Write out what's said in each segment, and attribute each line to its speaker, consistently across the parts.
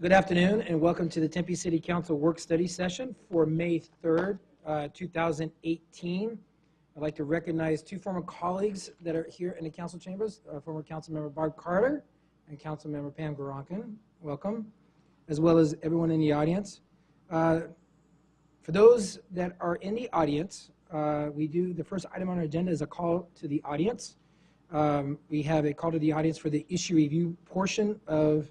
Speaker 1: Good afternoon and welcome to the Tempe City Council Work Study Session for May 3rd, 2018. I'd like to recognize two former colleagues that are here in the council chambers, former Councilmember Barb Carter and Councilmember Pam Garonkin. Welcome, as well as everyone in the audience. For those that are in the audience, the first item on our agenda is a call to the audience. We have a call to the audience for the issue review portion of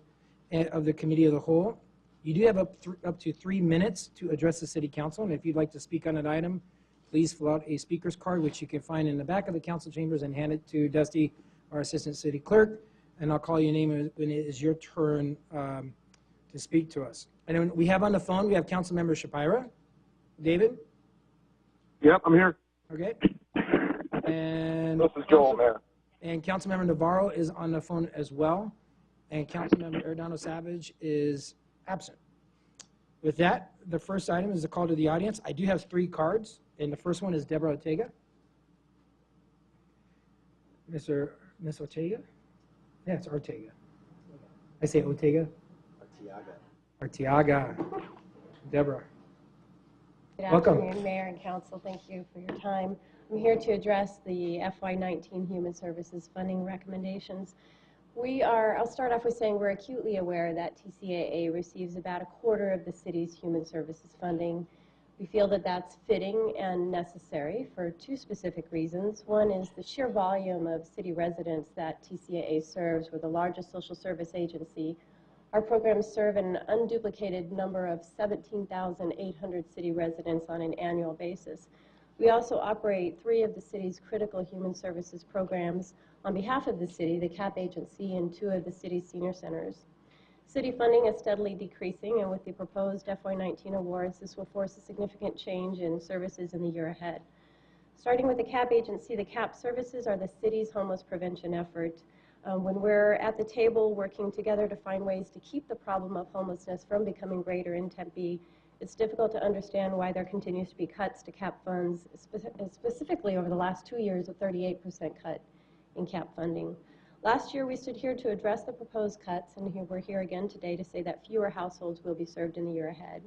Speaker 1: the committee of the whole. You do have up to 3 minutes to address the city council, and if you'd like to speak on an item, please fill out a speaker's card, which you can find in the back of the council chambers, and hand it to Dusty, our assistant city clerk, and I'll call your name when it is your turn to speak to us. And then we have on the phone, we have Councilmember Shapira. David?
Speaker 2: Yep, I'm here.
Speaker 1: Okay. And
Speaker 2: this is Joel, Mayor.
Speaker 1: And Councilmember Navarro is on the phone as well. And Councilmember Arredondo Savage is absent. With that, the first item is a call to the audience. I do have 3 cards, and the first one is Deborah Ortega. Miss Ortega? Yeah, it's Ortega. I say Ortega? Arteaga. Deborah.
Speaker 3: Good
Speaker 1: Welcome.
Speaker 3: afternoon, Mayor and Council. Thank you for your time. I'm here to address the FY19 Human Services funding recommendations. I'll start off with saying we're acutely aware that TCAA receives about a quarter of the city's human services funding. We feel that that's fitting and necessary for 2 specific reasons. One is the sheer volume of city residents that TCAA serves. We're the largest social service agency. Our programs serve an unduplicated number of 17,800 city residents on an annual basis. We also operate 3 of the city's critical human services programs on behalf of the city, the CAP agency, and 2 of the city's senior centers. City funding is steadily decreasing, and with the proposed FY19 awards, this will force a significant change in services in the year ahead. Starting with the CAP agency, the CAP services are the city's homeless prevention effort. When we're at the table working together to find ways to keep the problem of homelessness from becoming greater in Tempe, it's difficult to understand why there continues to be cuts to CAP funds, specifically over the last 2 years, a 38% cut in CAP funding. Last year, we stood here to address the proposed cuts, and we're here again today to say that fewer households will be served in the year ahead.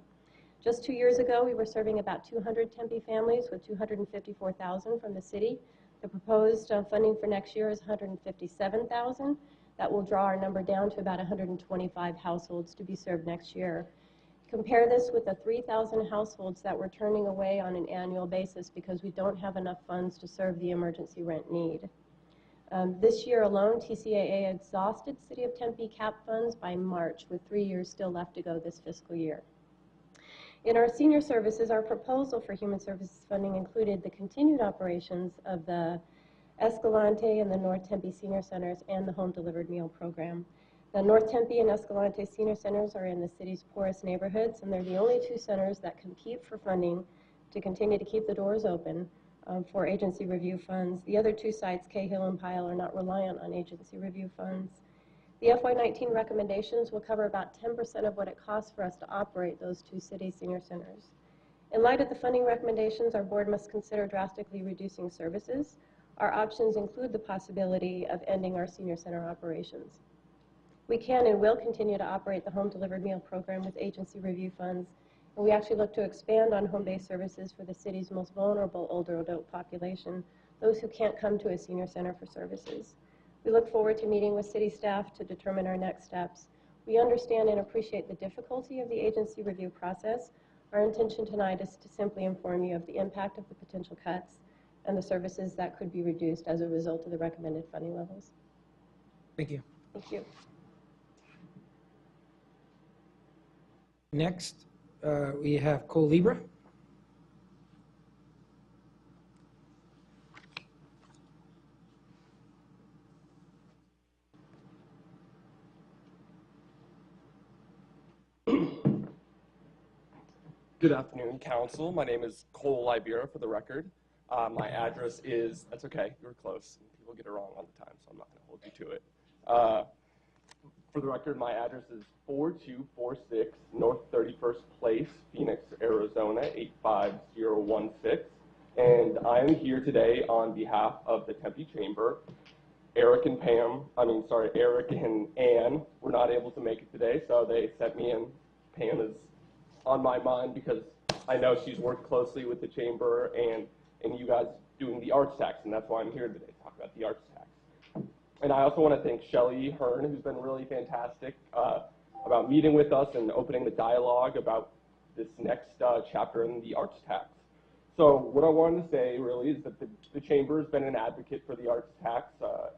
Speaker 3: Just 2 years ago, we were serving about 200 Tempe families with $254,000 from the city. The proposed funding for next year is $157,000. That will draw our number down to about 125 households to be served next year. Compare this with the 3,000 households that we're turning away on an annual basis because we don't have enough funds to serve the emergency rent need. This year alone, TCAA exhausted City of Tempe CAP funds by March, with 3 years still left to go this fiscal year. In our senior services, our proposal for human services funding included the continued operations of the Escalante and the North Tempe Senior Centers and the Home Delivered Meal Program. The North Tempe and Escalante Senior Centers are in the city's poorest neighborhoods, and they're the only 2 centers that compete for funding to continue to keep the doors open for agency review funds. The other 2 sites, Cahill and Pyle, are not reliant on agency review funds. The FY19 recommendations will cover about 10% of what it costs for us to operate those 2 city senior centers. In light of the funding recommendations, our board must consider drastically reducing services. Our options include the possibility of ending our senior center operations. We can and will continue to operate the Home Delivered Meal Program with agency review funds, and we actually look to expand on home-based services for the city's most vulnerable older adult population, those who can't come to a senior center for services. We look forward to meeting with city staff to determine our next steps. We understand and appreciate the difficulty of the agency review process. Our intention tonight is to simply inform you of the impact of the potential cuts and the services that could be reduced as a result of the recommended funding levels.
Speaker 1: Thank you.
Speaker 3: Thank you.
Speaker 1: Next, we have Cole Libra.
Speaker 4: Good afternoon, Council. My name is Cole Libera, for the record. My address is, that's okay, you were close. People get it wrong all the time, so I'm not going to hold you to it. For the record, my address is 4246 North 31st Place, Phoenix, Arizona, 85016. And I am here today on behalf of the Tempe Chamber Eric and Ann were not able to make it today, so they sent me in. Pam is on my mind because I know she's worked closely with the chamber and you guys doing the arts tax, and that's why I'm here today to talk about the arts tax. And I also want to thank Shelley Hearn, who's been really fantastic about meeting with us and opening the dialogue about this next chapter in the arts tax. So what I wanted to say really is that the chamber has been an advocate for the arts tax.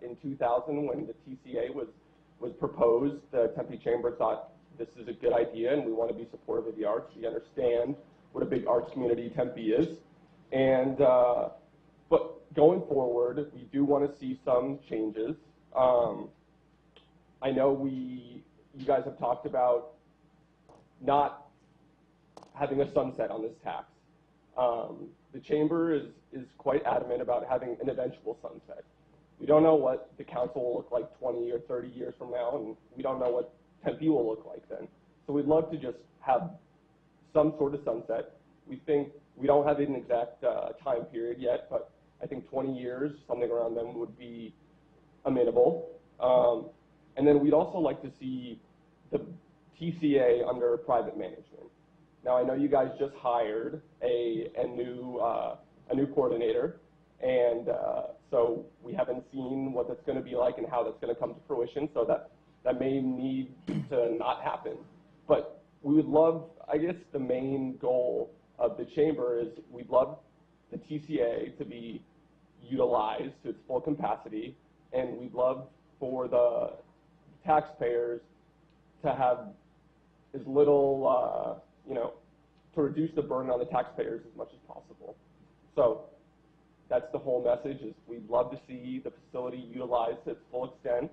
Speaker 4: In 2000, when the TCA was proposed, the Tempe Chamber thought this is a good idea and we want to be supportive of the arts. We understand what a big arts community Tempe is. And, but going forward, we do want to see some changes. I know you guys have talked about not having a sunset on this tax. The chamber is quite adamant about having an eventual sunset. We don't know what the council will look like 20 or 30 years from now, and we don't know what Tempe will look like then. So we'd love to just have some sort of sunset. We don't have an exact time period yet, but I think 20 years, something around them, would be amenable. And then we'd also like to see the TCA under private management. Now I know you guys just hired a new coordinator, and so we haven't seen what that's going to be like and how that's going to come to fruition. So that may need to not happen. But we would love, I guess, the main goal of the chamber is we'd love the TCA to be utilized to its full capacity, and we'd love for the taxpayers to have as little, to reduce the burden on the taxpayers as much as possible. So that's the whole message, is we'd love to see the facility utilized to its full extent,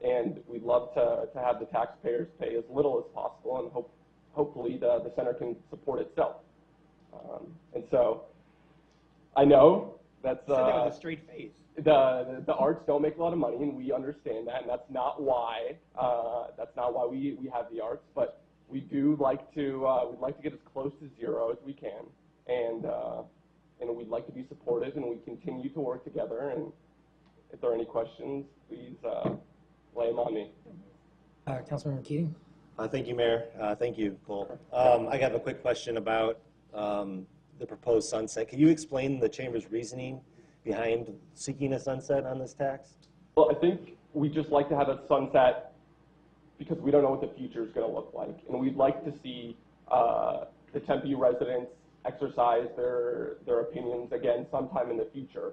Speaker 4: and we'd love to have the taxpayers pay as little as possible, and hopefully the center can support itself. And so I know that's
Speaker 1: Said that with a straight face.
Speaker 4: the arts don't make a lot of money, and we understand that, and that's not why we have the arts. But we do like to we'd like to get as close to zero as we can, and we'd like to be supportive, and we continue to work together. And if there are any questions, please lay them on me.
Speaker 1: Councilmember Keating.
Speaker 5: Thank you, Mayor. Thank you, Cole. I have a quick question about the proposed sunset. Can you explain the chamber's reasoning behind seeking a sunset on this tax?
Speaker 4: Well, I think we just like to have a sunset because we don't know what the future is going to look like, and we'd like to see the Tempe residents exercise their opinions again sometime in the future.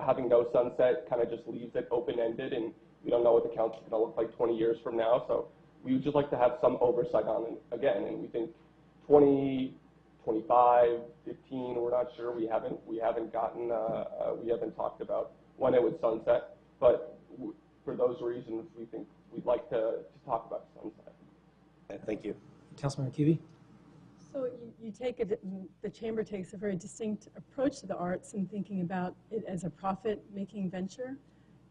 Speaker 4: Having no sunset kind of just leaves it open-ended, and we don't know what the council is going to look like 20 years from now. So we would just like to have some oversight on it again, and we think 20, 25, 15, we're not sure. We haven't talked about when it would sunset, but for those reasons, we think we'd like to talk about sunset.
Speaker 5: Okay, thank you.
Speaker 1: Councilmember Cubey.
Speaker 6: So the chamber takes a very distinct approach to the arts in thinking about it as a profit-making venture.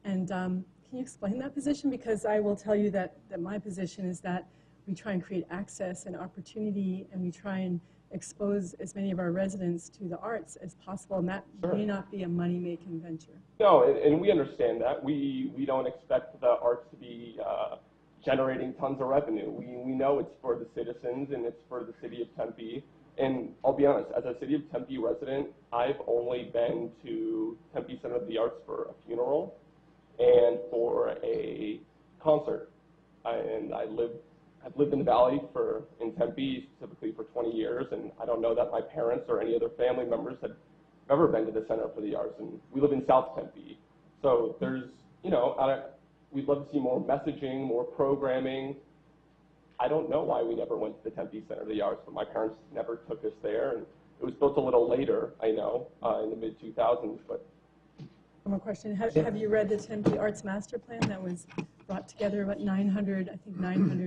Speaker 6: And can you explain that position? Because I will tell you that my position is that we try and create access and opportunity, and we try and expose as many of our residents to the arts as possible, and that
Speaker 4: Sure.
Speaker 6: may not be a money-making venture.
Speaker 4: No, and we understand that. We don't expect the arts to be generating tons of revenue. We know it's for the citizens and it's for the city of Tempe. And I'll be honest, as a city of Tempe resident, I've only been to Tempe Center of the Arts for a funeral and for a concert. I've lived in the Valley in Tempe specifically for 20 years, and I don't know that my parents or any other family members had ever been to the Center for the Arts, and we live in South Tempe. So there's, we'd love to see more messaging, more programming. I don't know why we never went to the Tempe Center of the Arts, but my parents never took us there, and it was built a little later, I know, in the mid-2000s, but.
Speaker 6: One more question. Have you read the Tempe Arts Master Plan that was brought together? About 900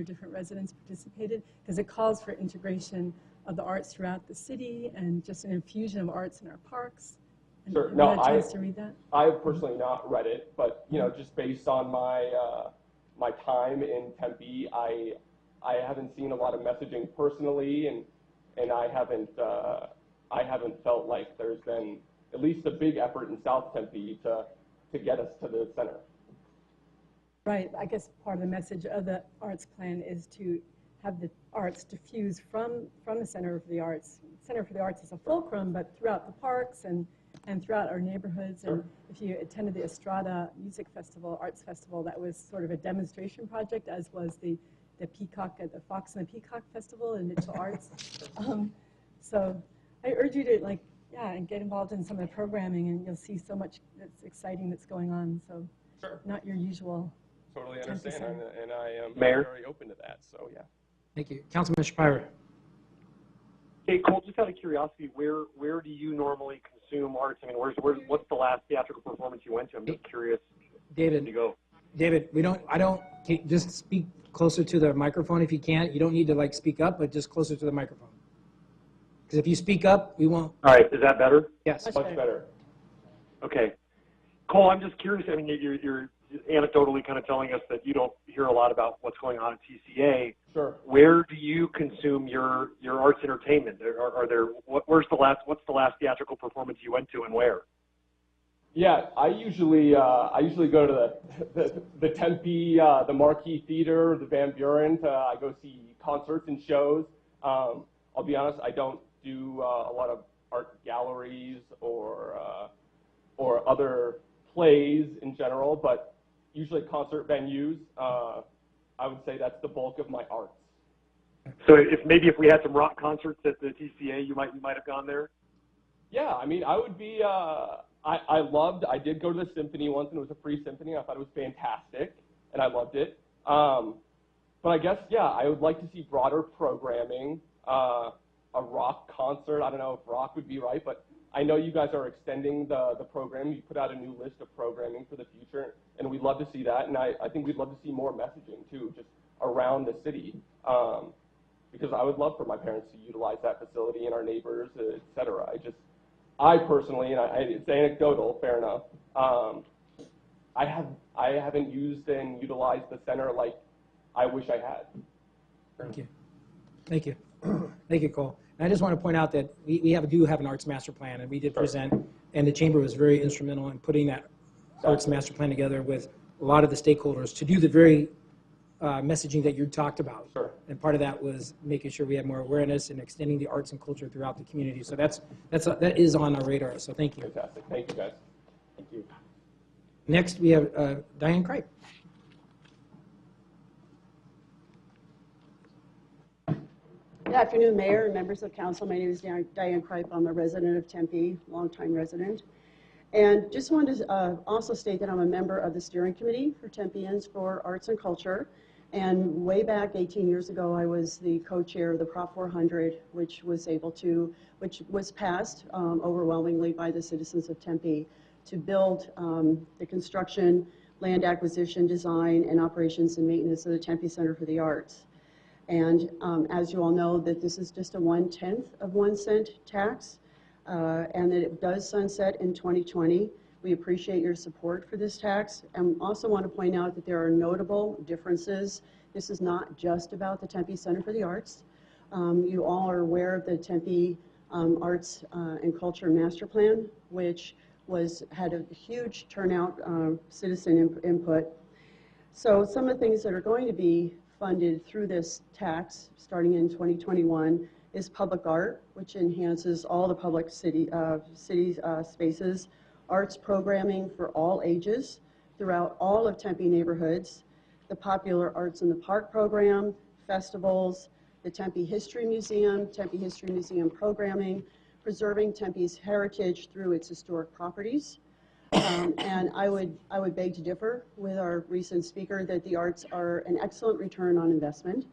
Speaker 6: different residents participated, because it calls for integration of the arts throughout the city and just an infusion of arts in our parks. And
Speaker 4: Sure.
Speaker 6: have
Speaker 4: No,
Speaker 6: you had a chance to read that?
Speaker 4: I've personally not read it, but just based on my time in Tempe, I haven't seen a lot of messaging personally, and I haven't felt like there's been at least a big effort in South Tempe to get us to the center.
Speaker 6: Right, I guess part of the message of the arts plan is to have the arts diffuse from the Center for the Arts. Center for the Arts is a fulcrum, but throughout the parks and throughout our neighborhoods. And if you attended the Estrada Music Festival, Arts Festival, that was sort of a demonstration project, as was the Peacock, the Fox and the Peacock Festival in Mitchell Arts. So I urge you to and get involved in some of the programming, and you'll see so much that's exciting that's going on. So not your usual.
Speaker 4: Totally understand, and I am
Speaker 2: Mayor?
Speaker 4: very open to that, so yeah.
Speaker 1: Thank you. Councilman Shapiro.
Speaker 2: Hey, Cole, just out of curiosity, where do you normally consume arts? I mean, what's the last theatrical performance you went to? I'm just curious. Where
Speaker 1: David,
Speaker 2: you go?
Speaker 1: David, can you just speak closer to the microphone if you can. You don't need to speak up, but just closer to the microphone. Because if you speak up, we won't.
Speaker 2: All right, is that better?
Speaker 1: Yes.
Speaker 4: Much better.
Speaker 2: Okay. Cole, I'm just curious. I mean, you're anecdotally kind of telling us that you don't hear a lot about what's going on at TCA.
Speaker 4: Sure.
Speaker 2: Where do you consume your arts entertainment? What's the last theatrical performance you went to, and where?
Speaker 4: Yeah, I usually go to the Tempe, the Marquee Theater, the Van Buren. I go see concerts and shows. I'll be honest, I don't do a lot of art galleries or other plays in general, but usually concert venues. I would say that's the bulk of my arts.
Speaker 2: So if we had some rock concerts at the TCA, you might have gone there.
Speaker 4: Yeah, I mean, I would be. I did go to the symphony once, and it was a free symphony. I thought it was fantastic, and I loved it. But I guess, yeah, I would like to see broader programming. A rock concert. I don't know if rock would be right, but I know you guys are extending the program. You put out a new list of programming for the future, and we'd love to see that. And I think we'd love to see more messaging, too, just around the city. Because I would love for my parents to utilize that facility and our neighbors, et cetera. I personally, and it's anecdotal, fair enough, I haven't used and utilized the center like I wish I had.
Speaker 1: Thank you. Thank you. Thank you, Cole. And I just want to point out that we do have an arts master plan, and we did present, and the chamber was very instrumental in putting that arts master plan together with a lot of the stakeholders to do the very messaging that you talked about.
Speaker 4: Sure.
Speaker 1: And part of that was making sure we have more awareness and extending the arts and culture throughout the community. So that is on our radar. So thank you.
Speaker 4: Fantastic. Thank you, guys. Thank you.
Speaker 1: Next, we have Diane Kripe.
Speaker 7: Good afternoon, Mayor and members of council. My name is Diane Kripe. I'm a resident of Tempe, longtime resident. And just wanted to also state that I'm a member of the steering committee for Tempeans for Arts and Culture. And way back 18 years ago, I was the co-chair of the Prop 400, which was passed overwhelmingly by the citizens of Tempe to build the construction, land acquisition, design, and operations and maintenance of the Tempe Center for the Arts. And as you all know, that this is just a 1/10 of 1 cent tax, and that it does sunset in 2020. We appreciate your support for this tax, and also want to point out that there are notable differences. This is not just about the Tempe Center for the Arts. You all are aware of the Tempe Arts and Culture Master Plan, which had a huge turnout, citizen input. So some of the things that are going to be funded through this tax starting in 2021 is public art, which enhances all the public city spaces, arts programming for all ages throughout all of Tempe neighborhoods, the Popular Arts in the Park program, festivals, the Tempe History Museum programming, preserving Tempe's heritage through its historic properties. And I would beg to differ with our recent speaker that the arts are an excellent return on investment.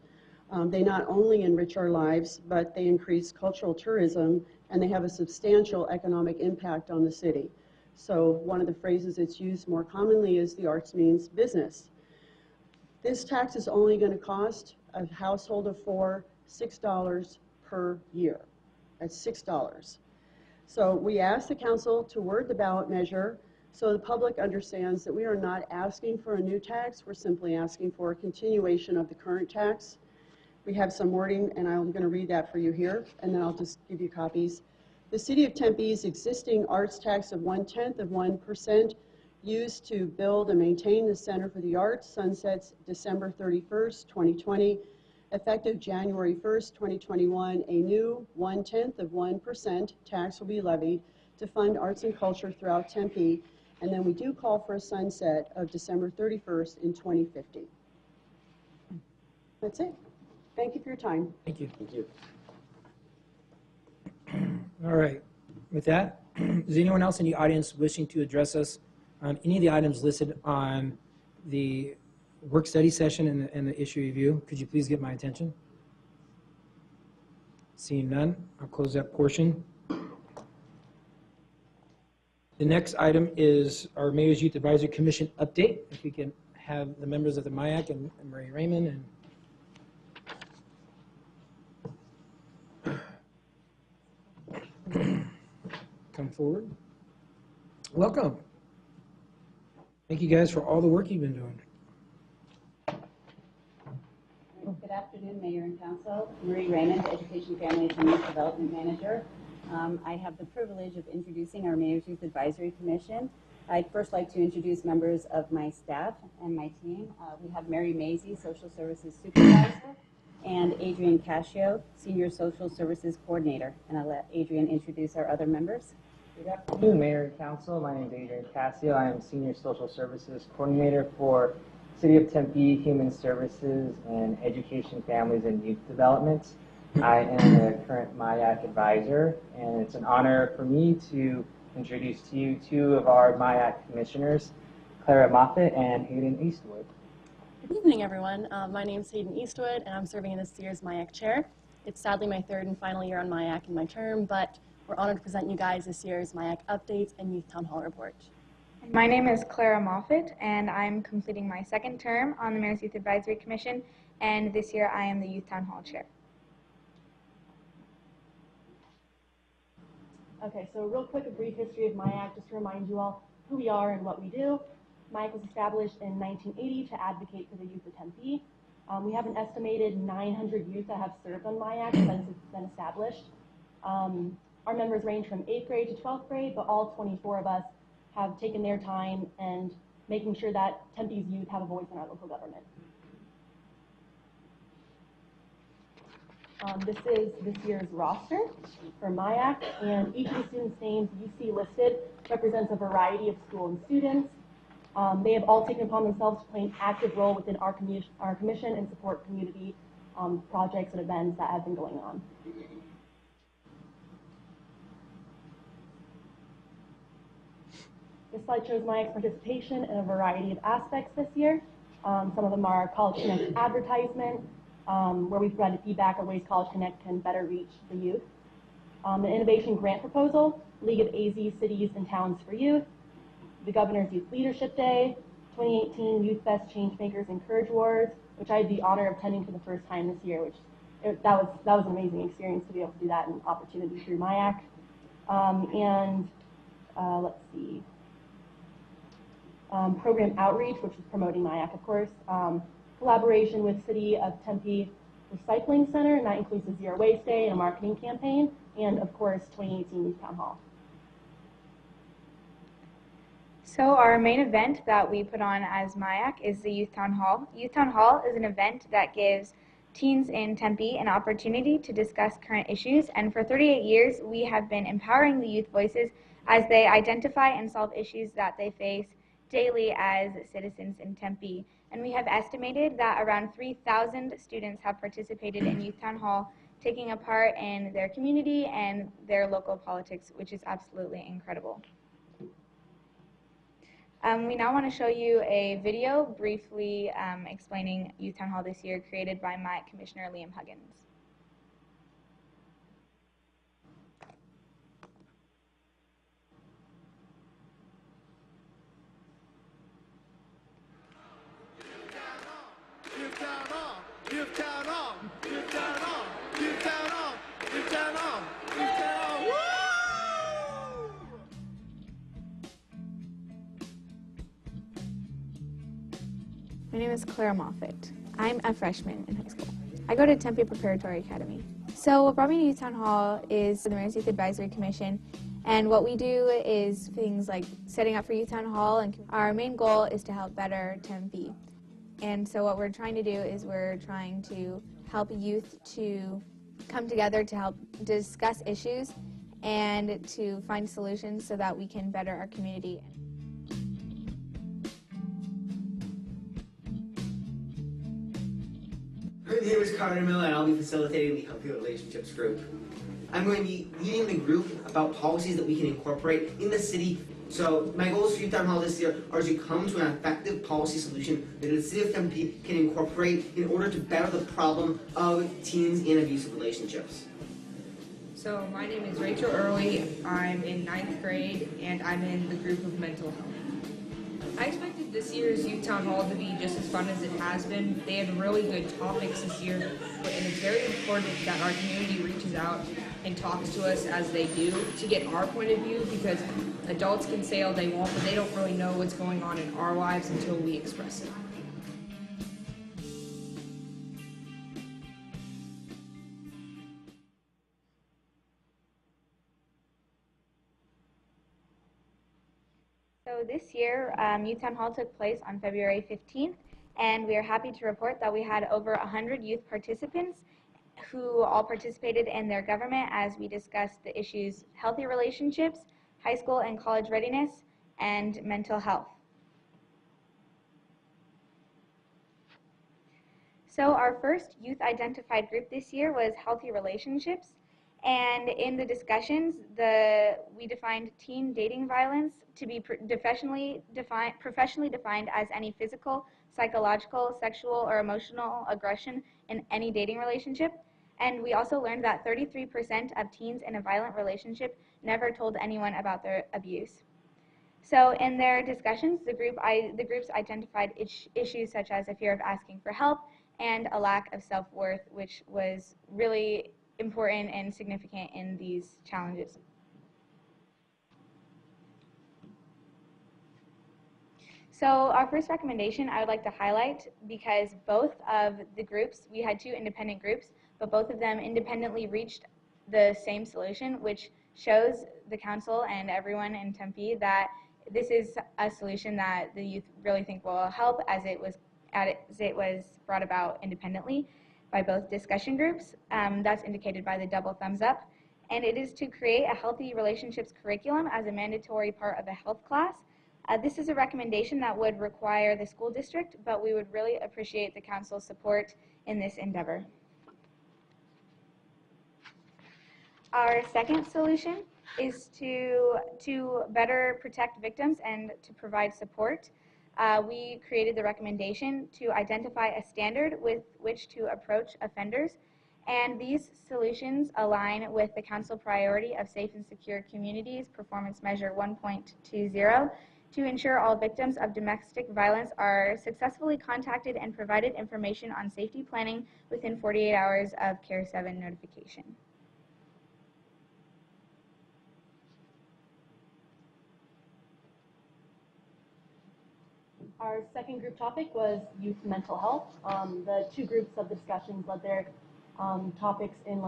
Speaker 7: They not only enrich our lives, but they increase cultural tourism, and they have a substantial economic impact on the city. So one of the phrases that's used more commonly is the arts means business. This tax is only going to cost a household of 4 $6 per year. That's $6. So we ask the council to word the ballot measure so the public understands that we are not asking for a new tax. We're simply asking for a continuation of the current tax. We have some wording, and I'm going to read that for you here, and then I'll just give you copies. The City of Tempe's existing arts tax of 1/10 of 1% used to build and maintain the Center for the Arts sunsets December 31st, 2020. Effective January 1st, 2021, a new 0.1% tax will be levied to fund arts and culture throughout Tempe, and then we do call for a sunset of December 31st in 2050. That's it. Thank you for your time.
Speaker 1: Thank you.
Speaker 5: Thank you.
Speaker 1: All right. With that, is anyone else in the audience wishing to address us on any of the items listed on the work study session and the issue review? Could you please get my attention? Seeing none, I'll close that portion. The next item is our Mayor's Youth Advisory Commission update. If we can have the members of the MIAC and Murray Raymond and come forward. Welcome. Thank you guys for all the work you've been doing.
Speaker 8: Good afternoon, Mayor and Council. Marie Raymond, Education, Families, and Youth Development Manager. I have the privilege of introducing our Mayor's Youth Advisory Commission. I'd first like to introduce members of my staff and my team. We have Mary Mazie, Social Services Supervisor, and Adrian Cascio, Senior Social Services Coordinator. And I'll let Adrian introduce our other members.
Speaker 9: Good afternoon, Mayor and Council. My name is Adrian Cascio. I am Senior Social Services Coordinator for City of Tempe Human Services and Education, Families, and Youth Development. I am the current MIAC advisor, and it's an honor for me to introduce to you two of our MIAC commissioners, Clara Moffitt and Hayden Eastwood.
Speaker 10: Good evening, everyone. My name is Hayden Eastwood, and I'm serving in this year's MIAC chair. It's sadly my third and final year on MIAC in my term, but we're honored to present you guys this year's MIAC updates and Youth Town Hall report.
Speaker 11: My name is Clara Moffitt, and I'm completing my second term on the Mayor's Youth Advisory Commission, and this year I am the Youth Town Hall Chair.
Speaker 10: Okay, so real quick, a brief history of MIAC, just to remind you all who we are and what we do. MIAC was established in 1980 to advocate for the youth of Tempe. We have an estimated 900 youth that have served on MIAC since it's been established. Our members range from 8th grade to 12th grade, but all 24 of us have taken their time and making sure that Tempe's youth have a voice in our local government. This is this year's roster for MIAC, and each of the students' names you see listed represents a variety of school and students. They have all taken upon themselves to play an active role within our commission and support community projects and events that have been going on. This slide shows MIAC's participation in a variety of aspects this year. Some of them are College Connect advertisement, where we've provided feedback on ways College Connect can better reach the youth. An innovation grant proposal, League of AZ Cities and Towns for Youth, the Governor's Youth Leadership Day, 2018 Youth Best Changemakers and Courage Awards, which I had the honor of attending for the first time this year, that was an amazing experience to be able to do that and opportunity through MIAC. Let's see. Program outreach, which is promoting MIAC, of course. Collaboration with City of Tempe Recycling Center, and that includes the Zero Waste Day and a marketing campaign, and of course, 2018 Youth Town Hall.
Speaker 11: So our main event that we put on as MIAC is the Youth Town Hall. Youth Town Hall is an event that gives teens in Tempe an opportunity to discuss current issues, and for 38 years we have been empowering the youth voices as they identify and solve issues that they face daily as citizens in Tempe. And we have estimated that around 3,000 students have participated in Youth Town Hall, taking a part in their community and their local politics, which is absolutely incredible. We now want to show you a video briefly explaining Youth Town Hall this year, created by MIAC Commissioner Liam Huggins. My name is Clara Moffitt. I'm a freshman in high school. I go to Tempe Preparatory Academy. So what brought me to Youth Town Hall is the Mayor's Youth Advisory Commission, And what we do is things like setting up for Youth Town Hall, and our main goal is to help better Tempe. And so what we're trying to do is we're trying to help youth to come together to help discuss issues and to find solutions so that we can better our community.
Speaker 12: My name is Carter Miller, and I'll be facilitating the Healthy Relationships group. I'm going to be leading the group about policies that we can incorporate in the city. So my goals for Youth Town Hall this year are to come to an effective policy solution that the city of Tempe can incorporate in order to better the problem of teens in abusive relationships.
Speaker 13: So my name is Rachel Early. I'm in 9th grade, and I'm in the group of mental health. I expected this year's Youth Town Hall to be just as fun as it has been. They had really good topics this year, and it's very important that our community reaches out and talks to us as they do to get our point of view, because adults can say all they want, but they don't really know what's going on in our lives until we express it.
Speaker 11: So this year, Youth Town Hall took place on February 15th, and we are happy to report that we had over 100 youth participants who all participated in their government as we discussed the issues healthy relationships, high school and college readiness, and mental health. So our first youth identified group this year was healthy relationships, and in the discussions, we defined teen dating violence to be professionally defined as any physical, psychological, sexual, or emotional aggression in any dating relationship. And we also learned that 33% of teens in a violent relationship never told anyone about their abuse. So in their discussions, the groups identified issues such as a fear of asking for help and a lack of self-worth, which was really important and significant in these challenges. So our first recommendation I would like to highlight, because both of the groups, we had two independent groups, but both of them independently reached the same solution, which shows the council and everyone in Tempe that this is a solution that the youth really think will help, as it was brought about independently by both discussion groups. That's indicated by the double thumbs up. And it is to create a healthy relationships curriculum as a mandatory part of a health class. This is a recommendation that would require the school district, but we would really appreciate the council's support in this endeavor. Our second solution is to better protect victims and to provide support. We created the recommendation to identify a standard with which to approach offenders, and these solutions align with the council priority of safe and secure communities, performance measure 1.20, to ensure all victims of domestic violence are successfully contacted and provided information on safety planning within 48 hours of CARE 7 notification.
Speaker 10: Our second group topic was youth mental health. The two groups of discussions led their topics in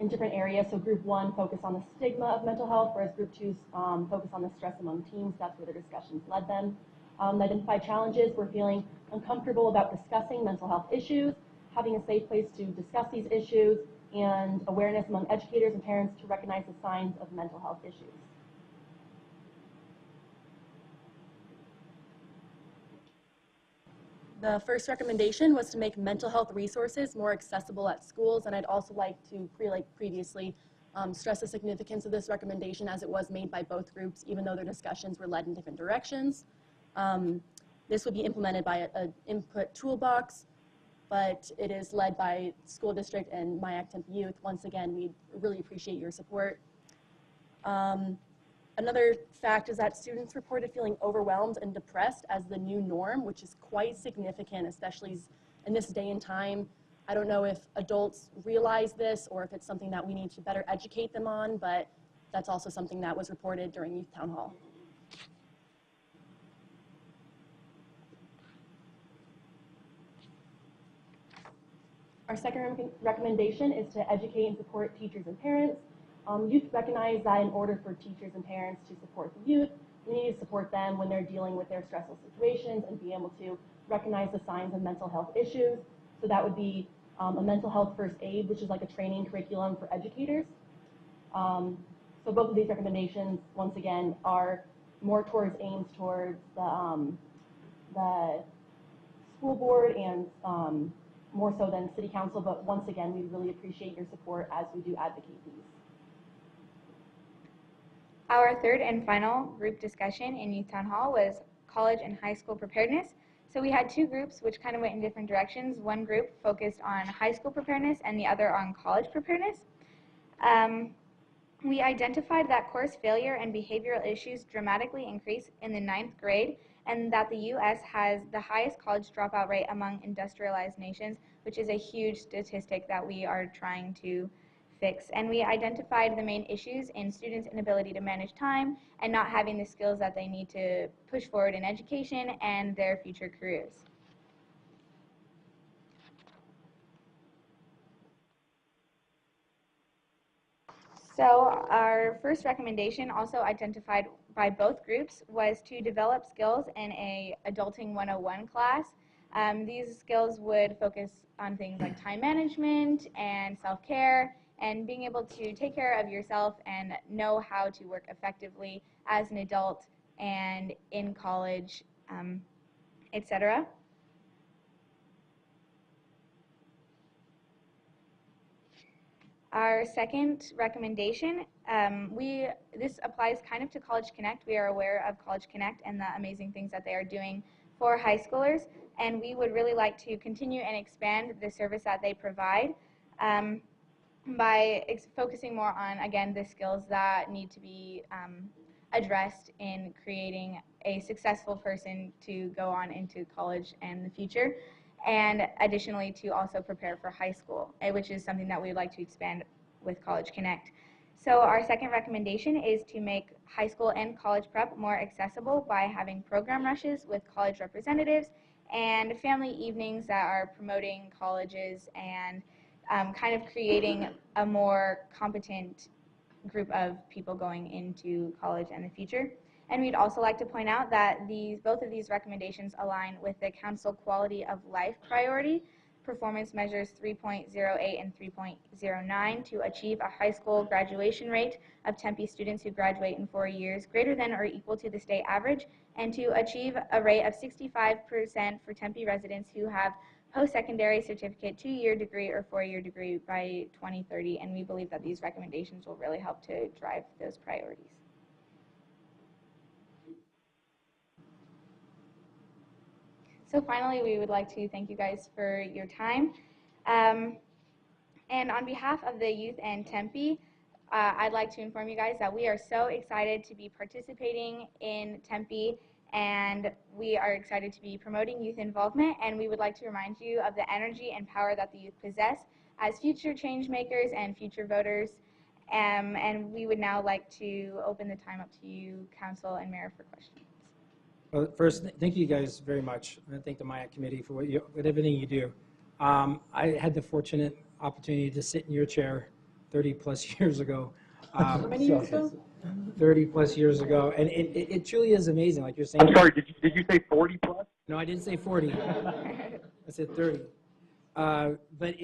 Speaker 10: different areas. So group one focused on the stigma of mental health, whereas group two focused on the stress among teens. That's where the discussions led them. They identified challenges. We're feeling uncomfortable about discussing mental health issues, having a safe place to discuss these issues, and awareness among educators and parents to recognize the signs of mental health issues. The first recommendation was to make mental health resources more accessible at schools, and I'd also like to, previously, stress the significance of this recommendation as it was made by both groups, even though their discussions were led in different directions. This would be implemented by an input toolbox, but it is led by school district and MyAct Tempe Youth. Once again, we really appreciate your support. Another fact is that students reported feeling overwhelmed and depressed as the new norm, which is quite significant, especially in this day and time. I don't know if adults realize this or if it's something that we need to better educate them on, but that's also something that was reported during Youth Town Hall. Our second recommendation is to educate and support teachers and parents. Youth recognize that in order for teachers and parents to support the youth, we need to support them when they're dealing with their stressful situations and be able to recognize the signs of mental health issues. So that would be a mental health first aid, which is like a training curriculum for educators. So both of these recommendations, once again, are more towards aims towards the school board and more so than city council, but once again, we really appreciate your support as we do advocate these.
Speaker 11: Our third and final group discussion in Youth Town Hall was college and high school preparedness. So we had two groups which kind of went in different directions. One group focused on high school preparedness and the other on college preparedness. We identified that course failure and behavioral issues dramatically increase in the 9th grade, and that the U.S. has the highest college dropout rate among industrialized nations, which is a huge statistic that we are trying to fix. And we identified the main issues in students' inability to manage time and not having the skills that they need to push forward in education and their future careers. So our first recommendation, also identified by both groups, was to develop skills in a Adulting 101 class. These skills would focus on things like time management and self-care and being able to take care of yourself and know how to work effectively as an adult and in college, etc. Our second recommendation, this applies kind of to College Connect. We are aware of College Connect and the amazing things that they are doing for high schoolers, and we would really like to continue and expand the service that they provide by focusing more on, again, the skills that need to be addressed in creating a successful person to go on into college and the future, and additionally to also prepare for high school, which is something that we would like to expand with College Connect. So our second recommendation is to make high school and college prep more accessible by having program rushes with college representatives and family evenings that are promoting colleges and kind of creating a more competent group of people going into college and the future. And we'd also like to point out that both of these recommendations align with the Council Quality of Life priority, performance measures 3.08 and 3.09, to achieve a high school graduation rate of Tempe students who graduate in 4 years greater than or equal to the state average, and to achieve a rate of 65% for Tempe residents who have post-secondary certificate, 2-year degree or 4-year degree by 2030, and we believe that these recommendations will really help to drive those priorities. So finally, we would like to thank you guys for your time. And on behalf of the youth in Tempe, I'd like to inform you guys that we are so excited to be participating in Tempe, and we are excited to be promoting youth involvement, and we would like to remind you of the energy and power that the youth possess as future change makers and future voters. And we would now like to open the time up to you, Council and Mayor, for questions.
Speaker 1: Well, first, thank you guys very much. I thank the MIAC committee for with everything you do. I had the fortunate opportunity to sit in your chair 30 plus years ago.
Speaker 6: How many years ago?
Speaker 1: 30 plus years ago, and it truly is amazing, like you're saying.
Speaker 2: I'm sorry, did you say 40 plus?
Speaker 1: No, I didn't say 40. I said 30. But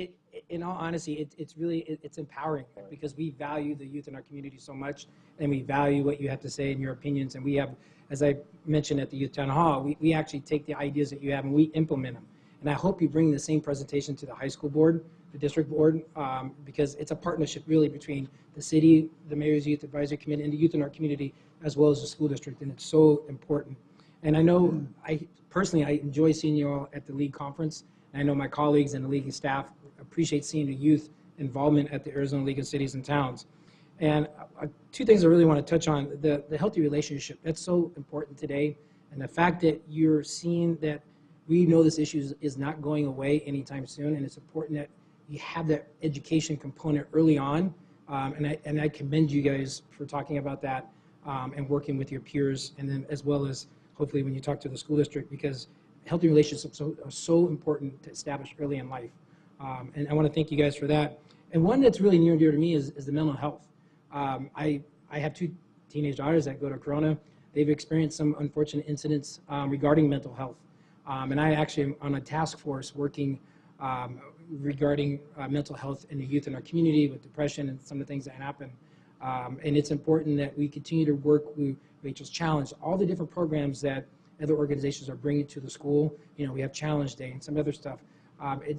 Speaker 1: in all honesty, it's really empowering, because we value the youth in our community so much, and we value what you have to say and your opinions. And we have, as I mentioned at the Youth Town Hall, we actually take the ideas that you have and we implement them. And I hope you bring the same presentation to the high school board, the district board, because it's a partnership really between the city, the Mayor's Youth Advisory Committee, and the youth in our community, as well as the school district, and it's so important. And I know, personally, I enjoy seeing you all at the league conference. And I know my colleagues and the league staff appreciate seeing the youth involvement at the Arizona League of Cities and Towns. And two things I really want to touch on: the healthy relationship. That's so important today, and the fact that you're seeing that we know this issue is not going away anytime soon, and it's important that you have that education component early on. And I commend you guys for talking about that and working with your peers, and then as well as hopefully when you talk to the school district, because healthy relationships are so important to establish early in life. And I want to thank you guys for that. And one that's really near and dear to me is the mental health. I have two teenage daughters that go to Corona. They've experienced some unfortunate incidents regarding mental health. And I actually am on a task force working regarding mental health in the youth in our community with depression and some of the things that happen. And it's important that we continue to work with Rachel's Challenge, all the different programs that other organizations are bringing to the school. You know, we have Challenge Day and some other stuff.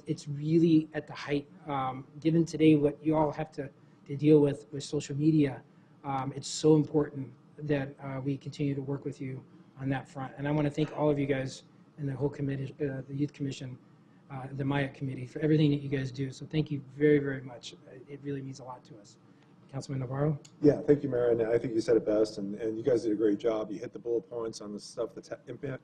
Speaker 1: It's really at the height. Given today what you all have to deal with social media, it's so important that we continue to work with you on that front. And I want to thank all of you guys and the whole committee, the Youth Commission, the MIAC committee, for everything that you guys do. So thank you very, very much. It really means a lot to us. Councilman Navarro?
Speaker 14: Yeah, thank you, Mayor. And I think you said it best, and you guys did a great job. You hit the bullet points on the stuff that's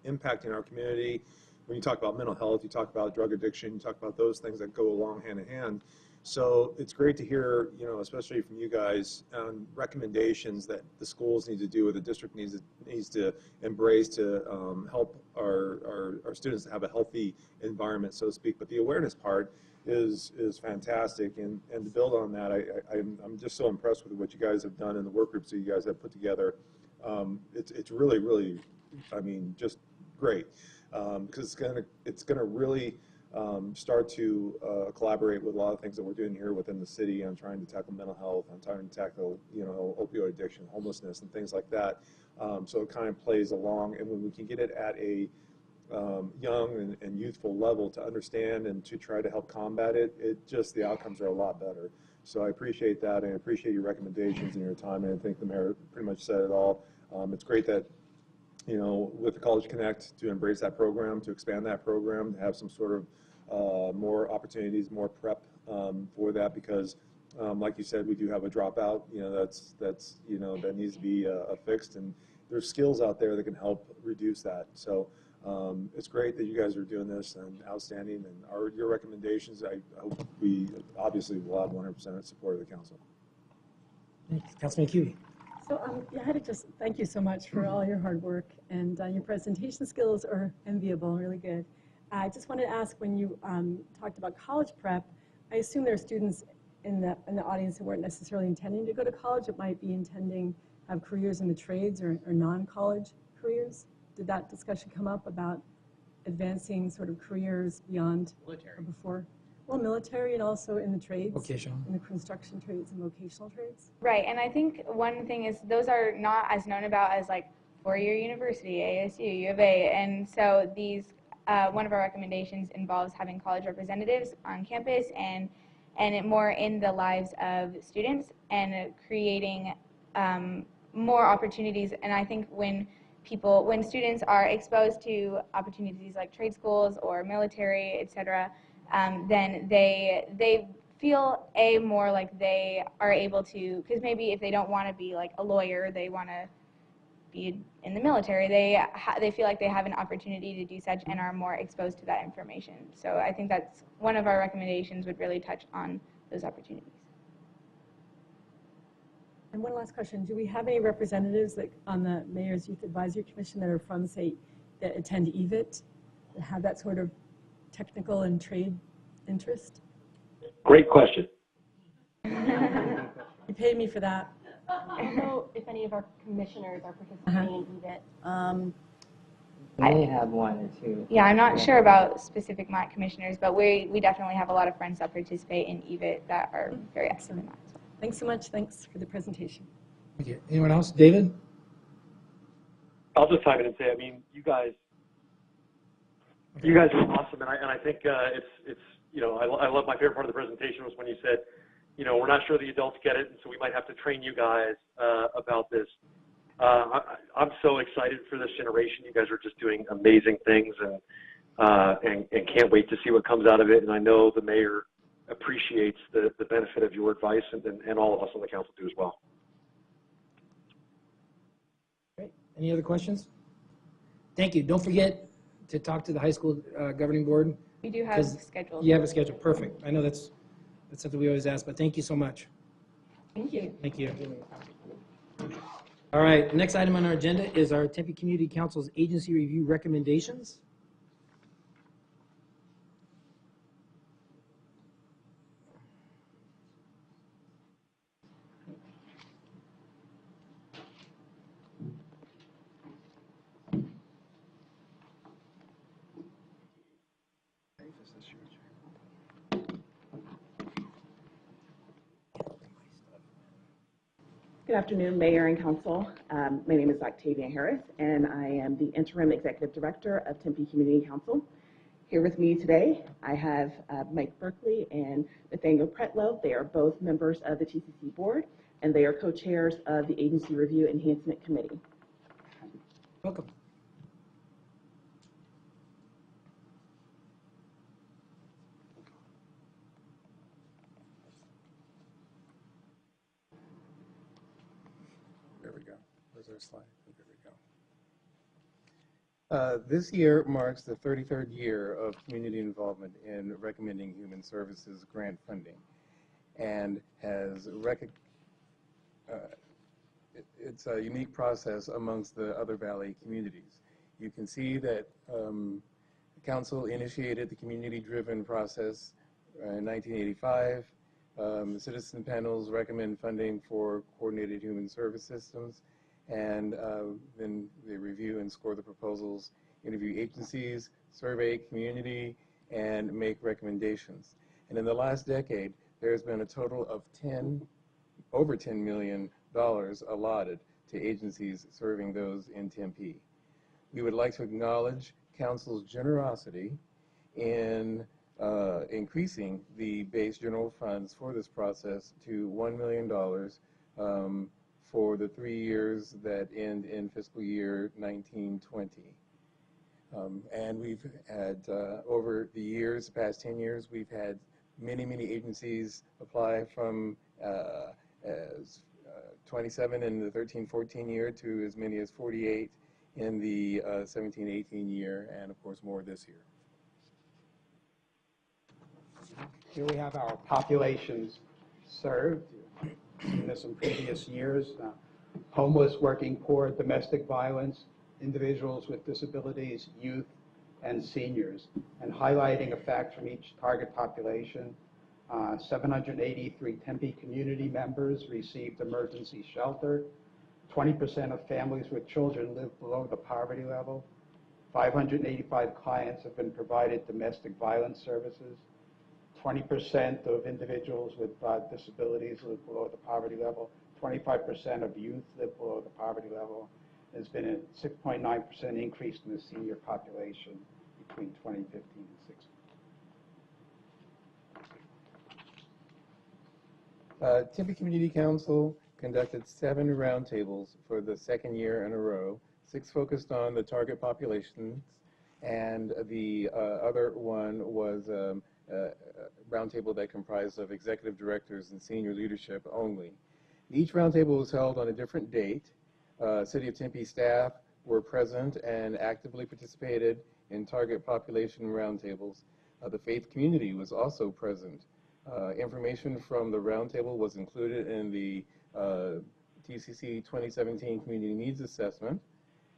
Speaker 14: impacting our community. When you talk about mental health, you talk about drug addiction, you talk about those things that go along hand in hand. So it's great to hear, you know, especially from you guys, on recommendations that the schools need to do or the district needs to embrace to help our students have a healthy environment, so to speak. But the awareness part is fantastic, and to build on that, I'm just so impressed with what you guys have done in the work groups that you guys have put together. It's really, I mean, just great, because it's gonna really start to collaborate with a lot of things that we're doing here within the city on trying to tackle mental health, on trying to tackle, you know, opioid addiction, homelessness, and things like that. So it kind of plays along, and when we can get it at a young and youthful level to understand and to try to help combat it, just the outcomes are a lot better. So I appreciate that, and I appreciate your recommendations and your time, and I think the mayor pretty much said it all. It's great that, you know, with the College Connect, to embrace that program, to expand that program, to have some sort of more opportunities, more prep for that, because like you said, we do have a dropout, you know, that's you know, that needs to be fixed, and there's skills out there that can help reduce that. So it's great that you guys are doing this, and outstanding, and your recommendations, I hope we obviously will have 100% support of the council.
Speaker 1: Thanks. Councilman Cuey.
Speaker 6: So yeah, I had to just thank you so much for all your hard work, and your presentation skills are enviable, really good. I just wanted to ask, when you talked about college prep, I assume there are students in the audience who weren't necessarily intending to go to college, but might be intending to have careers in the trades or non-college careers. Did that discussion come up about advancing sort of careers beyond military or before? Well, military, and also in the trades,
Speaker 1: vocational,
Speaker 6: in the construction trades and vocational trades.
Speaker 11: Right, and I think one thing is those are not as known about as like four-year university, ASU, U of A, and so these, one of our recommendations involves having college representatives on campus and it more in the lives of students and creating more opportunities. And I think when students are exposed to opportunities like trade schools or military, etc., then they feel more like they are able to, because maybe if they don't want to be like a lawyer, they want to be in the military, they feel like they have an opportunity to do such and are more exposed to that information. So I think that's one of our recommendations, would really touch on those opportunities.
Speaker 6: And one last question, do we have any representatives that on the Mayor's Youth Advisory Commission that are from, say, that attend EVIT, that have that sort of technical and trade interest?
Speaker 2: Great question.
Speaker 6: You paid me for that.
Speaker 10: I don't know if any of our commissioners are participating in EVIT.
Speaker 9: I may have one or two.
Speaker 11: Yeah, I'm not sure about specific MAC commissioners, but we definitely have a lot of friends that participate in EVIT that are very active in that.
Speaker 6: Thanks so much. Thanks for the presentation.
Speaker 1: Thank you. Anyone else? David?
Speaker 2: I'll just chime in and say, I mean, you guys are awesome, and I think it's you know, I love, my favorite part of the presentation was when you said, you know, we're not sure the adults get it, and so we might have to train you guys about this. I'm so excited for this generation. You guys are just doing amazing things, and can't wait to see what comes out of it. And I know the mayor appreciates the benefit of your advice, and all of us on the council do as well.
Speaker 1: Great. Any other questions? Thank you. Don't forget to talk to the high school governing board.
Speaker 11: We do have scheduled.
Speaker 1: You have a schedule. Perfect. I know that's something we always ask, but thank you so much.
Speaker 6: Thank you.
Speaker 1: Thank you. All right, next item on our agenda is our Tempe Community Council's agency review recommendations.
Speaker 15: Good afternoon, Mayor and Council. My name is Octavia Harris, and I am the Interim Executive Director of Tempe Community Council. Here with me today, I have Mike Berkeley and Nathaniel Pretlow. They are both members of the TCC Board, and they are co-chairs of the Agency Review Enhancement Committee.
Speaker 1: Welcome.
Speaker 16: There we go. Where's our slide? There we go. This year marks the 33rd year of community involvement in recommending human services grant funding, and it's a unique process amongst the other Valley communities. You can see that the Council initiated the community-driven process in 1985. The citizen panels recommend funding for coordinated human service systems, and then they review and score the proposals, interview agencies, survey community, and make recommendations. And in the last decade, there's been a total of over $10 million allotted to agencies serving those in Tempe. We would like to acknowledge Council's generosity in increasing the base general funds for this process to $1 million for the 3 years that end in fiscal year 1920. And we've had, over the years, the past 10 years, we've had many agencies apply from as 27 in the 13-14 year to as many as 48 in the 17-18 year, and of course more this year.
Speaker 17: Here we have our populations served. In some previous years, homeless, working poor, domestic violence, individuals with disabilities, youth, and seniors. And highlighting a fact from each target population, 783 Tempe community members received emergency shelter. 20% of families with children live below the poverty level. 585 clients have been provided domestic violence services. 20% of individuals with disabilities live below the poverty level. 25% of youth live below the poverty level. There's been a 6.9% increase in the senior population between 2015 and 16.
Speaker 16: Tempe Community Council conducted 7 roundtables for the 2nd year in a row. 6 focused on the target populations, and the other one was a roundtable that comprised of executive directors and senior leadership only. Each roundtable was held on a different date. City of Tempe staff were present and actively participated in target population roundtables. The faith community was also present. Information from the roundtable was included in the TCC 2017 Community Needs Assessment,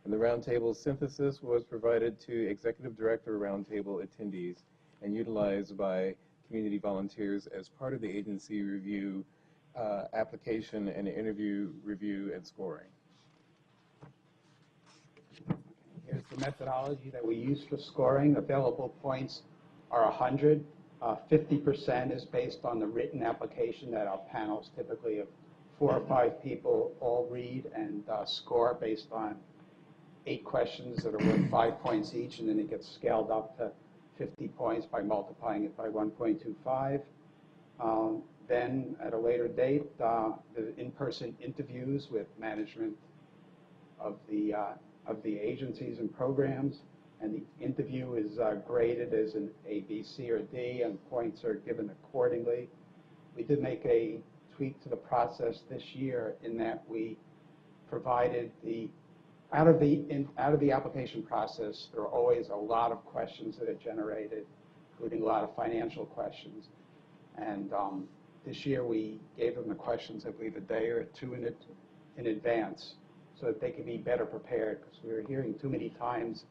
Speaker 16: and the roundtable synthesis was provided to executive director roundtable attendees and utilized by community volunteers as part of the agency review application and interview review and scoring.
Speaker 17: Here's the methodology that we use for scoring. Available points are 100. 50% is based on the written application that our panels, typically of 4 or 5 people, all read and score based on 8 questions that are worth 5 points each, and then it gets scaled up to 50 points by multiplying it by 1.25. Then at a later date, the in-person interviews with management of the agencies and programs, and the interview is graded as an A, B, C, or D, and points are given accordingly. We did make a tweak to the process this year in that we provided out of the application process, there are always a lot of questions that are generated, including a lot of financial questions. And this year we gave them the questions, I believe, a day or 2 in advance, so that they could be better prepared, because we were hearing too many times,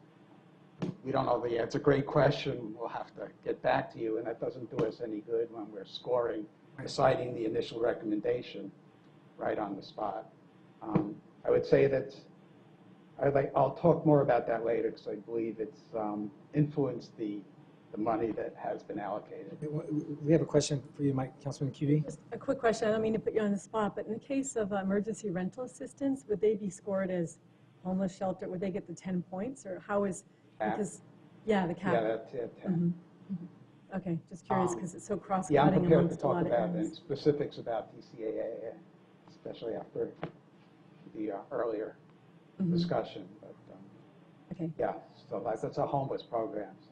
Speaker 17: we don't know it's a great question, we'll have to get back to you, and that doesn't do us any good when we're scoring, deciding the initial recommendation right on the spot. I would say that I'll talk more about that later, because I believe it's influenced the the money that has been allocated.
Speaker 1: We have a question for you, Mike, Councilman Cubey.
Speaker 6: Just a quick question. I don't mean to put you on the spot, but in the case of emergency rental assistance, would they be scored as homeless shelter? Would they get the 10 points, or how is,
Speaker 17: Cap?
Speaker 6: because, yeah, the cap.
Speaker 17: Yeah, that's it. 10.
Speaker 6: Okay, just curious because it's so
Speaker 17: Yeah, I'm
Speaker 6: cross-cutting
Speaker 17: prepared to
Speaker 6: amongst a
Speaker 17: talk
Speaker 6: lot of
Speaker 17: about
Speaker 6: areas.
Speaker 17: the specifics about TCAA, especially after the earlier discussion. But
Speaker 6: Okay.
Speaker 17: yeah, so that's a homeless program. So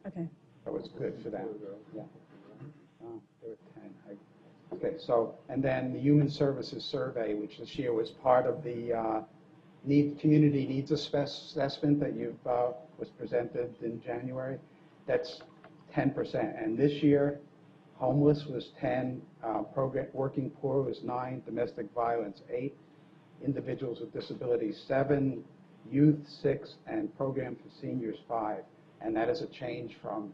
Speaker 6: Okay.
Speaker 17: that was good for them. Yeah. Oh, there were 10. Okay, so, and then the Human Services Survey, which this year was part of the community needs assessment that was presented in January. That's 10%. And this year, homeless was 10, working poor was 9, domestic violence 8, individuals with disabilities 7, youth 6, and program for seniors 5. And that is a change from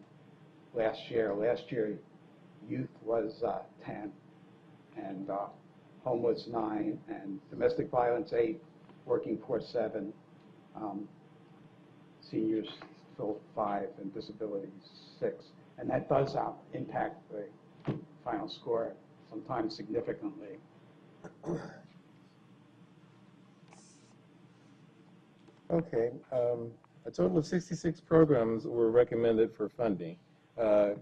Speaker 17: last year. Last year, youth was 10, and homeless 9, and domestic violence 8, working poor 7, seniors still 5, and disabilities 6. And that does impact the final score, sometimes significantly.
Speaker 16: Okay, a total of 66 programs were recommended for funding. 10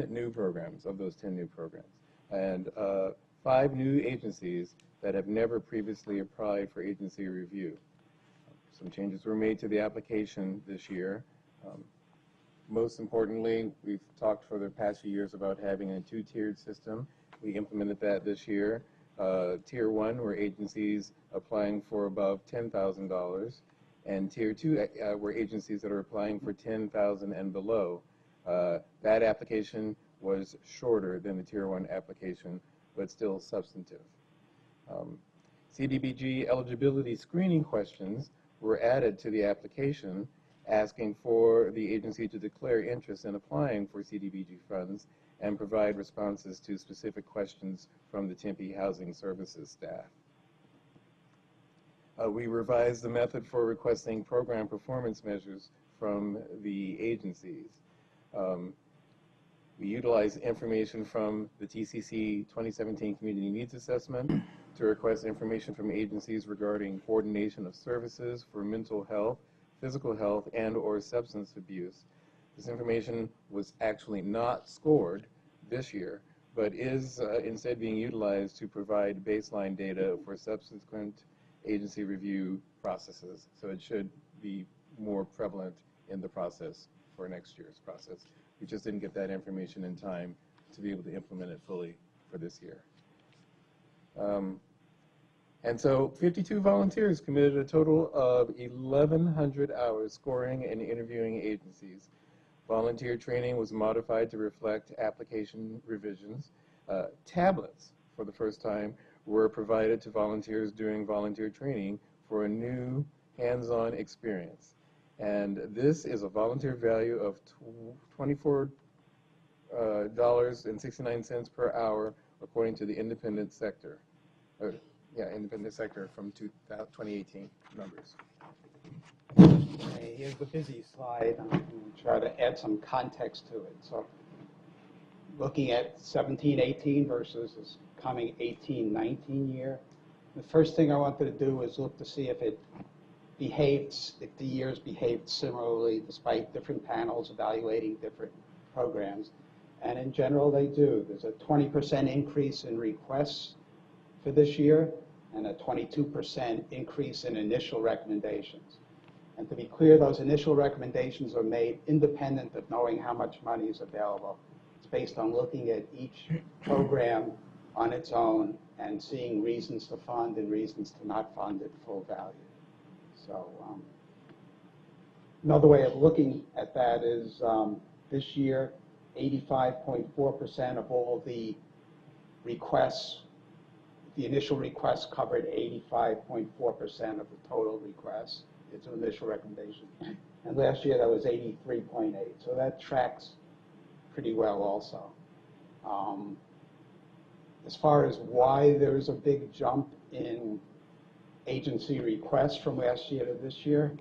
Speaker 16: new programs, of those 10 new programs, and 5 new agencies that have never previously applied for agency review. Some changes were made to the application this year. Most importantly, we've talked for the past few years about having a 2-tiered system. We implemented that this year. Tier 1 were agencies applying for above $10,000, and Tier 2 were agencies that are applying for $10,000 and below. That application was shorter than the Tier 1 application, but still substantive. CDBG eligibility screening questions were added to the application, asking for the agency to declare interest in applying for CDBG funds and provide responses to specific questions from the Tempe Housing Services staff. We revised the method for requesting program performance measures from the agencies. We utilize information from the TCC 2017 Community Needs Assessment to request information from agencies regarding coordination of services for mental health, physical health, and/or substance abuse. This information was actually not scored this year, but is instead being utilized to provide baseline data for subsequent agency review processes. So it should be more prevalent in the process for next year's process. We just didn't get that information in time to be able to implement it fully for this year. And so 52 volunteers committed a total of 1,100 hours scoring and interviewing agencies. Volunteer training was modified to reflect application revisions. Tablets, for the first time, were provided to volunteers during volunteer training for a new hands-on experience. And this is a volunteer value of $24.69 per hour, according to the independent sector. Independent sector from 2018 numbers.
Speaker 17: Okay, here's the busy slide. I'm going to try to add some context to it. So looking at 17-18 versus this coming 18-19 year, the first thing I wanted to do was look to see if the years behaved similarly despite different panels evaluating different programs. And in general, they do. There's a 20% increase in requests for this year and a 22% increase in initial recommendations. And to be clear, those initial recommendations are made independent of knowing how much money is available. It's based on looking at each program on its own and seeing reasons to fund and reasons to not fund at full value. So another way of looking at that is this year, 85.4% of all the requests, the initial requests covered 85.4% of the total requests. It's an initial recommendation. And last year that was 83.8. So that tracks pretty well also. As far as why there's a big jump in agency requests from last year to this year,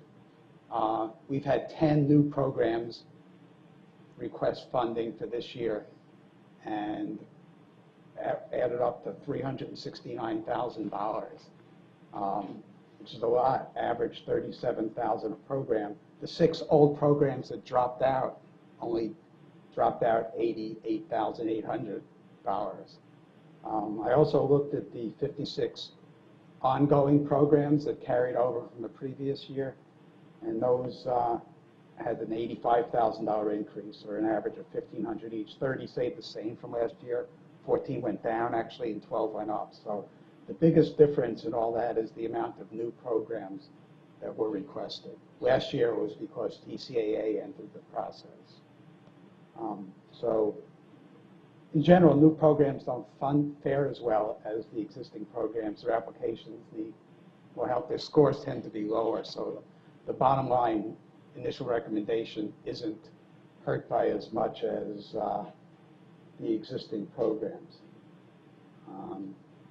Speaker 17: we've had 10 new programs request funding for this year, and added up to $369,000, which is a lot. Average $37,000 a program. The 6 old programs that dropped out only dropped out $88,800. I also looked at the 56 ongoing programs that carried over from the previous year, and those had an $85,000 increase, or an average of $1,500 each. 30 stayed the same from last year, 14 went down actually, and 12 went up. So the biggest difference in all that is the amount of new programs that were requested. Last year it was because TCAA entered the process. So in general, new programs don't fare as well as the existing programs. Their applications need more help. Their scores tend to be lower. So the bottom line initial recommendation isn't hurt by as much as the existing programs.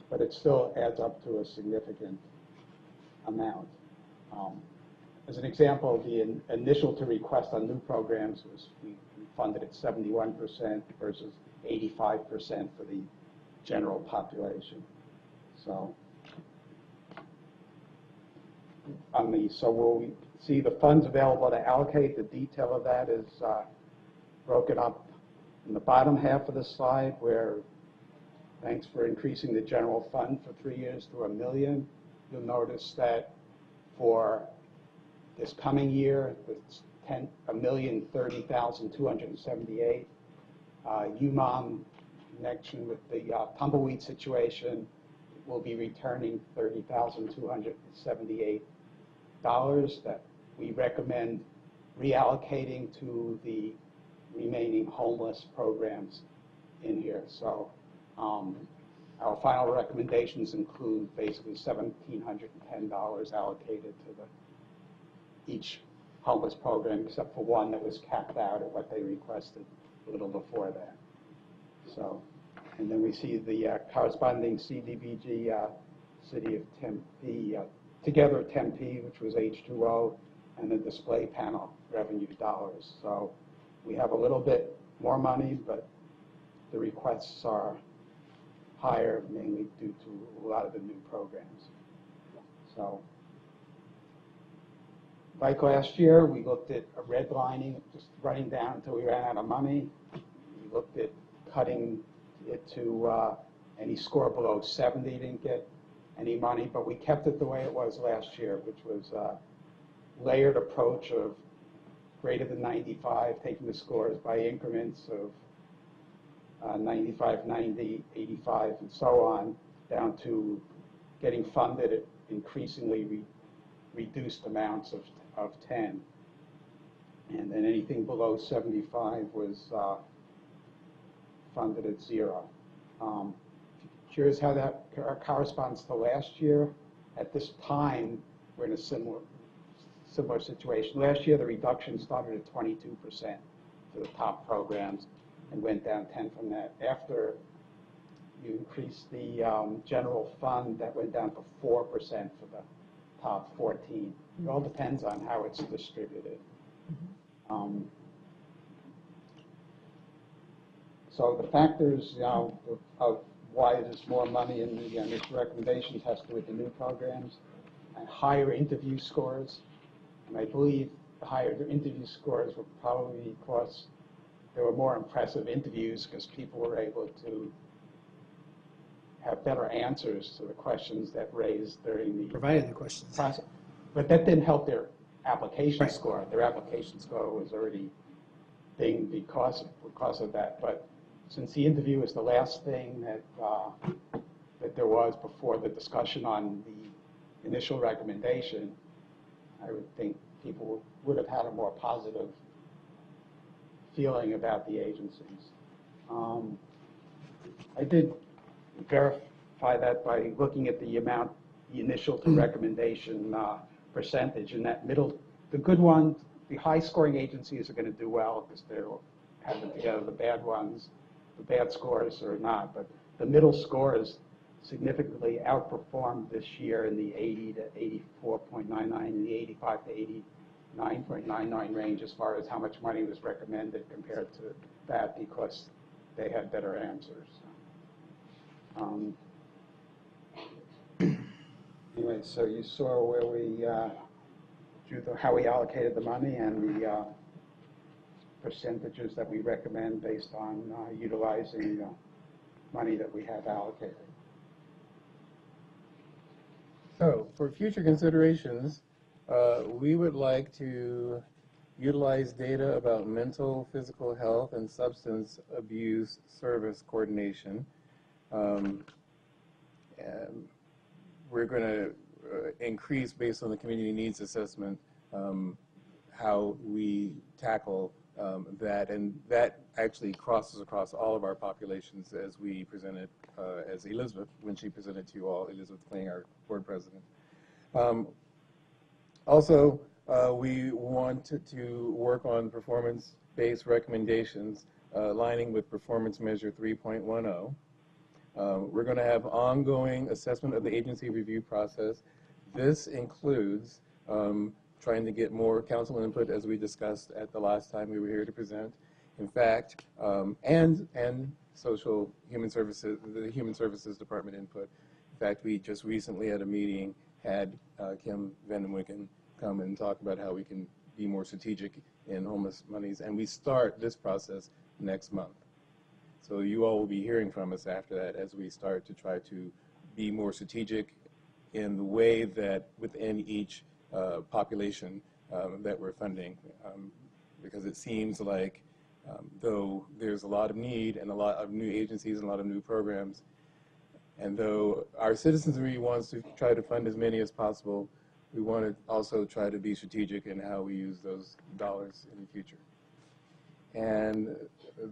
Speaker 17: But it still adds up to a significant amount. As an example, the initial to request on new programs was we funded at 71% versus 85% for the general population. So we'll see the funds available to allocate. The detail of that is broken up in the bottom half of the slide, where thanks for increasing the general fund for 3 years to $1 million. You'll notice that for this coming year, it's $1,030,278. UMOM, in connection with the tumbleweed situation, will be returning $30,278 that we recommend reallocating to the remaining homeless programs in here. So our final recommendations include basically $1,710 allocated to each homeless program, except for one that was capped out at what they requested a little before that. So, and then we see the corresponding CDBG City of Tempe, Together Tempe, which was H2O, and the display panel revenue dollars. So we have a little bit more money, but the requests are higher, mainly due to a lot of the new programs. So, like last year, we looked at redlining, just running down until we ran out of money. We looked at cutting it to any score below 70 didn't get any money, but we kept it the way it was last year, which was a layered approach of greater than 95, taking the scores by increments of 95, 90, 85, and so on, down to getting funded at increasingly reduced amounts of 10. And then anything below 75 was funded at 0. Curious how that corresponds to last year. At this time, we're in a similar situation. Last year, the reduction started at 22% for the top programs and went down 10 from that. After you increased the general fund, that went down to 4% for the top 14. It all depends on how it's distributed. So the factors of why there's more money in the initial recommendations has to do with the new programs and higher interview scores. And I believe the higher the interview scores were probably because there were more impressive interviews, because people were able to have better answers to the questions that raised during the
Speaker 1: Provided the questions.
Speaker 17: process. But that didn't help their application score. Their application score was already dinged because of that. But since the interview was the last thing that there was before the discussion on the initial recommendation, I would think people would have had a more positive feeling about the agencies. I did verify that by looking at the amount, the initial to recommendation percentage in that middle. The good ones, the high-scoring agencies are going to do well because they're having together. The bad ones, the bad scores are not. But the middle scores significantly outperformed this year in the 80 to 84.99 and the 85 to 9.99 range as far as how much money was recommended compared to that because they had better answers. Anyway, so you saw where we how we allocated the money and the percentages that we recommend based on utilizing money that we have allocated.
Speaker 16: So for future considerations, we would like to utilize data about mental, physical health, and substance abuse service coordination. And we're going to increase, based on the community needs assessment, how we tackle that. And that actually crosses across all of our populations as we presented, as Elizabeth, when she presented to you all, Elizabeth Kling, our board president. Also, we want to work on performance-based recommendations aligning with Performance Measure 3.10. We're going to have ongoing assessment of the agency review process. This includes trying to get more council input, as we discussed at the last time we were here to present. In fact, and social human services, the Human Services Department input. In fact, we just recently at a meeting had Kim Vandenwicken come and talk about how we can be more strategic in homeless monies, and we start this process next month. So you all will be hearing from us after that as we start to try to be more strategic in the way that within each population that we're funding, because it seems like though there's a lot of need and a lot of new agencies and a lot of new programs, and though our citizenry wants to try to fund as many as possible, we want to also try to be strategic in how we use those dollars in the future. And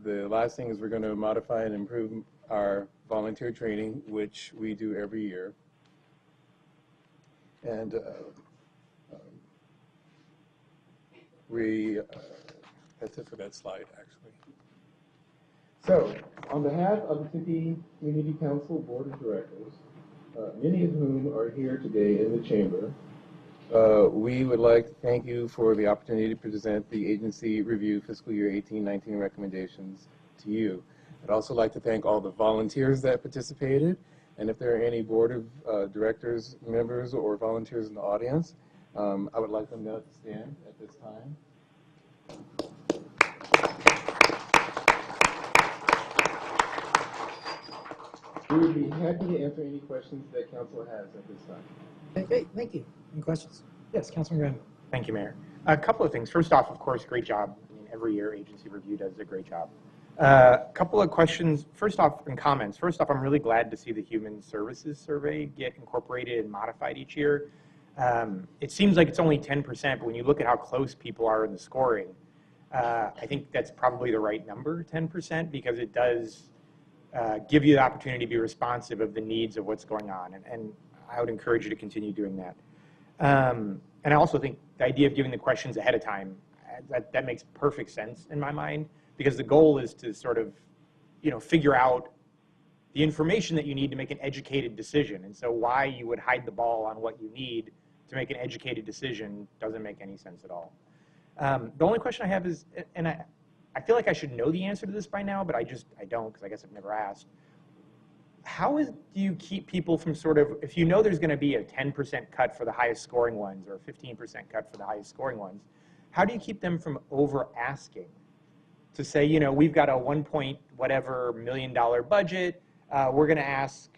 Speaker 16: the last thing is we're going to modify and improve our volunteer training, which we do every year. And that's it for that slide, actually. So, on behalf of the Tempe Community Council Board of Directors, many of whom are here today in the chamber, we would like to thank you for the opportunity to present the agency review fiscal year 18-19 recommendations to you. I'd also like to thank all the volunteers that participated, and if there are any board of directors, members, or volunteers in the audience, I would like them now to stand at this time. We would be happy to answer any questions that council has at this time.
Speaker 1: Okay, great, thank you. Any questions? Yes, Councilman Graham.
Speaker 18: Thank you, Mayor. A couple of things. First off, of course, great job. I mean, every year agency review does a great job. A couple of questions. First off, and comments. First off, I'm really glad to see the Human Services Survey get incorporated and modified each year. It seems like it's only 10%, but when you look at how close people are in the scoring, I think that's probably the right number, 10%, because it does give you the opportunity to be responsive of the needs of what's going on. And I would encourage you to continue doing that. And I also think the idea of giving the questions ahead of time, that makes perfect sense in my mind, because the goal is to sort of, figure out the information that you need to make an educated decision. And so why you would hide the ball on what you need to make an educated decision doesn't make any sense at all. The only question I have is, and I feel like I should know the answer to this by now, but I don't, because I guess I've never asked. How do you keep people from sort of, if you know there's going to be a 10% cut for the highest scoring ones or a 15% cut for the highest scoring ones, how do you keep them from over asking? To say, we've got a $1.whatever million budget, we're going to ask,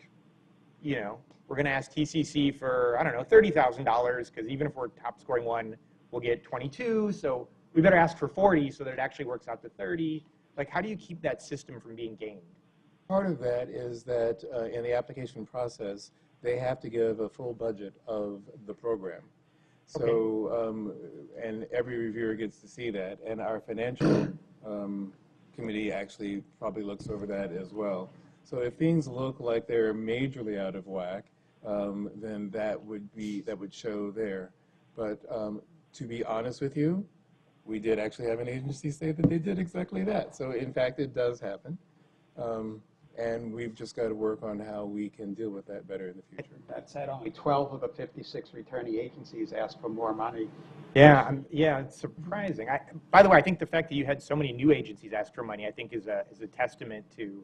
Speaker 18: we're going to ask TCC for, I don't know, $30,000, because even if we're top scoring one, we'll get 22, so we better ask for 40 so that it actually works out to 30. Like, how do you keep that system from being gamed?
Speaker 16: Part of that is that in the application process, they have to give a full budget of the program. So, okay. And every reviewer gets to see that, and our financial committee actually probably looks over that as well. So if things look like they're majorly out of whack, then that would show there. But to be honest with you, we did actually have an agency say that they did exactly that. So in fact, it does happen. and we've just got to work on how we can deal with that better in the future.
Speaker 17: That said, only 12 of the 56 returning agencies asked for more money.
Speaker 18: Yeah, yeah, it's surprising. By the way, I think the fact that you had so many new agencies ask for money, I think is a testament to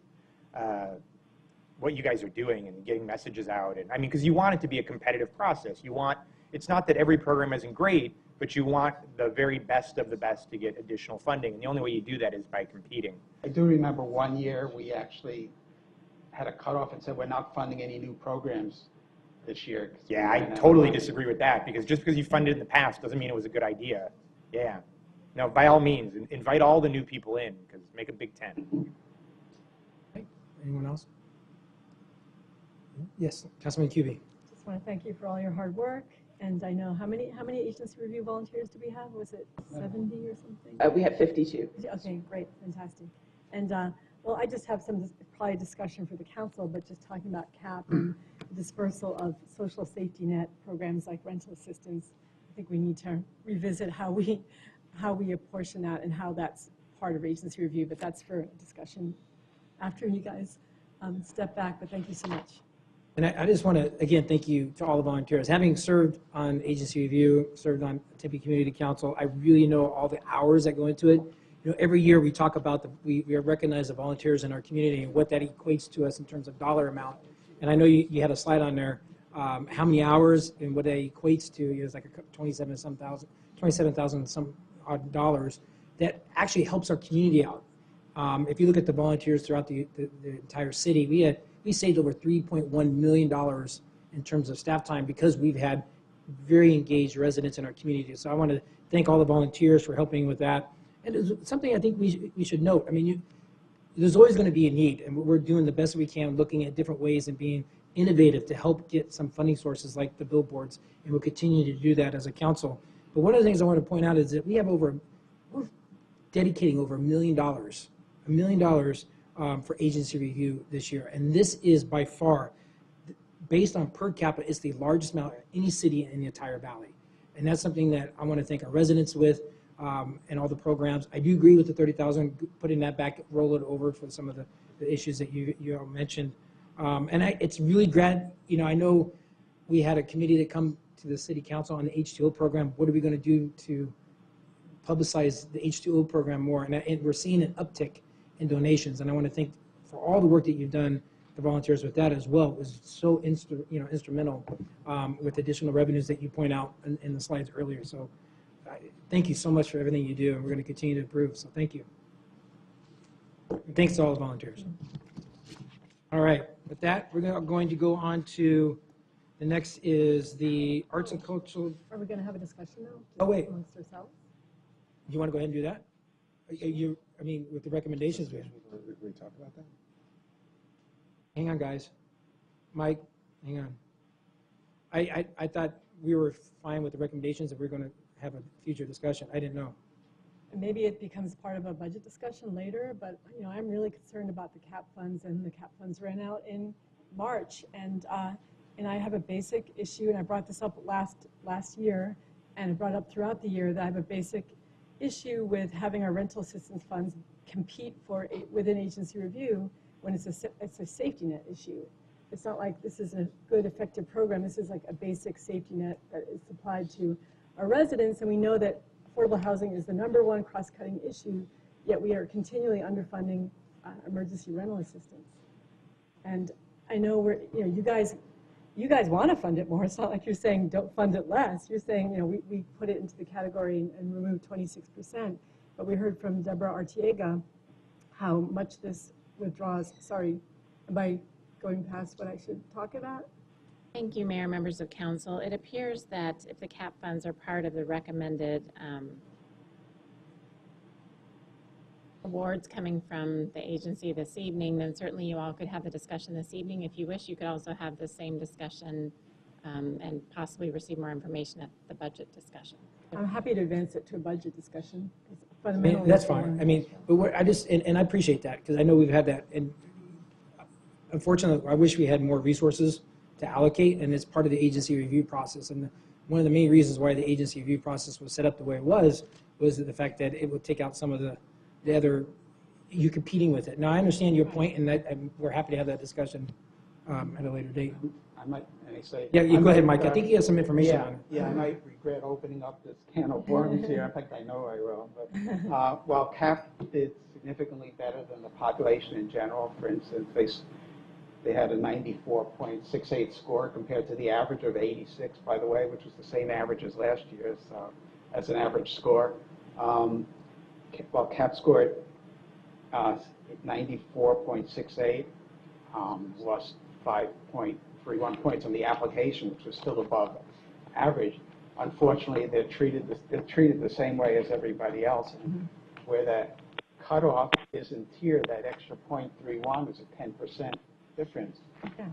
Speaker 18: what you guys are doing and getting messages out. And I mean, because you want it to be a competitive process. You want, it's not that every program isn't great, but you want the very best of the best to get additional funding. And the only way you do that is by competing.
Speaker 17: I do remember one year we actually had a cutoff and said we're not funding any new programs this year.
Speaker 18: Yeah, I totally disagree with that, because just because you funded in the past doesn't mean it was a good idea. Yeah. No, by all means, invite all the new people in, because make a Big Ten.
Speaker 1: Okay. Anyone else? Yes, Councilman Cubey.
Speaker 6: Just want to thank you for all your hard work. And I know, how many agency review volunteers do we have? Was it 70 or something?
Speaker 15: We have 52.
Speaker 6: Okay, great, fantastic. And well, I just have some probably discussion for the council, but just talking about CAP and the dispersal of social safety net programs like rental assistance. I think we need to revisit how we apportion that and how that's part of agency review. But that's for discussion after you guys step back. But thank you so much.
Speaker 1: And I just want to, again, thank you to all the volunteers. Having served on agency review, served on Tempe Community Council, I really know all the hours that go into it. You know, every year we talk about we recognize the volunteers in our community and what that equates to us in terms of dollar amount. And I know you had a slide on there, how many hours and what that equates to. It was like 27,000 some odd dollars. That actually helps our community out. If you look at the volunteers throughout the entire city, we saved over $3.1 million in terms of staff time because we've had very engaged residents in our community. So I want to thank all the volunteers for helping with that. And it's something I think we should note. I mean, there's always going to be a need, and we're doing the best we can, looking at different ways and being innovative to help get some funding sources like the billboards, and we'll continue to do that as a council. But one of the things I want to point out is that we're dedicating over $1 million for agency review this year. And this is by far, based on per capita, it's the largest amount of any city in the entire valley. And that's something that I want to thank our residents with and all the programs. I do agree with the 30,000, putting that back, roll it over for some of the issues that you all mentioned. And it's really you know, I know we had a committee that come to the city council on the H2O program. What are we going to do to publicize the H2O program more? And we're seeing an uptick in donations, and I want to thank for all the work that you've done, the volunteers with that as well. It was so instrumental with additional revenues that you point out in the slides earlier. So thank you so much for everything you do, and we're going to continue to improve. So thank you. And thanks to all the volunteers. All right, with that, we're going to go on to the next is the arts and cultural.
Speaker 6: Are we going to have a discussion now?
Speaker 1: Oh wait,
Speaker 6: amongst ourselves?
Speaker 1: You want to go ahead and do that? I mean, with the recommendations we have.
Speaker 14: We talk about that?
Speaker 1: Hang on, guys. Mike, hang on. I thought we were fine with the recommendations that we're going to have a future discussion. I didn't know.
Speaker 6: And maybe it becomes part of a budget discussion later, but you know, I'm really concerned about the CAP funds, and the CAP funds ran out in March, and I have a basic issue, and I brought this up last year, and I brought up throughout the year that I have a basic issue with having our rental assistance funds compete within agency review when it's a safety net issue. It's not like this is a good, effective program. This is like a basic safety net that is supplied to our residents, and we know that affordable housing is the #1 cross-cutting issue, yet we are continually underfunding emergency rental assistance. And I know you guys want to fund it more. It's not like you're saying don't fund it less. You're saying, you know, we put it into the category and remove 26%. But we heard from Deborah Artiega how much this withdraws. Sorry, am I going past what I should talk about?
Speaker 19: Thank you, Mayor, members of council. It appears that if the CAP funds are part of the recommended awards coming from the agency this evening, then certainly you all could have the discussion this evening. If you wish, you could also have the same discussion and possibly receive more information at the budget discussion.
Speaker 6: I'm happy to advance it to a budget discussion.
Speaker 1: That's fine. I mean, but I appreciate that, because I know we've had that. And unfortunately, I wish we had more resources to allocate, and it's part of the agency review process. And one of the main reasons why the agency review process was set up the way it was the fact that it would take out some of the other you competing with it. Now, I understand your point, and we're happy to have that discussion at a later date.
Speaker 17: I might, may say.
Speaker 1: Yeah, you
Speaker 17: I
Speaker 1: go ahead,
Speaker 17: might,
Speaker 1: Mike. I think he has some information
Speaker 17: yeah,
Speaker 1: on it.
Speaker 17: Yeah, I might regret opening up this can of worms here. In fact, I know I will. But while CAP did significantly better than the population in general, for instance, they had a 94.68 score compared to the average of 86, by the way, which was the same average as last year's as an average score. While CAP scored 94.68, lost 5.31 points on the application, which was still above average. Unfortunately, they're treated the same way as everybody else, where that cutoff isn't tiered. That extra 0.31 is a 10% difference.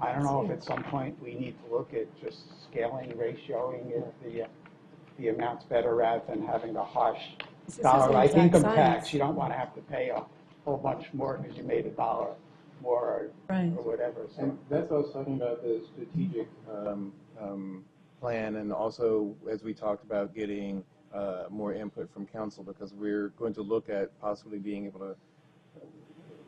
Speaker 17: I don't know if at some point we need to look at just scaling, ratioing if the amount's better rather than having a harsh dollar-like income tax. You don't want to have to pay a whole bunch more because you made $1 more or whatever. So.
Speaker 16: And that's what I was talking about, the strategic plan, and also as we talked about getting more input from council, because we're going to look at possibly being able to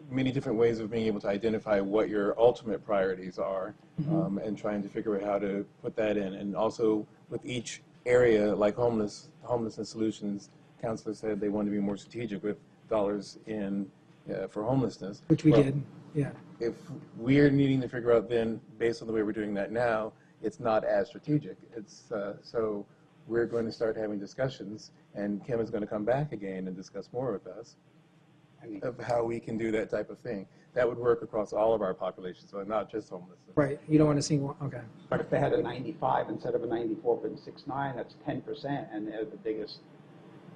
Speaker 16: many different ways of being able to identify what your ultimate priorities are, and trying to figure out how to put that in. And also with each area, like homelessness solutions, council said they want to be more strategic with dollars in for homelessness.
Speaker 1: Which we did, yeah.
Speaker 16: If we're needing to figure out then, based on the way we're doing that now, it's not as strategic. It's so we're going to start having discussions, and Kim is going to come back again and discuss more with us of how we can do that type of thing. That would work across all of our populations, so not just homelessness.
Speaker 1: Right. You don't want to see one. Okay.
Speaker 17: But if they had a 95 instead of a 94.69, that's 10%, and they're the biggest.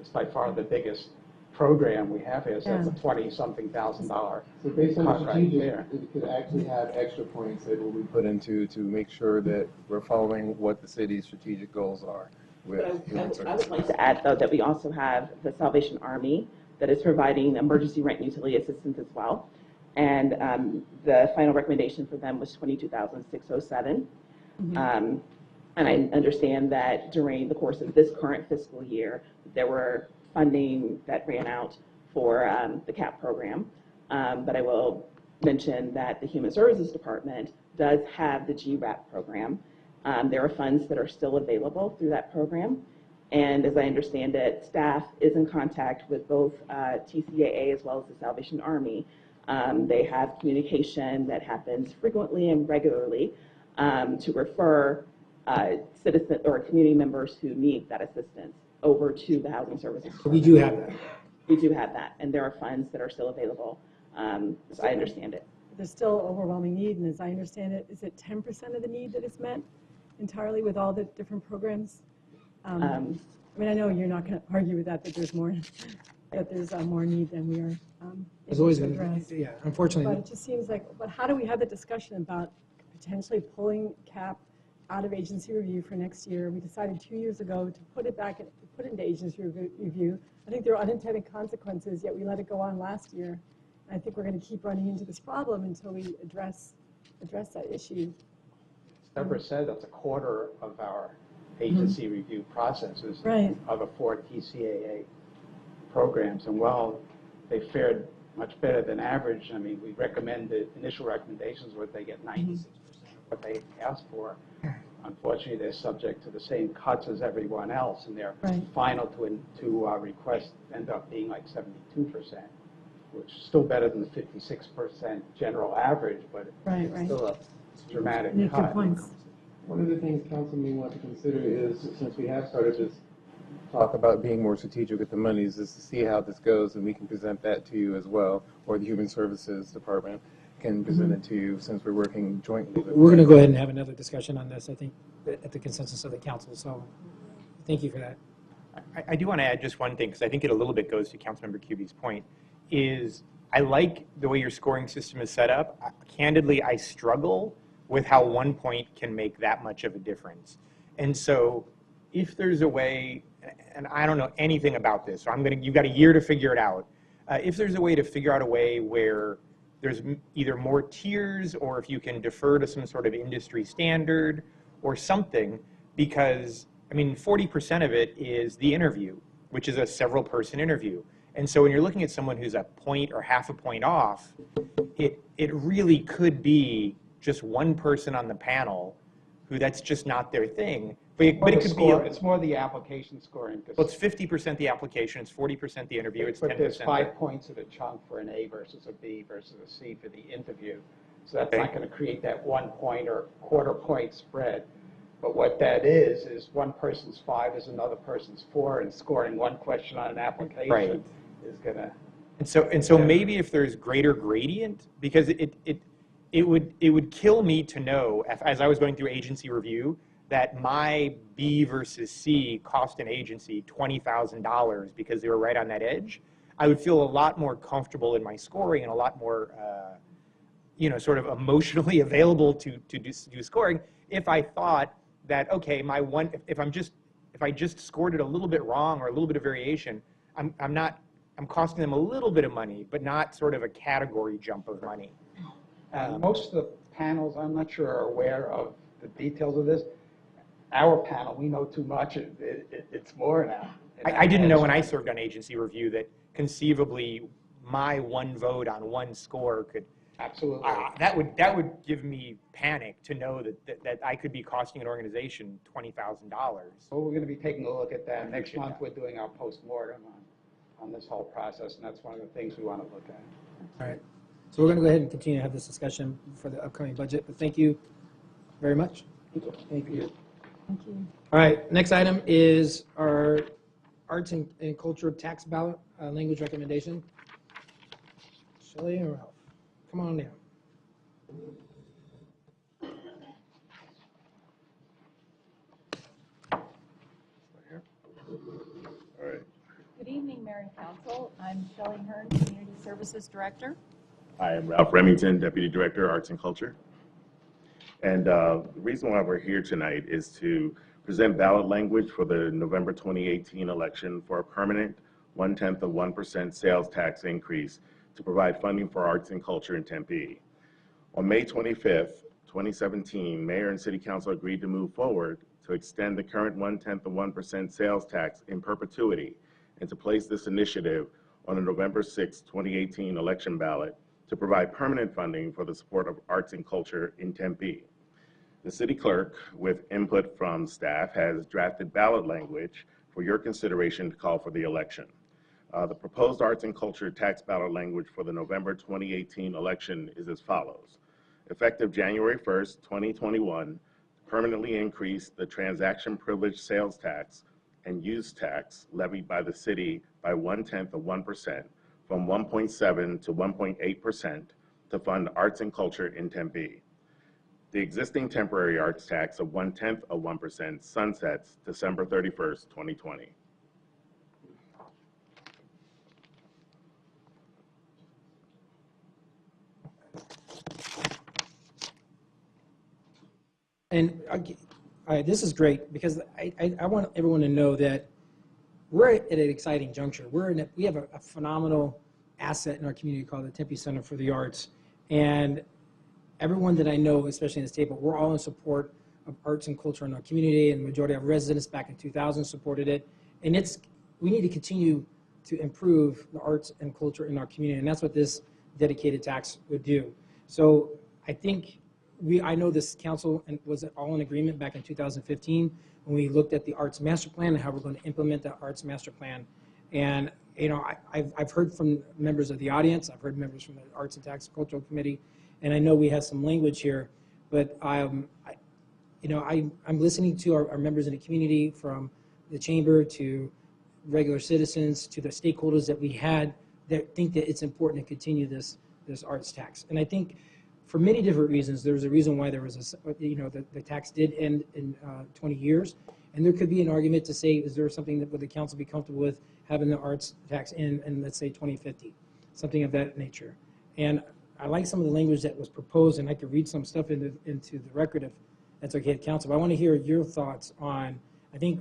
Speaker 17: It's by far the biggest program we have here. So it's a $20-something thousand.
Speaker 16: So based on the strategic,
Speaker 17: right
Speaker 16: it could actually have extra points that will be put into to make sure that we're following what the city's strategic goals are.
Speaker 15: I would like to add, though, that we also have the Salvation Army that is providing emergency rent and utility assistance as well. And the final recommendation for them was $22,607. And I understand that during the course of this current fiscal year, there were funding that ran out for the CAP program. But I will mention that the Human Services Department does have the GRAP program. There are funds that are still available through that program. And as I understand it, staff is in contact with both TCAA as well as the Salvation Army. They have communication that happens frequently and regularly to refer citizen or community members who need that assistance over to the Housing Services.
Speaker 1: So we do have that.
Speaker 15: We do have that, and there are funds that are still available, as I understand it.
Speaker 6: There's still overwhelming need, and as I understand it, is it 10% of the need that is met entirely with all the different programs? I mean, I know you're not going to argue with that there's more, that there's more need than we are
Speaker 1: There's always
Speaker 6: to
Speaker 1: going to
Speaker 6: address.
Speaker 1: be, yeah, unfortunately.
Speaker 6: But it just seems like, but how do we have the discussion about potentially pulling CAP out of agency review for next year? We decided 2 years ago to put it back, put it into agency review. I think there are unintended consequences, yet we let it go on last year. And I think we're going to keep running into this problem until we address that issue.
Speaker 17: Deborah said that's a quarter of our agency review processes of the 4 TCAA programs. And while they fared much better than average, I mean, we recommended, initial recommendations where they get 96% of what they asked for. Unfortunately, they're subject to the same cuts as everyone else, and their final to request end up being like 72%, which is still better than the 56% general average, but it's still a dramatic cut.
Speaker 16: One of the things council may want to consider is, since we have started this talk about being more strategic with the monies, is to see how this goes, and we can present that to you as well, or the Human Services Department can present it to you, since we're working jointly with
Speaker 1: We're going to go ahead and have another discussion on this, I think, at the consensus of the council. So thank you for that.
Speaker 18: I do want to add just one thing, because I think it a little bit goes to Councilmember Cuby's point, is I like the way your scoring system is set up. Candidly, I struggle with how 1 point can make that much of a difference. And so if there's a way, and I don't know anything about this, so you've got a year to figure it out. If there's a way to figure out a way where there's either more tiers, or if you can defer to some sort of industry standard or something, because, I mean, 40% of it is the interview, which is a several person interview. And so when you're looking at someone who's a point or half a point off, it really could be just one person on the panel who that's just not their thing. But it could be.
Speaker 17: It's more the application scoring.
Speaker 18: Well, it's 50% the application, it's 40% the interview, it's 10%.
Speaker 17: But there's 5 points of the chunk for an A versus a B versus a C for the interview. So that's not going to create that 1 point or quarter point spread. But what that is one person's 5 is another person's 4, and scoring one question on an application is going to.
Speaker 18: And so maybe if there's greater gradient, because it would kill me to know, as I was going through agency review, that my B versus C cost an agency $20,000 because they were right on that edge. I would feel a lot more comfortable in my scoring and a lot more, sort of emotionally available to do scoring if I thought that, okay, if I just scored it a little bit wrong or a little bit of variation, I'm costing them a little bit of money, but not sort of a category jump of money.
Speaker 17: Most of the panels, I'm not sure, are aware of the details of this. Our panel, we know too much. It's more now.
Speaker 18: I didn't know when I served on agency review that conceivably my one vote on one score could.
Speaker 17: Absolutely.
Speaker 18: That would give me panic to know that I could be costing an organization $20,000.
Speaker 17: Well, we're going to be taking a look at that. Next month, we're doing our postmortem on this whole process, and that's one of the things we want to look at.
Speaker 1: All right. So we're going to go ahead and continue to have this discussion for the upcoming budget, but thank you very much. Thank you.
Speaker 6: Thank you.
Speaker 1: All right, next item is our arts and culture tax ballot language recommendation. Shelley and Ralph, come on down.
Speaker 20: All right.
Speaker 21: Good evening, Mayor and Council. I'm Shelley Hearn, Community Services Director.
Speaker 20: I am Ralph Remington, Deputy Director, Arts and Culture. And the reason why we're here tonight is to present ballot language for the November 2018 election for a permanent 0.1% sales tax increase to provide funding for arts and culture in Tempe. On May 25th, 2017, Mayor and City Council agreed to move forward to extend the current 0.1% sales tax in perpetuity and to place this initiative on the November 6, 2018 election ballot to provide permanent funding for the support of arts and culture in Tempe. The city clerk, with input from staff, has drafted ballot language for your consideration to call for the election. The proposed arts and culture tax ballot language for the November 2018 election is as follows. Effective January 1st, 2021, permanently increase the transaction privilege sales tax and use tax levied by the city by 0.1% from 1.7 to 1.8% to fund arts and culture in Tempe. The existing temporary arts tax of 0.1% sunsets December 31st, 2020.
Speaker 1: And this is great because I want everyone to know that we're at an exciting juncture. We have a phenomenal asset in our community called the Tempe Center for the Arts. And everyone that I know, especially in this table, we're all in support of arts and culture in our community, and the majority of residents back in 2000 supported it. And we need to continue to improve the arts and culture in our community, and that's what this dedicated tax would do. So I think I know this council was all in agreement back in 2015 when we looked at the Arts Master Plan and how we're going to implement the Arts Master Plan. And I've heard from members of the audience, I've heard members from the Arts and Tax Cultural Committee, and I know we have some language here, but I'm listening to our members in the community, from the chamber to regular citizens to the stakeholders that we had that think that it's important to continue this arts tax. And I think for many different reasons, there's a reason why there was the tax did end in 20 years. And there could be an argument to say, is there something that would the council be comfortable with having the arts tax in let's say 2050, something of that nature. And I like some of the language that was proposed, and I could read some stuff into the record if that's okay at council. But I want to hear your thoughts on, I think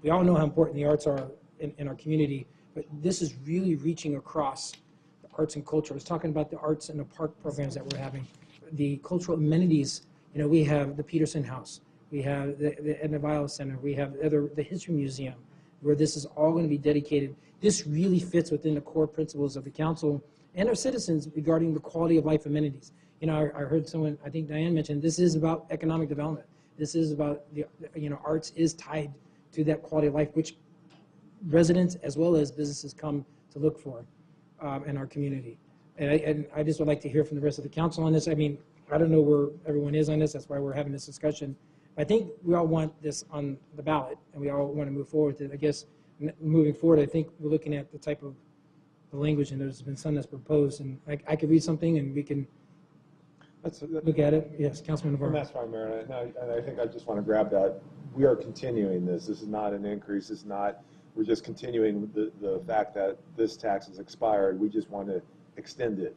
Speaker 1: we all know how important the arts are in our community, but this is really reaching across the arts and culture. I was talking about the arts and the park programs that we're having, the cultural amenities. We have the Peterson House, we have the Edna Viles Center, we have the History Museum, where this is all going to be dedicated. This really fits within the core principles of the council and our citizens regarding the quality of life amenities. You know, I heard someone, I think Diane mentioned, this is about economic development. This is about, arts is tied to that quality of life, which residents as well as businesses come to look for in our community. And I just would like to hear from the rest of the council on this. I mean, I don't know where everyone is on this. That's why we're having this discussion. I think we all want this on the ballot, and we all want to move forward with it. I guess moving forward, I think we're looking at the type of the language, and there's been some that's proposed, and I could read something, and we can look at it. Yes, Councilman
Speaker 14: And
Speaker 1: Navarro.
Speaker 14: that's fine, Mayor, and I think I just want to grab that. We are continuing this. This is not an increase. It's not, we're just continuing the fact that this tax has expired. We just want to extend it,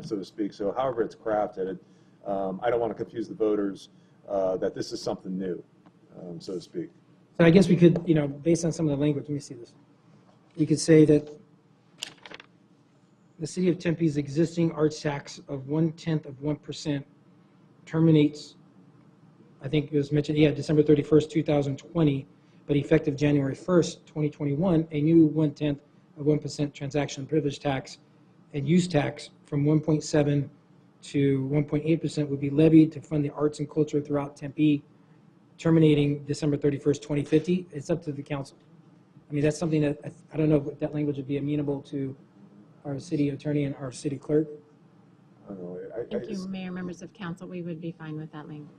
Speaker 14: so to speak. So however it's crafted, I don't want to confuse the voters that this is something new, so to speak.
Speaker 1: So I guess we could, based on some of the language, let me see this. We could say that the city of Tempe's existing arts tax of 0.1% terminates, I think it was mentioned, December 31st, 2020, but effective January 1st, 2021, a new 0.1% transaction privilege tax and use tax from 1.7 to 1.8% would be levied to fund the arts and culture throughout Tempe, terminating December 31st, 2050. It's up to the council. I mean, that's something that I don't know if that language would be amenable to our city attorney and our city clerk.
Speaker 14: I don't know.
Speaker 19: Thank you, Mayor, members of council. We would be fine with that language.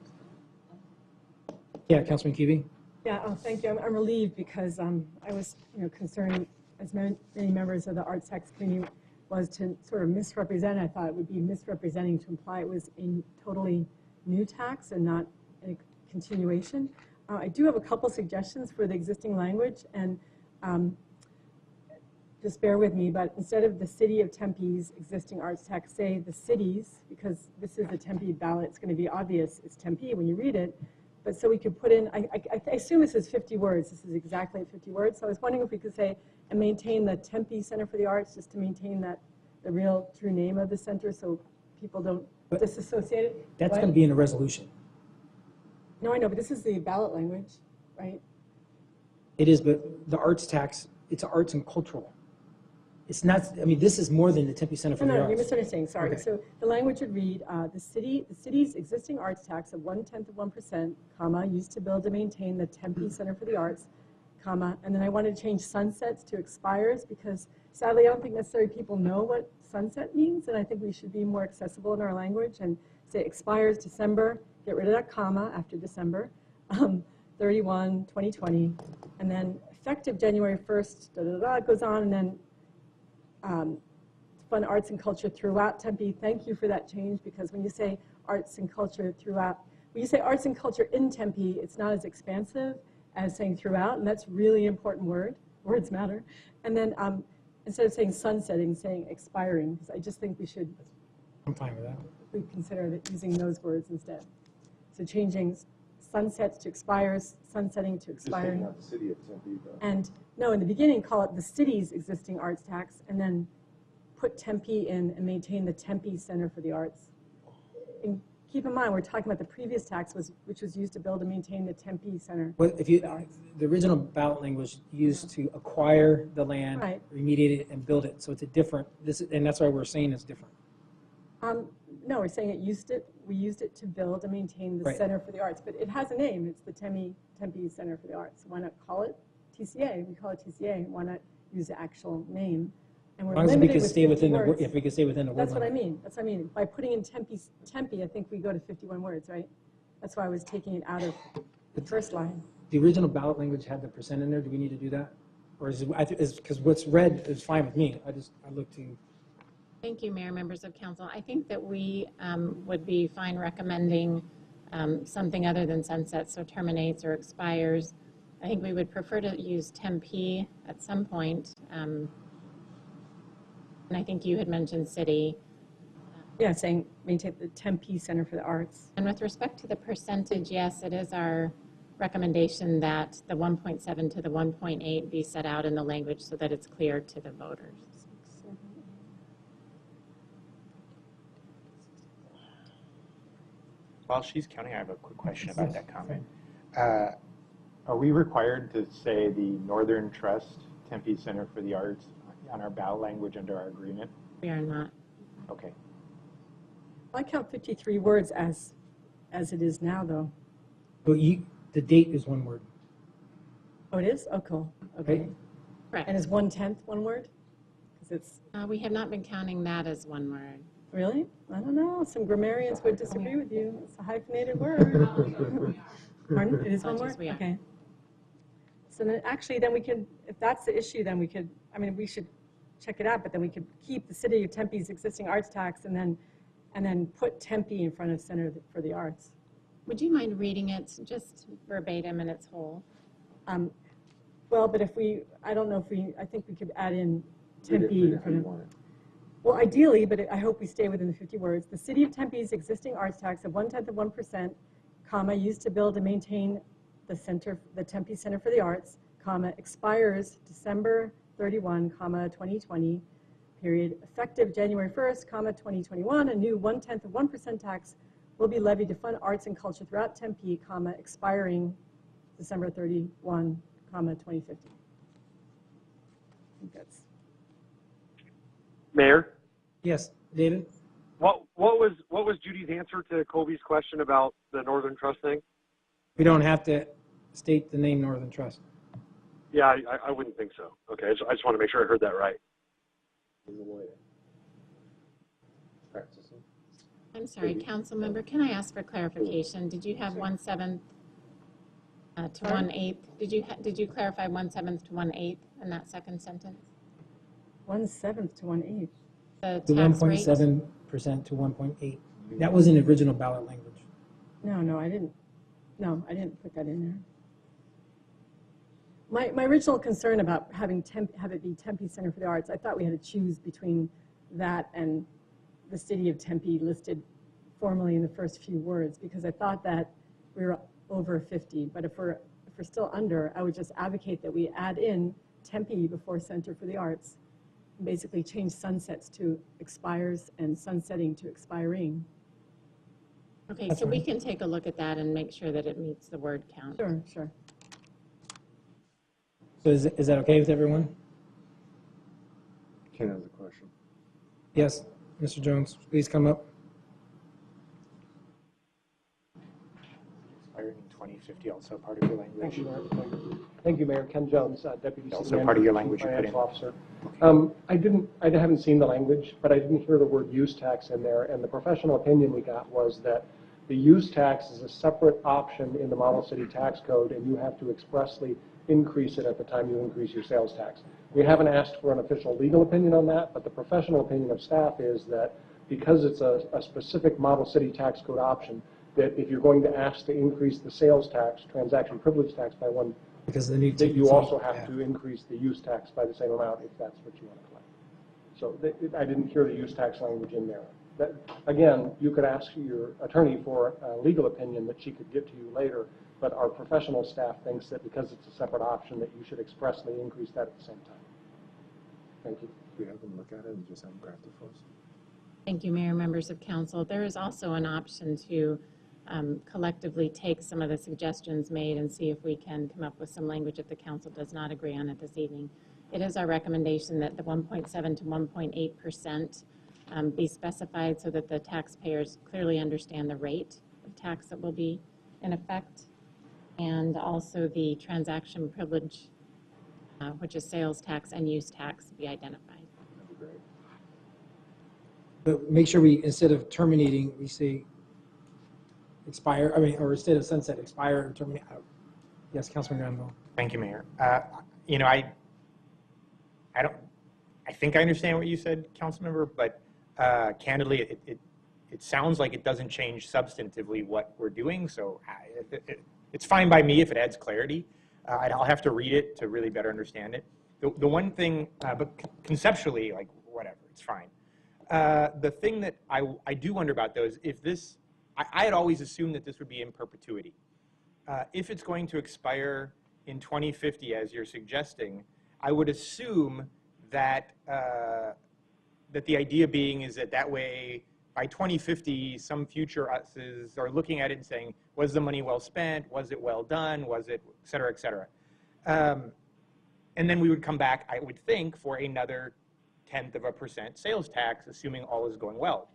Speaker 1: Yeah, Councilman Kiwi.
Speaker 6: Yeah, thank you. I'm relieved because I was, concerned, as many members of the Arts Tax Committee, was to sort of misrepresent. I thought it would be misrepresenting to imply it was a totally new tax and not a continuation. I do have a couple suggestions for the existing language, and just bear with me, but instead of the city of Tempe's existing arts tax, say the cities, because this is a Tempe ballot, it's going to be obvious it's Tempe when you read it. But so we could put in, I assume this is 50 words. This is exactly 50 words. So I was wondering if we could say, and maintain the Tempe Center for the Arts, just to maintain that, the real true name of the center so people don't disassociate it.
Speaker 1: That's
Speaker 6: What?
Speaker 1: going to be in the resolution.
Speaker 6: No, I know, but this is the ballot language, right?
Speaker 1: It is, but the arts tax, it's arts and cultural. It's not, I mean, this is more than the Tempe Center for the
Speaker 6: No,
Speaker 1: Arts.
Speaker 6: you're misunderstanding, sorry.
Speaker 1: Okay.
Speaker 6: So the language would read, the city's existing arts tax of 0.1%, comma, used to build and maintain the Tempe Center for the Arts, comma, and then I wanted to change sunsets to expires because sadly I don't think necessarily people know what sunset means, and I think we should be more accessible in our language and say expires December, get rid of that comma after December, 31, 2020, and then effective January 1st, it goes on, and then fund arts and culture throughout Tempe. Thank you for that change, because when you say arts and culture throughout, when you say arts and culture in Tempe, it's not as expansive as saying throughout, and that's really important word. Words matter. And then instead of saying sunsetting, saying expiring, because I just think we should
Speaker 1: I'm fine with that.
Speaker 6: we consider that using those words instead. So changing sunsets to expires, sunsetting to expiring.
Speaker 14: Just taking out the city of Tempe, though.
Speaker 6: And no, in the beginning, call it the city's existing arts tax, and then put Tempe in and maintain the Tempe Center for the Arts. And keep in mind, we're talking about the previous tax, which was used to build and maintain the Tempe Center.
Speaker 1: Well, if you, the original ballot language used to acquire the land,
Speaker 6: Right.
Speaker 1: remediate it, and build it. So it's a different, and that's why we're saying it's different.
Speaker 6: No, we're saying we used it to build and maintain the
Speaker 1: Right.
Speaker 6: Center for the Arts, but it has a name. It's the Tempe Center for the Arts. Why not call it TCA? We call it TCA. Why not use the actual name? And we're
Speaker 1: As long as we
Speaker 6: limited
Speaker 1: can
Speaker 6: with
Speaker 1: stay
Speaker 6: 50
Speaker 1: within the,
Speaker 6: words.
Speaker 1: if we can stay within the word
Speaker 6: That's what I
Speaker 1: limit.
Speaker 6: mean. That's what I mean. By putting in Tempe, I think we go to 51 words, right? That's why I was taking it out of the first line.
Speaker 1: The original ballot language had the percent in there. Do we need to do that? Or is it, because what's read is fine with me. I look to.
Speaker 19: Thank you, Mayor, members of council. I think that we would be fine recommending something other than sunset, so terminates or expires. I think we would prefer to use Tempe at some point. And I think you had mentioned city.
Speaker 6: Yeah, saying maintain the Tempe Center for the Arts.
Speaker 19: And with respect to the percentage, yes, it is our recommendation that the 1.7 to the 1.8 be set out in the language so that it's clear to the voters.
Speaker 18: While she's counting, I have a quick question about that comment. Are we required to say the Northern Trust Tempe Center for the Arts on our ballot language under our agreement?
Speaker 19: We are not.
Speaker 18: Okay.
Speaker 6: I count 53 words as it is now, though.
Speaker 1: But the date is one word.
Speaker 6: Oh, it is? Oh, cool. Okay.
Speaker 1: Right.
Speaker 19: Correct.
Speaker 6: And is 1/10 one word? Because it's
Speaker 19: We have not been counting that as one word.
Speaker 6: really? I don't know. Some grammarians would disagree with you. It's a hyphenated word. Pardon? It is one word?
Speaker 19: Apologies, we are.
Speaker 6: Okay. So then, actually, then we could, if that's the issue, then we could, I mean, we should check it out, but then we could keep the city of Tempe's existing arts tax and then put Tempe in front of Center for the Arts.
Speaker 19: Would you mind reading it just verbatim in its whole?
Speaker 6: Well, but if we, I don't know if we, I think we could add in Tempe in front of. Well, ideally, but I hope we stay within the 50 words. The city of Tempe's existing arts tax of 0.1%, comma, used to build and maintain the Tempe Center for the Arts, comma, expires December 31, comma, 2020, period. Effective January 1st, comma, 2021, a new 0.1% tax will be levied to fund arts and culture throughout Tempe, comma, expiring December 31, comma, 2050. I think that's.
Speaker 2: Mayor?
Speaker 1: Yes, David?
Speaker 2: What was Judy's answer to Kobe's question about the Northern Trust thing?
Speaker 1: We don't have to state the name Northern Trust.
Speaker 2: Yeah, I wouldn't think so. Okay, I just want to make sure I heard that right.
Speaker 5: He's a lawyer.
Speaker 16: Practicing.
Speaker 19: I'm sorry, council member, can I ask for clarification? Did you have 1/7 to 1/8? Did you clarify 1/7 to 1/8 in that second sentence?
Speaker 6: 1/7 to 1/8.
Speaker 19: The tax rate?
Speaker 1: 1.7% to 1.8. That was in original ballot language.
Speaker 6: No, I didn't. No, I didn't put that in there. My original concern about have it be Tempe Center for the Arts, I thought we had to choose between that and the city of Tempe listed formally in the first few words, because I thought that we were over 50. But if we're still under, I would just advocate that we add in Tempe before Center for the Arts, and basically change sunsets to expires and sunsetting to expiring.
Speaker 19: Okay,
Speaker 1: That's
Speaker 19: so we
Speaker 1: fine.
Speaker 19: can take a look at that and make sure that it meets the word count.
Speaker 6: Sure.
Speaker 1: So is that okay with everyone?
Speaker 16: Ken has a question.
Speaker 1: Yes, Mr. Jones, please come up.
Speaker 18: Expiring in 2050, also part of your language.
Speaker 3: Thank you, Mayor. Thank you, Mayor. Ken Jones, Deputy City
Speaker 18: Also
Speaker 3: Manager,
Speaker 18: part of your
Speaker 3: Chief
Speaker 18: language you put in.
Speaker 3: Financial Officer. I haven't seen the language, but I didn't hear the word use tax in there, and the professional opinion we got was that the use tax is a separate option in the Model City Tax Code, and you have to expressly increase it at the time you increase your sales tax. We haven't asked for an official legal opinion on that, but the professional opinion of staff is that because it's a specific Model City Tax Code option, that if you're going to ask to increase the sales tax, transaction privilege tax by one,
Speaker 1: Because the new
Speaker 3: that you
Speaker 1: TPC,
Speaker 3: also have
Speaker 1: yeah.
Speaker 3: to increase the use tax by the same amount if that's what you want to collect. So I didn't hear the use tax language in there. That, again, you could ask your attorney for a legal opinion that she could give to you later, but our professional staff thinks that because it's a separate option that you should expressly increase that at the same time. Thank you.
Speaker 14: We have them look at it and just have them craft it for us.
Speaker 19: Thank you, Mayor, members of council. There is also an option to collectively take some of the suggestions made and see if we can come up with some language if the council does not agree on it this evening. It is our recommendation that the 1.7 to 1.8% be specified so that the taxpayers clearly understand the rate of tax that will be in effect, and also the transaction privilege, which is sales tax and use tax, be identified.
Speaker 14: That'd be great.
Speaker 1: But make sure we, instead of terminating, we say expire, or instead of sunset, expire or terminate. Yes, Councilman Granville.
Speaker 18: Thank you, Mayor. I think I understand what you said, Councilmember, but candidly, it sounds like it doesn't change substantively what we're doing. So it's fine by me if it adds clarity. I'll have to read it to really better understand it. The one thing, but conceptually, like whatever, it's fine. The thing that I do wonder about though is if this, I had always assumed that this would be in perpetuity. If it's going to expire in 2050, as you're suggesting, I would assume that that the idea being is that way by 2050, some future uses are looking at it and saying, was the money well spent? Was it well done? Was it, et cetera, et cetera? And then we would come back, I would think, for another 0.1% sales tax, assuming all is going well.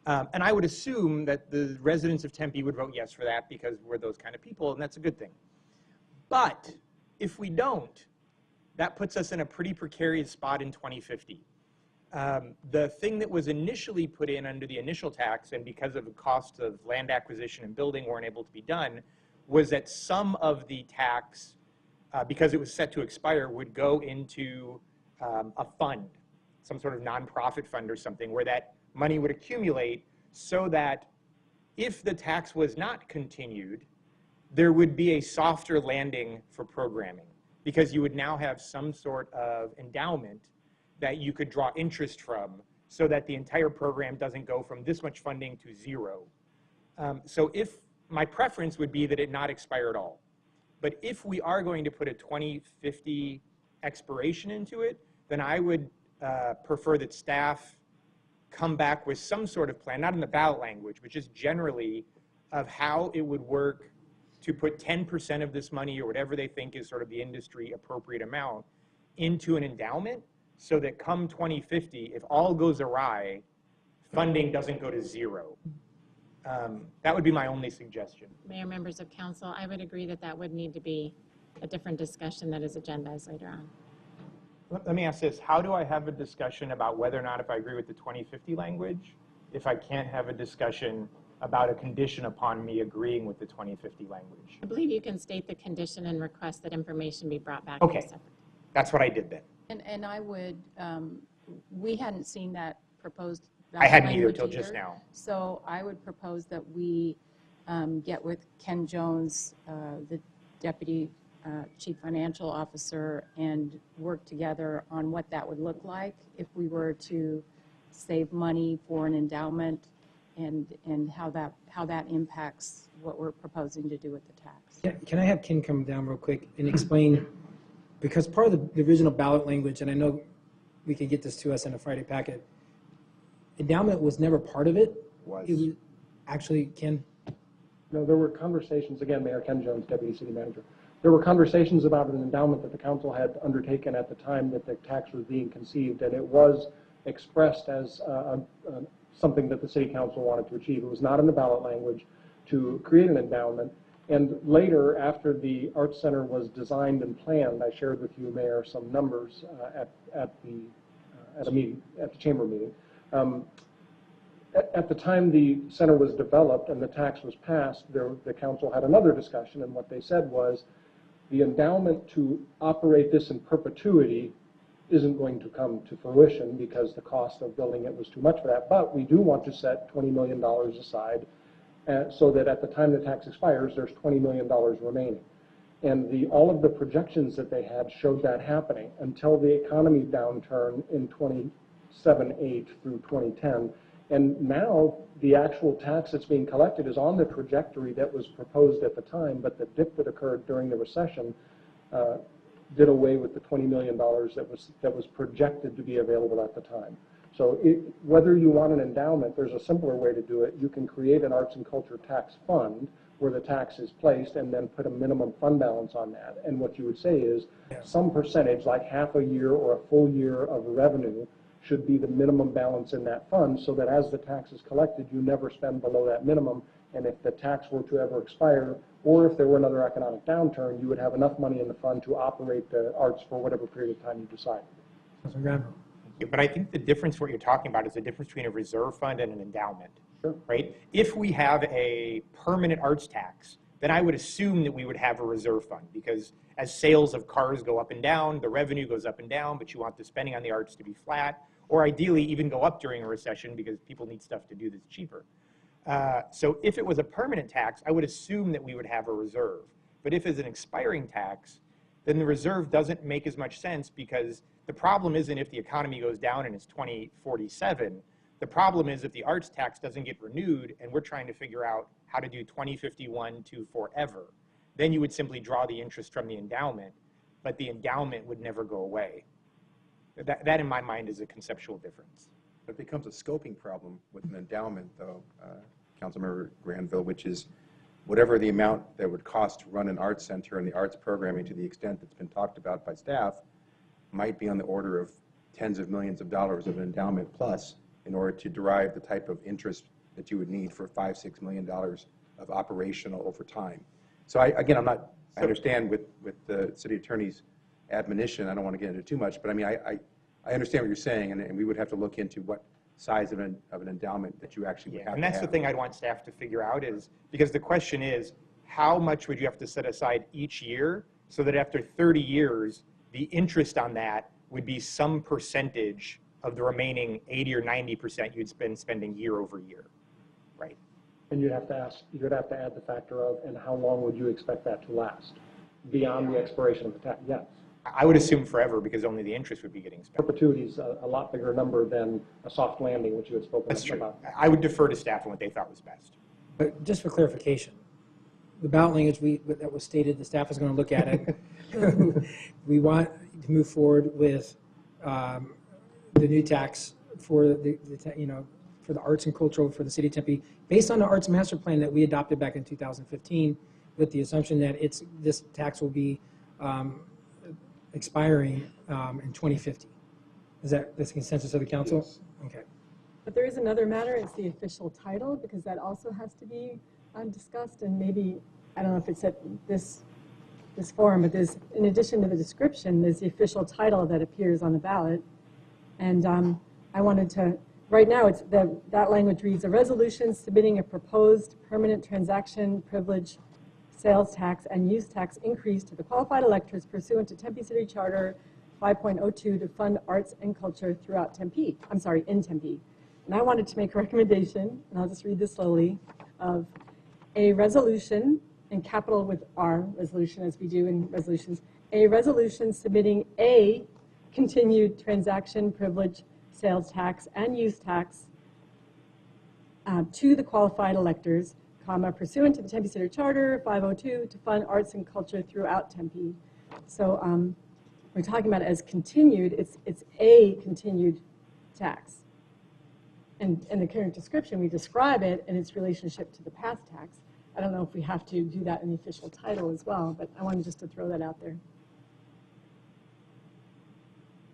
Speaker 18: And I would assume that the residents of Tempe would vote yes for that because we're those kind of people, and that's a good thing. But if we don't, that puts us in a pretty precarious spot in 2050. The thing that was initially put in under the initial tax, and because of the cost of land acquisition and building weren't able to be done, was that some of the tax, because it was set to expire, would go into a fund, some sort of nonprofit fund or something, where that money would accumulate so that if the tax was not continued, there would be a softer landing for programming, because you would now have some sort of endowment that you could draw interest from so that the entire program doesn't go from this much funding to zero. So if my preference would be that it not expire at all. But if we are going to put a 2050 expiration into it, then I would prefer that staff come back with some sort of plan, not in the ballot language, but just generally of how it would work to put 10% of this money or whatever they think is sort of the industry appropriate amount into an endowment, so that come 2050, if all goes awry, funding doesn't go to zero. That would be my only suggestion.
Speaker 19: Mayor, members of council, I would agree that that would need to be a different discussion that is agendized later on.
Speaker 18: Let me ask this. How do I have a discussion about whether or not if I agree with the 2050 language, if I can't have a discussion about a condition upon me agreeing with the 2050 language?
Speaker 19: I believe you can state the condition and request that information be brought back.
Speaker 18: Okay,
Speaker 19: to separate.
Speaker 18: that's what I did then.
Speaker 21: And I would, we hadn't seen that proposed.
Speaker 18: I hadn't either
Speaker 21: language
Speaker 18: till just now.
Speaker 21: So I would propose that we get with Ken Jones, the Deputy Chief Financial Officer, and work together on what that would look like if we were to save money for an endowment, and how that impacts what we're proposing to do with the tax.
Speaker 1: Yeah, can I have Ken come down real quick and explain, because part of the original ballot language, and I know we can get this to us in a Friday packet, endowment was never part of it. It was actually, Ken?
Speaker 3: No, there were conversations, again, Mayor Ken Jones, Deputy City Manager. There were conversations about an endowment that the council had undertaken at the time that the tax was being conceived, and it was expressed as something that the city council wanted to achieve. It was not in the ballot language to create an endowment. And later, after the Arts Center was designed and planned, I shared with you, Mayor, some numbers at the chamber meeting. At the time the center was developed and the tax was passed, the council had another discussion, and what they said was the endowment to operate this in perpetuity isn't going to come to fruition because the cost of building it was too much for that. But we do want to set $20 million aside so that at the time the tax expires, there's $20 million remaining. And all of the projections that they had showed that happening until the economy downturn in 2007-8 through 2010. And now the actual tax that's being collected is on the trajectory that was proposed at the time, but the dip that occurred during the recession did away with the $20 million that was projected to be available at the time. So whether you want an endowment, there's a simpler way to do it. You can create an arts and culture tax fund where the tax is placed and then put a minimum fund balance on that. And what you would say is some percentage, like half a year or a full year of revenue, should be the minimum balance in that fund, so that as the tax is collected, you never spend below that minimum. And if the tax were to ever expire, or if there were another economic downturn, you would have enough money in the fund to operate the arts for whatever period of time you decide.
Speaker 18: But I think the difference, what you're talking about, is the difference between a reserve fund and an endowment, right? If we have a permanent arts tax, then I would assume that we would have a reserve fund, because as sales of cars go up and down, the revenue goes up and down, but you want the spending on the arts to be flat, or ideally even go up during a recession because people need stuff to do that's cheaper. So if it was a permanent tax, I would assume that we would have a reserve. But if it's an expiring tax, then the reserve doesn't make as much sense, because the problem isn't if the economy goes down and it's 2047. The problem is if the arts tax doesn't get renewed and we're trying to figure out how to do 2051 to forever. Then you would simply draw the interest from the endowment, but the endowment would never go away. That in my mind is a conceptual difference. It becomes a scoping problem with an endowment, though, Councilmember Granville, which is whatever the amount that would cost to run an arts center and the arts programming to the extent that's been talked about by staff might be on the order of tens of millions of dollars of an endowment plus in order to derive the type of interest that you would need for $5-6 million of operational over time. So I understand with the city attorney's admonition, I don't want to get into too much, but I mean, I understand what you're saying, and we would have to look into what size of an endowment that you actually would have to have. And that's the thing I'd want staff to figure out is, because the question is, how much would you have to set aside each year so that after 30 years, the interest on that would be some percentage of the remaining 80 or 90% you'd been spending year over year, right?
Speaker 3: And you'd have to add the factor of, and how long would you expect that to last? Beyond the expiration of the tax, yes.
Speaker 18: I would assume forever because only the interest would be getting spent.
Speaker 3: Perpetuity is a lot bigger number than a soft landing, which you had spoken
Speaker 18: That's true.
Speaker 3: about.
Speaker 18: I would defer to staff on what they thought was best.
Speaker 1: But just for clarification, the ballot language that was stated, the staff is going to look at it. We want to move forward with the new tax for for the arts and cultural for the city of Tempe, based on the arts master plan that we adopted back in 2015, with the assumption that this tax will be expiring in 2050. Is that the consensus of the council?
Speaker 14: Yes.
Speaker 1: Okay.
Speaker 6: But there is another matter, it's the official title, because that also has to be discussed, and maybe, I don't know if it's at this forum, but there's, in addition to the description, there's the official title that appears on the ballot. And I wanted to, right now, that language reads, a resolution submitting a proposed permanent transaction privilege sales tax and use tax increase to the qualified electors pursuant to Tempe City Charter 5.02 to fund arts and culture throughout Tempe. I'm sorry, in Tempe. And I wanted to make a recommendation, and I'll just read this slowly, of a resolution, in capital with R, resolution as we do in resolutions, a resolution submitting a continued transaction privilege sales tax and use tax to the qualified electors, pursuant to the Tempe City Charter 502 to fund arts and culture throughout Tempe. So we're talking about it as continued. It's a continued tax. And in the current description, we describe it in its relationship to the past tax. I don't know if we have to do that in the official title as well, but I wanted just to throw that out there.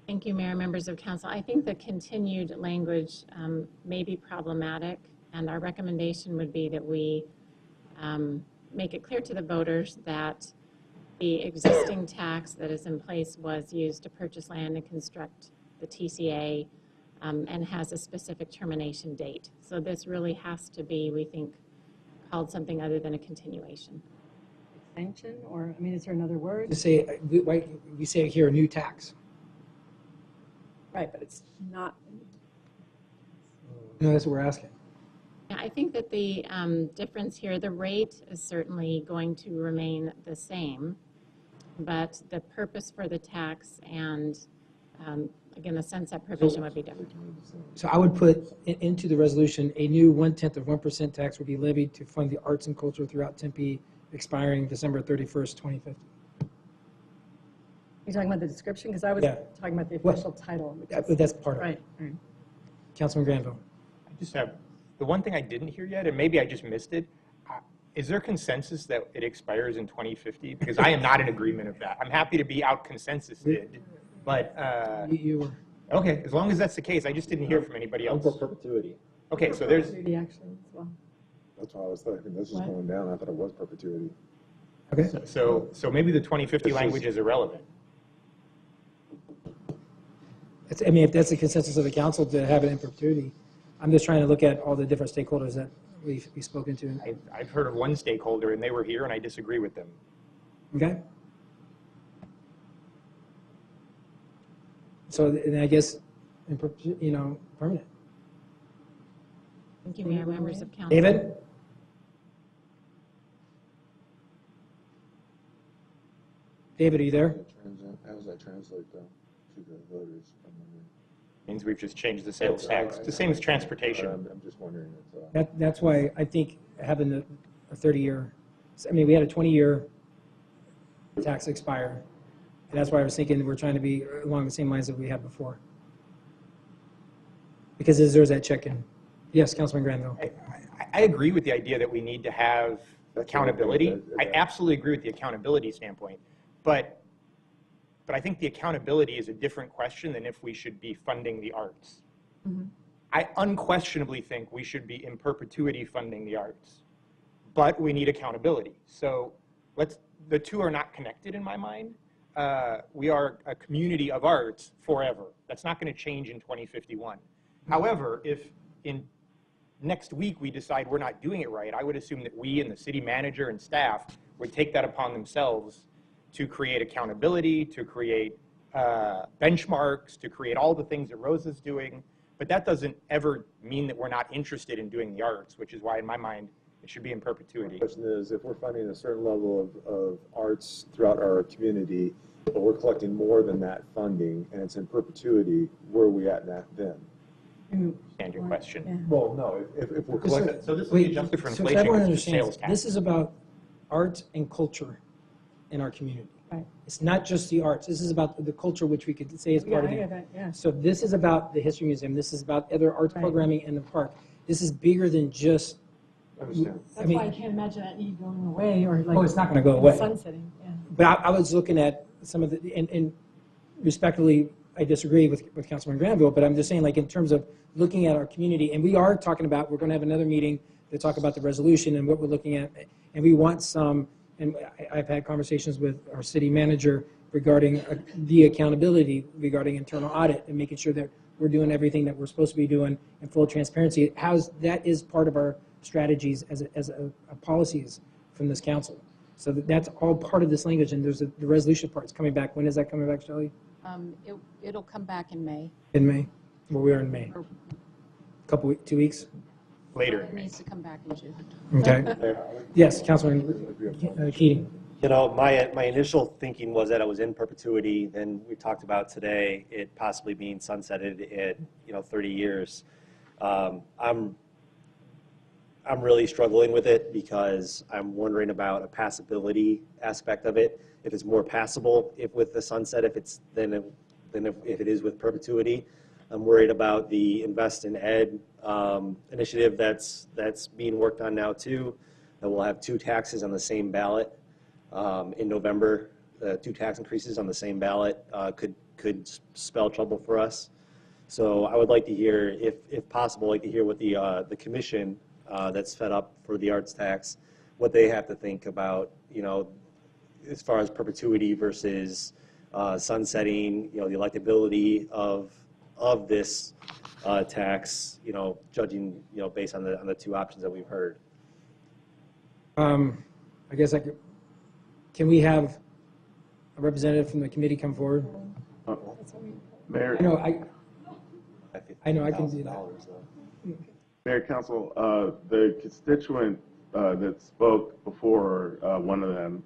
Speaker 19: Thank you, Mayor, members of council. I think the continued language may be problematic, and our recommendation would be that we make it clear to the voters that the existing tax that is in place was used to purchase land and construct the TCA and has a specific termination date. So this really has to be, we think, called something other than a continuation.
Speaker 6: Extension, or, I mean, is there another word?
Speaker 1: To say, we say here, new tax.
Speaker 6: Right, but it's not.
Speaker 1: No, that's what we're asking.
Speaker 19: Yeah, I think that the difference here, the rate is certainly going to remain the same, but the purpose for the tax and, again, the sunset provision would be different.
Speaker 1: So I would put into the resolution, a new 0.1% tax would be levied to fund the arts and culture throughout Tempe, expiring December 31st, 2050.
Speaker 6: You're talking about the description? Because I was talking about the official title.
Speaker 1: But that's part of it.
Speaker 6: Right.
Speaker 1: Councilman Granville.
Speaker 18: I just have, the one thing I didn't hear yet, and maybe I just missed it, is there consensus that it expires in 2050? Because I am not in agreement of that. I'm happy to be out consensus-ed, but...
Speaker 1: You were.
Speaker 18: Okay, as long as that's the case, I just didn't hear from anybody else.
Speaker 14: I'm for perpetuity.
Speaker 18: Okay, so there's...
Speaker 6: Perpetuity, actually, as well.
Speaker 14: That's why I was thinking this is
Speaker 6: What?
Speaker 14: going down. I thought it was perpetuity.
Speaker 1: Okay.
Speaker 18: So maybe the 2050
Speaker 14: This is-
Speaker 18: language is irrelevant.
Speaker 1: I mean, if that's the consensus of the council to have it in perpetuity, I'm just trying to look at all the different stakeholders that we've spoken to.
Speaker 18: I've heard of one stakeholder, and they were here, and I disagree with them.
Speaker 1: Okay? So then I guess, permanent.
Speaker 19: Thank you, Mayor, members of council.
Speaker 1: David? David, are you there?
Speaker 14: How does that translate though to the voters?
Speaker 18: Means we've just changed the sales tax. It's the same as transportation.
Speaker 14: I'm just wondering.
Speaker 1: That's why I think having a 30-year, I mean, we had a 20-year tax expire. And that's why I was thinking we're trying to be along the same lines that we had before. because it deserves that check-in. Yes, Councilman Granville.
Speaker 18: I agree with the idea that we need to have accountability. I absolutely agree with the accountability standpoint, but I think the accountability is a different question than if we should be funding the arts. I unquestionably think we should be in perpetuity funding the arts, but we need accountability. So the two are not connected in my mind. We are a community of arts forever. That's not going to change in 2051. However, if in next week we decide we're not doing it right, I would assume that we and the city manager and staff would take that upon themselves to create accountability, to create benchmarks, to create all the things that Rosa's doing. But that doesn't ever mean that we're not interested in doing the arts, which is why, in my mind, it should be in perpetuity.
Speaker 14: The question is, if we're funding a certain level of arts throughout our community, but we're collecting more than that funding, and it's in perpetuity, where are we at then?
Speaker 18: Understand your question.
Speaker 6: Yeah.
Speaker 14: Well, no, if we're collecting.
Speaker 18: So this is adjusted for
Speaker 1: So
Speaker 18: inflation.
Speaker 1: everyone
Speaker 18: it's the
Speaker 1: understands,
Speaker 18: sales tax.
Speaker 1: this is about art and culture in our community.
Speaker 6: Right.
Speaker 1: It's not just the arts. This is about the culture, which we could say is part of
Speaker 6: I
Speaker 1: the.
Speaker 6: get that, yeah.
Speaker 1: So this is about the History Museum. This is about other arts programming in the park. This is bigger than just.
Speaker 6: That's why I can't imagine that need going away or like.
Speaker 1: Oh, it's not going to go away.
Speaker 6: Sunsetting, yeah.
Speaker 1: But I was looking at some of the, and respectfully, I disagree with Councilman Granville, but I'm just saying, like, in terms of looking at our community, and we are talking about, we're going to have another meeting to talk about the resolution and what we're looking at, and we want some, and I've had conversations with our city manager regarding the accountability regarding internal audit and making sure that we're doing everything that we're supposed to be doing in full transparency. That is part of our strategies as policies from this council. So that's all part of this language, and there's the resolution part. It's coming back. When is that coming back, Shelley?
Speaker 21: It'll come back in May.
Speaker 1: In May? Well, we are in May. Couple weeks, 2 weeks?
Speaker 18: Later.
Speaker 21: It needs to come back in June.
Speaker 1: Okay. Yes, Councilman Keating.
Speaker 5: You know, my initial thinking was that it was in perpetuity. Then we talked about today it possibly being sunsetted in 30 years. I'm really struggling with it because I'm wondering about a passability aspect of it. If it's more passable with the sunset, if it is with perpetuity. I'm worried about the Invest in Ed initiative that's being worked on now too. That we'll have two taxes on the same ballot in November. Two tax increases on the same ballot could spell trouble for us. So I would like to hear, if possible, like to hear what the commission that's fed up for the arts tax, what they have to think about, as far as perpetuity versus sunsetting, the electability of this tax, judging, based on the two options that we've heard.
Speaker 1: I guess can we have a representative from the committee come forward?
Speaker 20: Mayor.
Speaker 1: I know I can do that.
Speaker 20: Mayor, Council, the constituent that spoke before, one of them,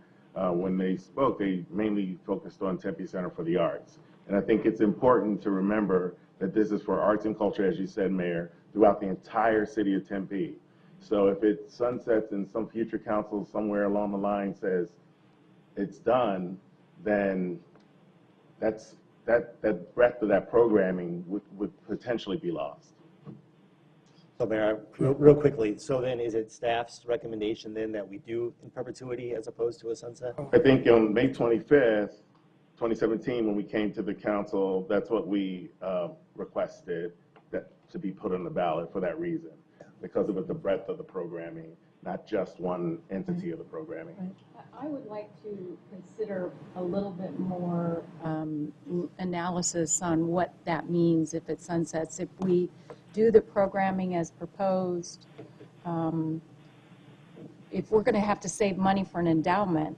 Speaker 20: when they spoke, they mainly focused on Tempe Center for the Arts. And I think it's important to remember that this is for arts and culture, as you said, Mayor, throughout the entire city of Tempe. So if it sunsets and some future council somewhere along the line says it's done, then that breadth of that programming would potentially be lost.
Speaker 5: So Mayor, real quickly, so then is it staff's recommendation then that we do in perpetuity as opposed to a sunset?
Speaker 20: I think on May 25th, 2017, when we came to the council, that's what we requested that to be put on the ballot for that reason, because it was the breadth of the programming, not just one entity of the programming.
Speaker 21: I would like to consider a little bit more analysis on what that means if it sunsets. If we do the programming as proposed, if we're going to have to save money for an endowment,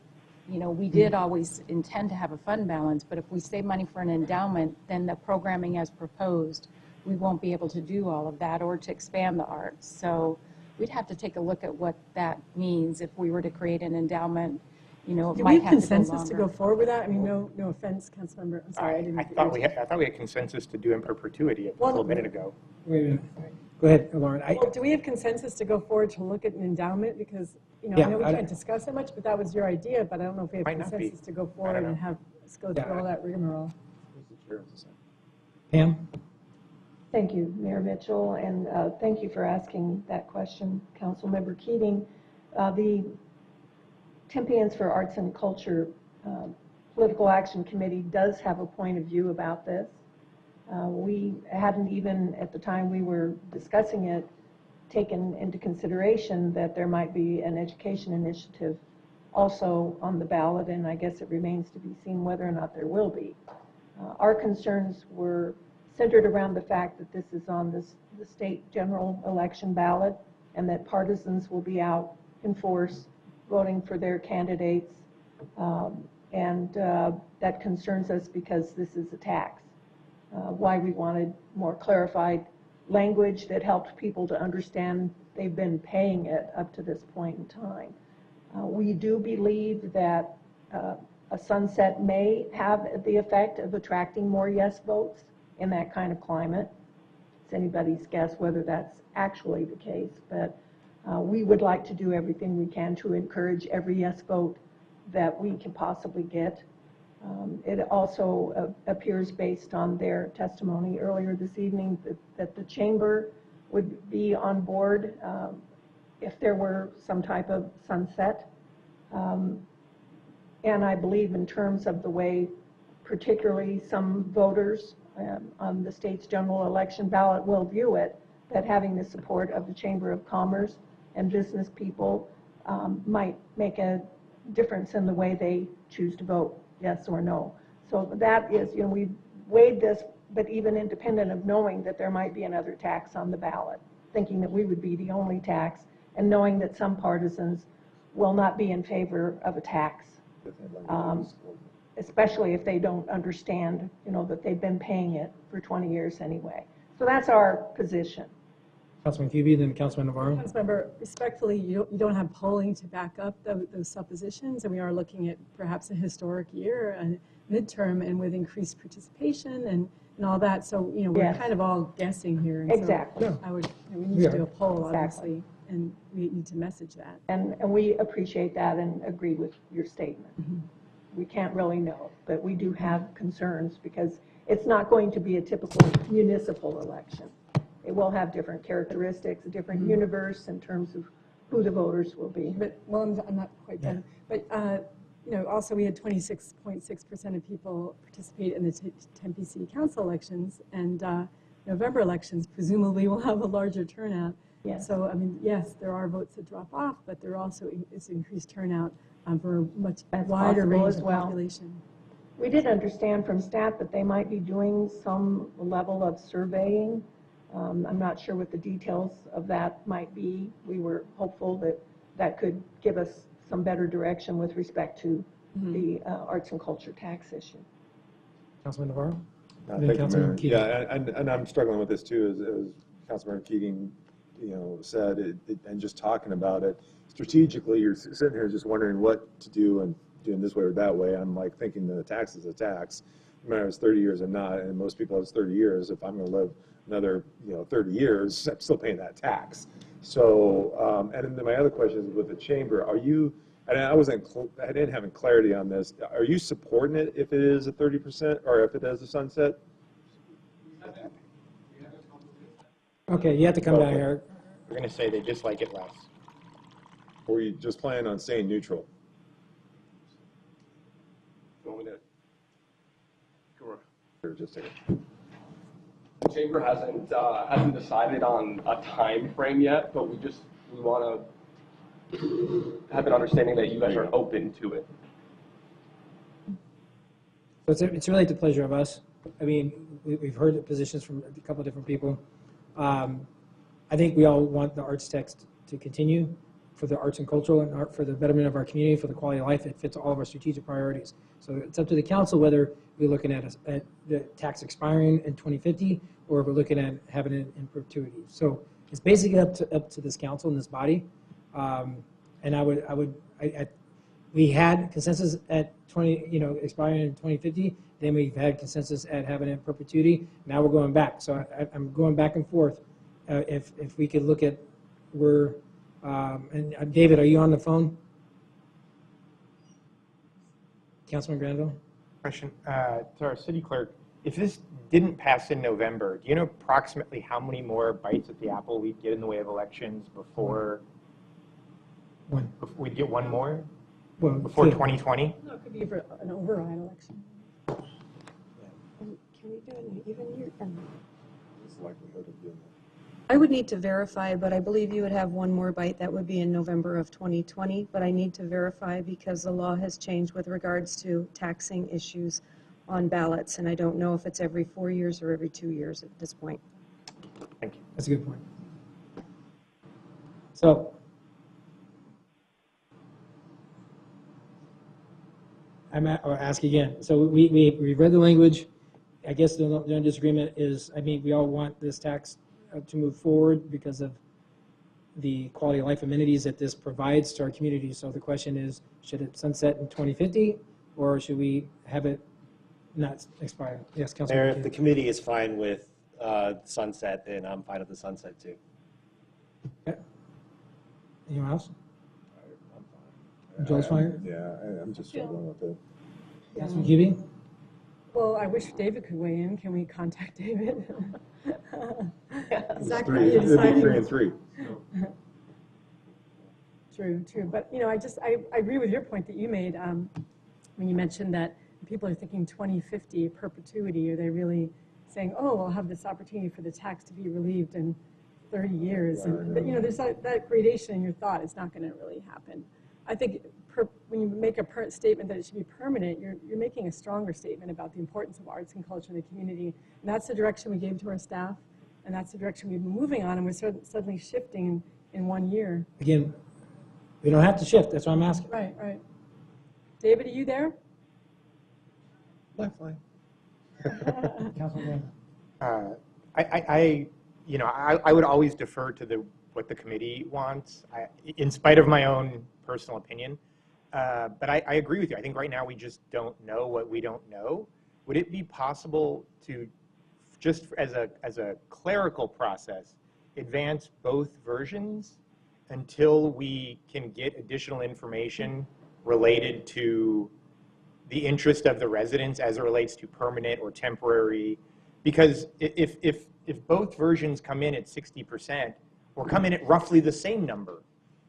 Speaker 21: we did always intend to have a fund balance, but if we save money for an endowment, then the programming as proposed, we won't be able to do all of that or to expand the arts. So we'd have to take a look at what that means if we were to create an endowment. It
Speaker 6: Do
Speaker 21: might
Speaker 6: we have
Speaker 21: have
Speaker 6: consensus
Speaker 21: to
Speaker 6: to
Speaker 21: go
Speaker 6: go forward with that? I mean, no offense, Councilmember. I'm sorry, I didn't.
Speaker 18: I thought we had consensus to do in perpetuity a little minute ago.
Speaker 1: Wait a minute. Go ahead, Lauren.
Speaker 6: Well, do we have consensus to go forward to look at an endowment? Because,
Speaker 1: Yeah,
Speaker 6: I know we
Speaker 1: I-
Speaker 6: can't discuss it much, but that was your idea, but I don't know if we have
Speaker 18: Might not be.
Speaker 6: consensus to go forward and have us go through all that rigmarole.
Speaker 1: Pam?
Speaker 4: Thank you, Mayor Mitchell, and thank you for asking that question, Councilmember Keating. The Tempeans for Arts and Culture Political Action Committee does have a point of view about this. We hadn't even, at the time we were discussing it, taken into consideration that there might be an education initiative also on the ballot, and I guess it remains to be seen whether or not there will be. Our concerns were centered around the fact that this is on the state general election ballot and that partisans will be out in force voting for their candidates. That concerns us because this is a tax. Why we wanted more clarified language that helped people to understand they've been paying it up to this point in time. We do believe that a sunset may have the effect of attracting more yes votes in that kind of climate. It's anybody's guess whether that's actually the case, but we would like to do everything we can to encourage every yes vote that we can possibly get. It also appears based on their testimony earlier this evening that the chamber would be on board if there were some type of sunset. And I believe in terms of the way particularly some voters on the state's general election ballot will view it, that having the support of the Chamber of Commerce and business people might make a difference in the way they choose to vote, yes or no. So that is, we weighed this, but even independent of knowing that there might be another tax on the ballot, thinking that we would be the only tax, and knowing that some partisans will not be in favor of a tax, especially if they don't understand, that they've been paying it for 20 years anyway. So that's our position.
Speaker 1: Councilman Cubey, then Councilman Navarro.
Speaker 6: Councilmember, respectfully, you don't have polling to back up those suppositions, and we are looking at perhaps a historic year, a midterm, and with increased participation and all that. So, we're
Speaker 4: Yes.
Speaker 6: kind of all guessing here. And
Speaker 4: Exactly.
Speaker 6: So we need to do a poll, obviously, and we need to message that.
Speaker 4: And we appreciate that and agree with your statement. We can't really know, but we do have concerns because it's not going to be a typical municipal election. It will have different characteristics, a different universe in terms of who the voters will be.
Speaker 6: But, well, I'm not quite done. But, also we had 26.6% of people participate in the Tempe City Council elections, and November elections presumably will have a larger turnout.
Speaker 4: Yes.
Speaker 6: So, yes, there are votes that drop off, but there also is increased turnout for a much wider range
Speaker 4: as
Speaker 6: of
Speaker 4: well.
Speaker 6: population.
Speaker 4: We did understand from staff that they might be doing some level of surveying. I'm not sure what the details of that might be. We were hopeful that that could give us some better direction with respect to the arts and culture tax issue.
Speaker 1: Councilman Navarro.
Speaker 14: Thank you, Mayor. Yeah, and I'm struggling with this too, as Councilmember Keating, said, and just talking about it. Strategically, you're sitting here just wondering what to do and doing this way or that way. I'm like thinking that a tax is a tax, no matter if it's 30 years or not, and most people it's 30 years. If I'm going to live another 30 years, I'm still paying that tax. So, and then my other question is with the chamber, are you, and I didn't have clarity on this, are you supporting it if it is a 30% or if it is a sunset?
Speaker 1: Okay, you have to come down here.
Speaker 18: We're going to say they dislike it less.
Speaker 14: Or you just plan on staying neutral? Just a second.
Speaker 22: The chamber hasn't decided on a time frame yet, but we want to have an understanding that you guys are open to it.
Speaker 1: So it's really the pleasure of us. I mean, we've heard the positions from a couple of different people. I think we all want the arts text to continue for the arts and cultural and art, for the betterment of our community, for the quality of life. It fits all of our strategic priorities. So it's up to the council whether we're looking at the tax expiring in 2050 or if we're looking at having it in perpetuity. So it's basically up to this council and this body. And we had consensus at expiring in 2050. Then we've had consensus at having it in perpetuity. Now we're going back. So I'm going back and forth. If we could look at where, and David, are you on the phone? Councilman Granville?
Speaker 18: Question to our city clerk. if this didn't pass in November, do you know approximately how many more bites at the apple we'd get in the way of elections before we'd get one more? Before 2020?
Speaker 6: No, it could be for an override election. Can we do an even year? I would need to verify, but I believe you would have one more bite. That would be in November of 2020, but I need to verify because the law has changed with regards to taxing issues on ballots, and I don't know if it's every 4 years or every 2 years at this point.
Speaker 18: Thank you.
Speaker 1: That's a good point. So, I'll ask again. So we read the language. I guess the only disagreement is, I mean, we all want this tax to move forward because of the quality of life amenities that this provides to our community. So the question is, should it sunset in 2050, or should we have it not expire? Yes, Councilman.
Speaker 5: Mayor, if the committee is fine with sunset, then I'm fine with the sunset too.
Speaker 1: Okay. Anyone else? Joel's fine?
Speaker 14: Yeah, I'm just struggling with it.
Speaker 1: Councilman Cubey?
Speaker 6: Well, I wish David could weigh in. Can we contact David?
Speaker 14: It'd be 3 and 3.
Speaker 6: True. But, you know, I agree with your point that you made when you mentioned that people are thinking 2050 perpetuity. Are they really saying, oh, I'll have this opportunity for the tax to be relieved in 30 years? But, you know, there's that gradation in your thought. It's not going to really happen. I think when you make a statement that it should be permanent, you're making a stronger statement about the importance of arts and culture in the community. And that's the direction we gave to our staff, and that's the direction we've been moving on, and we're suddenly shifting in 1 year.
Speaker 1: Again, we don't have to shift. That's what I'm asking.
Speaker 6: Right. David, are you there?
Speaker 14: Lifeline.
Speaker 1: Councilman.
Speaker 18: I would always defer to what the committee wants, in spite of my own personal opinion. But I agree with you. I think right now we just don't know what we don't know. Would it be possible to, just as a clerical process, advance both versions until we can get additional information related to the interest of the residents as it relates to permanent or temporary? Because if both versions come in at 60% or come in at roughly the same number,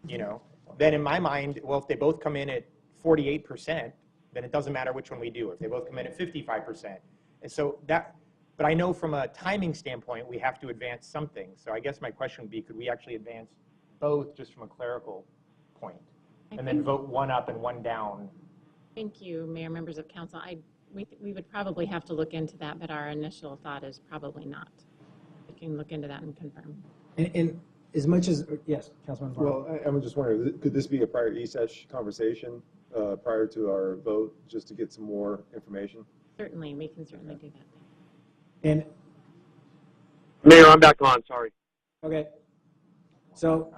Speaker 18: you know, then in my mind, well, if they both come in at 48%, then it doesn't matter which one we do. If they both come in at 55%. And so that, but I know from a timing standpoint, we have to advance something. So I guess my question would be, could we actually advance both just from a clerical point? And then vote one up and one down?
Speaker 19: Thank you, Mayor, members of council. We would probably have to look into that, but our initial thought is probably not. We can look into that and confirm.
Speaker 1: And as much as, yes, Councilman Varno.
Speaker 14: Well, I'm just wondering, could this be a prior ESESH conversation prior to our vote, just to get some more information?
Speaker 19: Certainly, we can certainly do that.
Speaker 1: And
Speaker 2: Mayor, I'm back on. Sorry.
Speaker 1: okay. So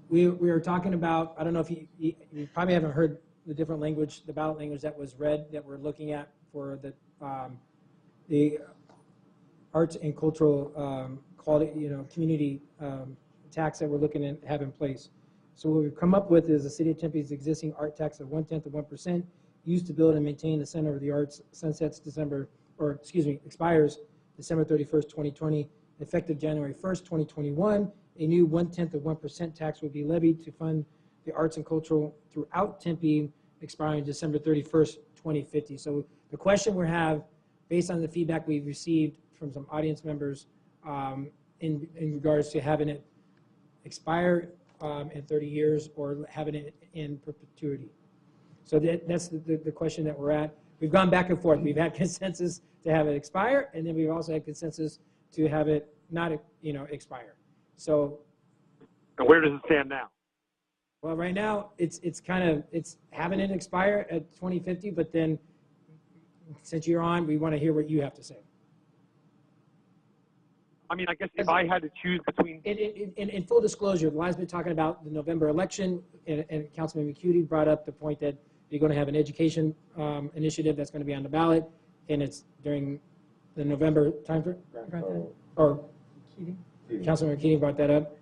Speaker 1: we were talking about, I don't know if you probably haven't heard the different language, the ballot language that was read that we're looking at for the arts and cultural quality, you know, community tax that we're looking to have in place. So what we've come up with is the City of Tempe's existing art tax of 1/10 of 1% used to build and maintain the Center of the Arts, expires December 31st, 2020, effective January 1st, 2021. A new 1/10 of 1% tax will be levied to fund the arts and cultural throughout Tempe, expiring December 31st, 2050. So the question we have, based on the feedback we've received from some audience members in regards to having it expire in 30 years or having it in perpetuity. So that's the question that we're at. We've gone back and forth. We've had consensus to have it expire, and then we've also had consensus to have it not, expire. So.
Speaker 2: And where does it stand now?
Speaker 1: Well, right now it's having it expire at 2050, but then since you're on, we want to hear what you have to say.
Speaker 2: I mean, I guess if I had to choose between...
Speaker 1: In full disclosure, the last been talking about the November election, and Councilman McCuty brought up the point that you're going to have an education initiative that's going to be on the ballot, and it's during the November timeframe. Or Councilman McCuty brought that up.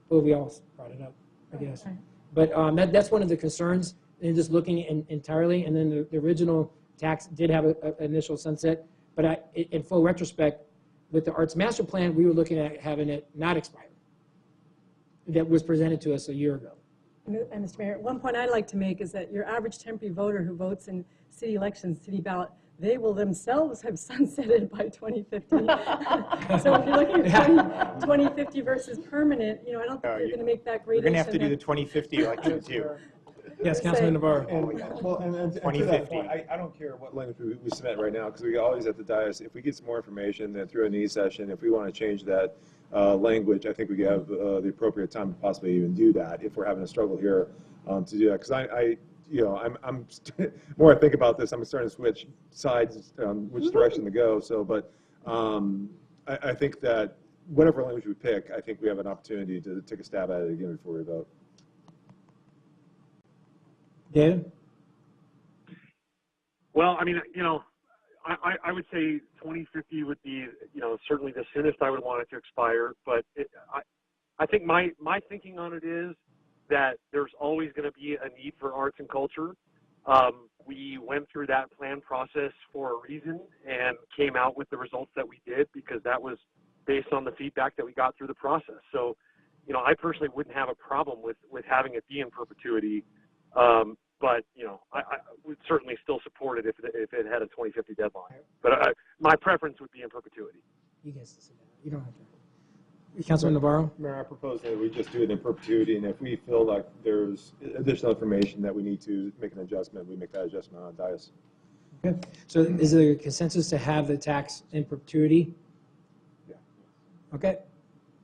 Speaker 1: Well, we all brought it up, I guess. But that's one of the concerns, and just looking entirely. And then the original tax did have an initial sunset. But in full retrospect, with the Arts Master Plan, we were looking at having it not expire. That was presented to us a year ago.
Speaker 6: And Mr. Mayor, one point I'd like to make is that your average Tempe voter who votes in city elections, city ballot, they will themselves have sunsetted by 2050. So if you're looking at 2050 versus permanent, I don't think you're going to make that
Speaker 18: We're
Speaker 6: gradation.
Speaker 18: going to have to do the 2050 election too.
Speaker 1: Yes, Councilman Navarro.
Speaker 14: And to that point, I don't care what language we submit right now, because we always at the dais, if we get some more information, then through a needs session, if we want to change that language, I think we have the appropriate time to possibly even do that if we're having a struggle here to do that. Because I'm more I think about this, I'm starting to switch sides, which direction to go. So, but I think that whatever language we pick, I think we have an opportunity to take a stab at it again before we vote.
Speaker 1: David?
Speaker 2: Well, I mean, I would say 2050 would be, certainly the soonest I would want it to expire. But I think my thinking on it is that there's always going to be a need for arts and culture. We went through that plan process for a reason and came out with the results that we did because that was based on the feedback that we got through the process. So, I personally wouldn't have a problem with having it be in perpetuity. But, I would certainly still support it if it had a 2050 deadline. But my preference would be in perpetuity.
Speaker 1: You guys sit down. You don't have to. Councilman Navarro?
Speaker 14: Mayor, I propose that we just do it in perpetuity, and if we feel like there's additional information that we need to make an adjustment, we make that adjustment on dais.
Speaker 1: Okay. So is there a consensus to have the tax in perpetuity?
Speaker 14: Yeah.
Speaker 1: Okay.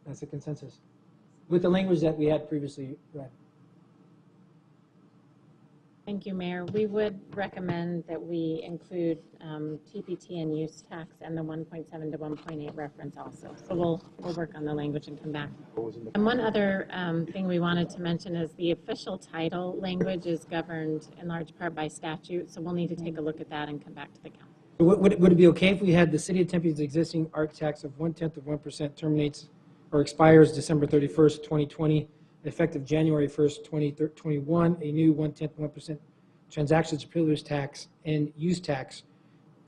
Speaker 1: That's a consensus. With the language that we had previously read.
Speaker 19: Thank you, Mayor. We would recommend that we include TPT and use tax and the 1.7 to 1.8 reference also. So we'll work on the language and come back. And one other thing we wanted to mention is the official title language is governed in large part by statute. So we'll need to take a look at that and come back to the council.
Speaker 1: Would it be okay if we had the City of Tempe's existing art tax of 0.1% terminates or expires December 31st, 2020, effective January 1st, 2021, a new 0.1% transactions privilege tax and use tax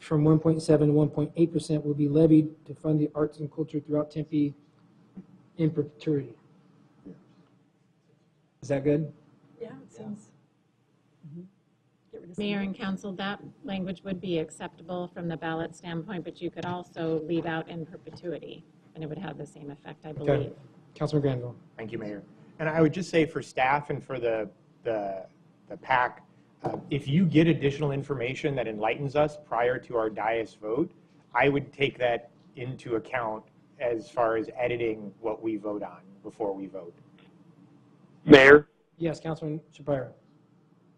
Speaker 1: from 1.7 to 1.8% will be levied to fund the arts and culture throughout Tempe in perpetuity. Is that good?
Speaker 6: Yeah, it sounds.
Speaker 19: Mayor and council, that language would be acceptable from the ballot standpoint, but you could also leave out in perpetuity, and it would have the same effect, I believe.
Speaker 1: Okay. Councilman Granville.
Speaker 18: Thank you, Mayor. And I would just say for staff and for the PAC, if you get additional information that enlightens us prior to our dais vote, I would take that into account as far as editing what we vote on before we vote.
Speaker 2: Mayor?
Speaker 1: Yes, Councilman Shapiro.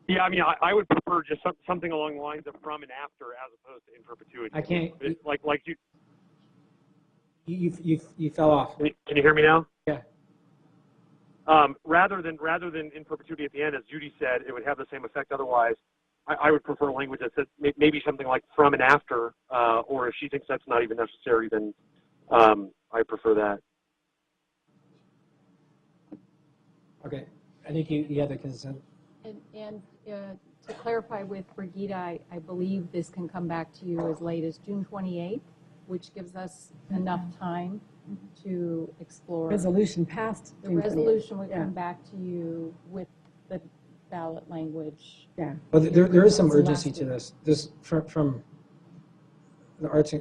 Speaker 2: Yeah, I mean, I would prefer just something along the lines of from and after as opposed to in perpetuity.
Speaker 1: I can't.
Speaker 2: Like you.
Speaker 1: You fell off.
Speaker 2: Can you hear me now?
Speaker 1: Yeah.
Speaker 2: Rather than in perpetuity at the end, as Judy said, it would have the same effect otherwise. I would prefer language that says maybe something like from and after, or if she thinks that's not even necessary, then I prefer that.
Speaker 1: Okay. I think you had the consent.
Speaker 21: And to clarify with Brigitte, I believe this can come back to you as late as June 28th, which gives us enough time to explore.
Speaker 6: Resolution passed.
Speaker 21: The resolution would come back to you with the ballot language.
Speaker 6: Yeah.
Speaker 1: Well, there is some urgency to this. This from the arts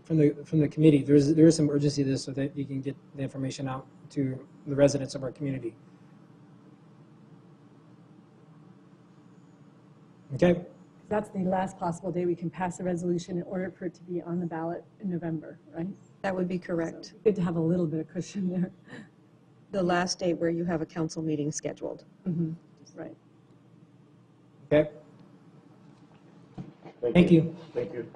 Speaker 1: from the committee. There is some urgency to this so that you can get the information out to the residents of our community. Okay.
Speaker 6: That's the last possible day we can pass a resolution in order for it to be on the ballot in November, right?
Speaker 7: That would be correct.
Speaker 6: So good to have a little bit of cushion there.
Speaker 7: The last date where you have a council meeting scheduled.
Speaker 6: Mm-hmm. Right.
Speaker 1: Okay. Thank you.
Speaker 14: Thank you.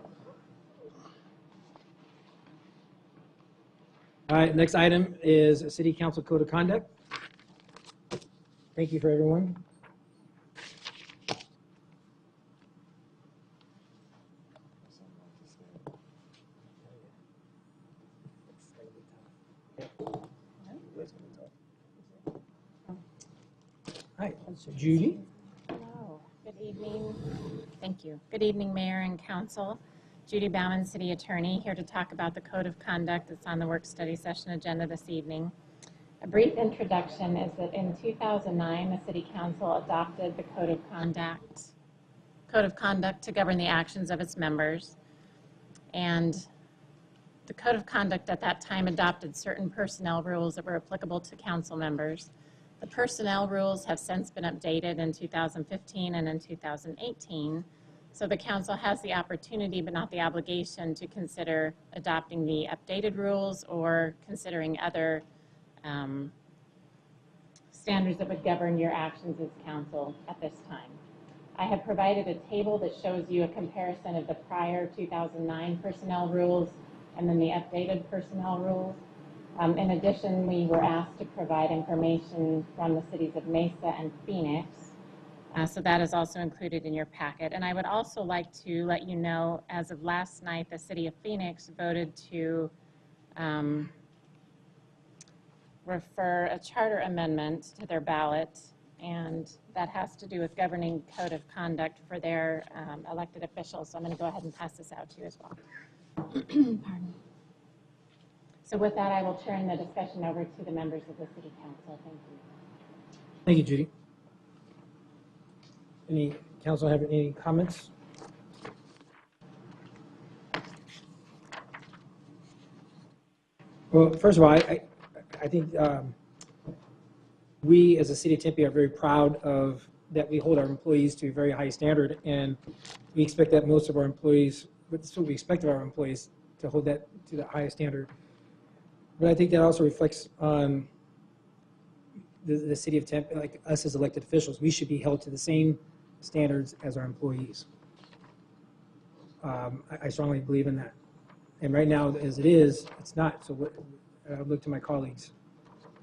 Speaker 1: All right, next item is a City Council Code of Conduct. Thank you for everyone. Hi, Judy.
Speaker 19: Hello. Good evening. Thank you. Good evening, Mayor and Council. Judy Bauman, City Attorney, here to talk about the Code of Conduct that's on the work study session agenda this evening. A brief introduction is that in 2009, the City Council adopted the Code of Conduct to govern the actions of its members. And the Code of Conduct at that time adopted certain personnel rules that were applicable to council members. The personnel rules have since been updated in 2015 and in 2018. So the council has the opportunity, but not the obligation, to consider adopting the updated rules or considering other standards that would govern your actions as council at this time. I have provided a table that shows you a comparison of the prior 2009 personnel rules and then the updated personnel rules. In addition, we were asked to provide information from the cities of Mesa and Phoenix. So that is also included in your packet. And I would also like to let you know, as of last night, the city of Phoenix voted to refer a charter amendment to their ballot, and that has to do with governing code of conduct for their elected officials. So I'm going to go ahead and pass this out to you as well. Pardon. So with that, I will turn the discussion over to the members of the City Council. Thank you.
Speaker 1: Thank you, Judy. Any council have any comments? Well, first of all, I think we as a city of Tempe are very proud of that we hold our employees to a very high standard, and we expect that most of our employees, that's what we expect of our employees, to hold that to the highest standard. But I think that also reflects on the city of Tempe, like us as elected officials. We should be held to the same standards as our employees. I strongly believe in that. And right now, as it is, it's not. So I look to my colleagues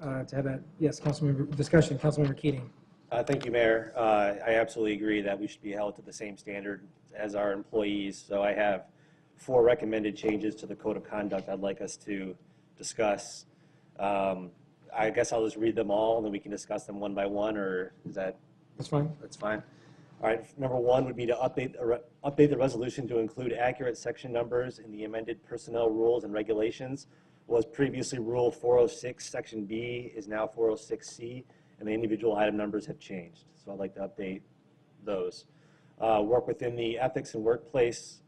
Speaker 1: to have that, yes, Councilmember discussion. Councilmember Keating.
Speaker 5: Thank you, Mayor. I absolutely agree that we should be held to the same standard as our employees. So I have 4 recommended changes to the Code of Conduct I'd like us to discuss. I guess I'll just read them all and then we can discuss them one by one, or is that?
Speaker 1: That's fine.
Speaker 5: That's fine. All right, number 1 would be to update the resolution to include accurate section numbers in the amended personnel rules and regulations. Was previously Rule 406, Section B is now 406C, and the individual item numbers have changed. So I'd like to update those. Work within the Ethics and Workplace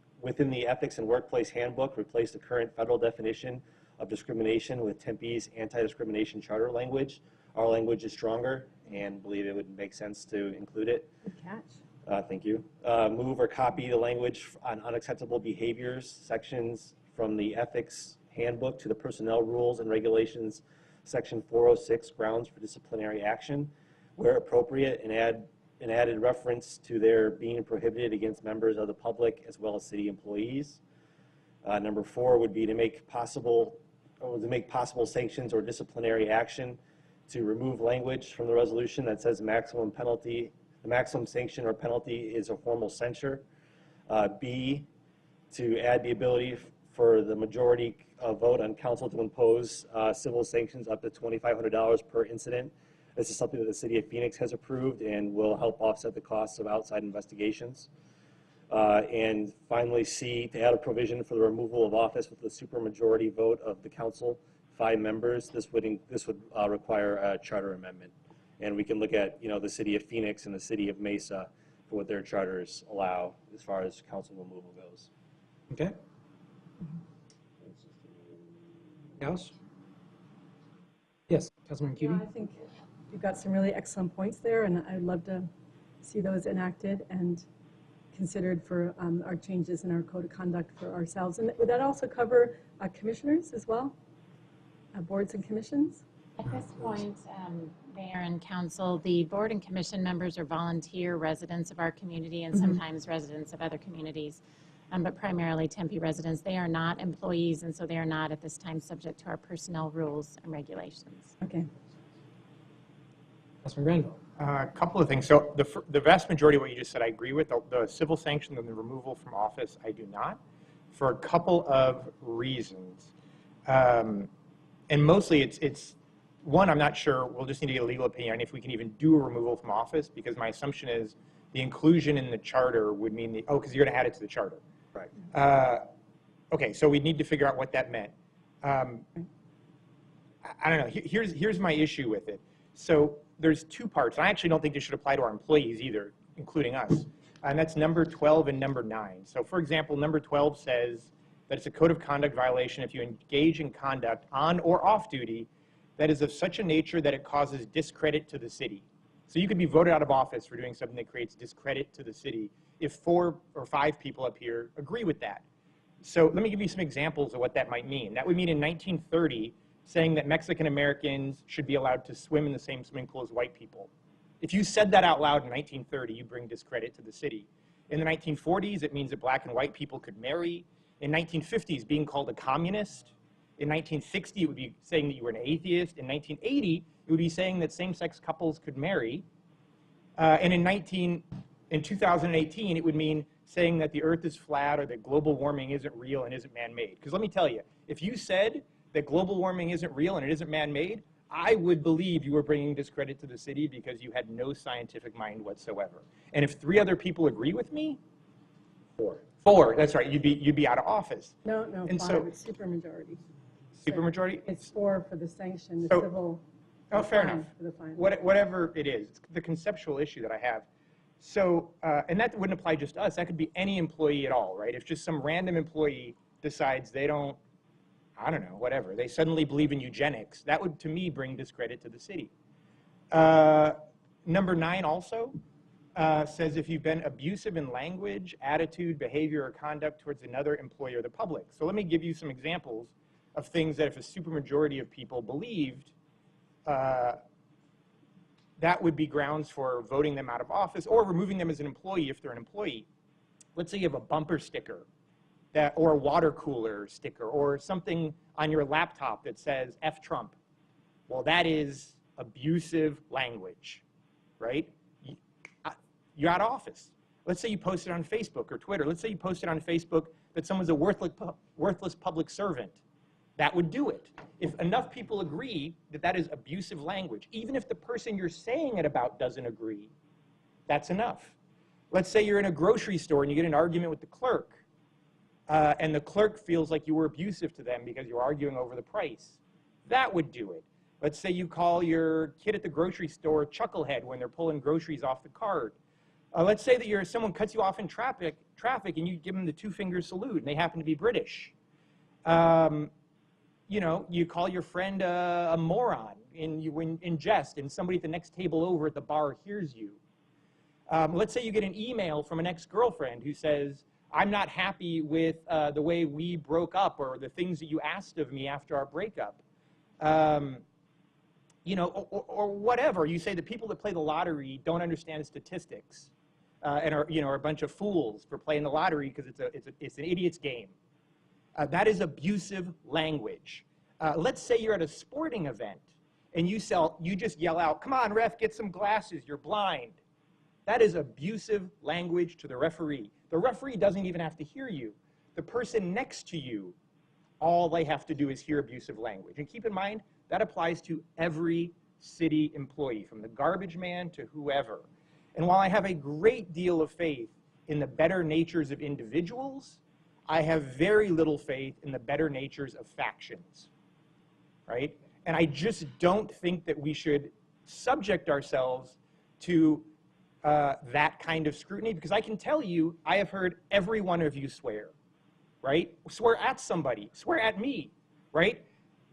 Speaker 5: Handbook, replace the current federal definition of discrimination with Tempe's anti-discrimination charter language. Our language is stronger and believe it would make sense to include it.
Speaker 4: Good catch.
Speaker 5: Thank you. Move or copy the language on unacceptable behaviors sections from the Ethics Handbook to the Personnel Rules and Regulations, Section 406, Grounds for Disciplinary Action, where appropriate, and add an added reference to their being prohibited against members of the public as well as city employees. Number 4 would be to make possible sanctions or disciplinary action, to remove language from the resolution that says maximum penalty, the maximum sanction or penalty is a formal censure. B, to add the ability for the majority vote on council to impose civil sanctions up to $2,500 per incident. This is something that the city of Phoenix has approved and will help offset the costs of outside investigations. And finally, C, to add a provision for the removal of office with a supermajority vote of the council, 5 members. This would require a charter amendment. And we can look at, the city of Phoenix and the city of Mesa for what their charters allow as far as council removal goes.
Speaker 1: Okay. Else? Yes, Councilman Keating.
Speaker 6: I think you've got some really excellent points there, and I'd love to see those enacted and considered for our changes in our code of conduct for ourselves. And would that also cover commissioners as well? Boards and commissions?
Speaker 19: At this point, Mayor and Council, the board and commission members are volunteer residents of our community and sometimes residents of other communities, but primarily Tempe residents. They are not employees, and so they are not at this time subject to our personnel rules and regulations.
Speaker 6: Okay.
Speaker 1: Councilman Granville.
Speaker 18: A couple of things. So the vast majority of what you just said, I agree with. The civil sanction and the removal from office, I do not, for a couple of reasons. And mostly it's one, I'm not sure, we'll just need to get a legal opinion on if we can even do a removal from office, because my assumption is the inclusion in the charter would mean because you're going to add it to the charter. Right. Okay, so we need to figure out what that meant. I don't know. Here's my issue with it. So there's two parts. I actually don't think this should apply to our employees either, including us. And that's number 12 and number 9. So for example, number 12 says that it's a code of conduct violation if you engage in conduct on or off duty that is of such a nature that it causes discredit to the city. So you could be voted out of office for doing something that creates discredit to the city if 4 or 5 people up here agree with that. So let me give you some examples of what that might mean. That would mean in 1930, saying that Mexican Americans should be allowed to swim in the same swimming pool as white people. If you said that out loud in 1930, you bring discredit to the city. In the 1940s, it means that black and white people could marry. In 1950s, being called a communist. In 1960, it would be saying that you were an atheist. In 1980, it would be saying that same-sex couples could marry. And in 2018, it would mean saying that the earth is flat or that global warming isn't real and isn't man-made. Because let me tell you, if you said that global warming isn't real and it isn't man-made, I would believe you were bringing discredit to the city because you had no scientific mind whatsoever. And if 3 other people agree with me, 4, that's right, you'd be out of office.
Speaker 6: No,
Speaker 18: And
Speaker 6: 5,
Speaker 18: so,
Speaker 6: it's supermajority.
Speaker 18: supermajority?
Speaker 6: It's 4 for the sanction, the
Speaker 18: So-
Speaker 6: civil.
Speaker 18: Oh, fair
Speaker 6: fine
Speaker 18: enough.
Speaker 6: For the fine.
Speaker 18: Whatever it is, it's the conceptual issue that I have. So, and that wouldn't apply just to us. That could be any employee at all, right? If just some random employee decides they don't, I don't know, whatever, they suddenly believe in eugenics, that would, to me, bring discredit to the city. Number 9 also says if you've been abusive in language, attitude, behavior, or conduct towards another employee or the public. So let me give you some examples of things that if a supermajority of people believed, that would be grounds for voting them out of office or removing them as an employee if they're an employee. Let's say you have a bumper sticker or a water cooler sticker or something on your laptop that says F Trump. Well, that is abusive language, right? You're out of office. Let's say you post it on Facebook or Twitter. Let's say you posted on Facebook that someone's a worthless public servant. That would do it. If enough people agree that that is abusive language, even if the person you're saying it about doesn't agree, that's enough. Let's say you're in a grocery store and you get in an argument with the clerk, and the clerk feels like you were abusive to them because you're arguing over the price. That would do it. Let's say you call your kid at the grocery store chucklehead when they're pulling groceries off the cart. Let's say that someone cuts you off in traffic and you give them the 2-finger salute and they happen to be British. You know, you call your friend a moron in jest, and somebody at the next table over at the bar hears you. Let's say you get an email from an ex-girlfriend who says, I'm not happy with the way we broke up or the things that you asked of me after our breakup. You know, or whatever. You say the people that play the lottery don't understand statistics and are a bunch of fools for playing the lottery because it's an idiot's game. That is abusive language. Let's say you're at a sporting event and you just yell out, come on, ref, get some glasses, you're blind. That is abusive language to the referee. The referee doesn't even have to hear you. The person next to you, all they have to do is hear abusive language. And keep in mind, that applies to every city employee, from the garbage man to whoever. And while I have a great deal of faith in the better natures of individuals, I have very little faith in the better natures of factions, right? And I just don't think that we should subject ourselves to that kind of scrutiny, because I can tell you, I have heard every one of you swear, right? Swear at somebody, swear at me, right?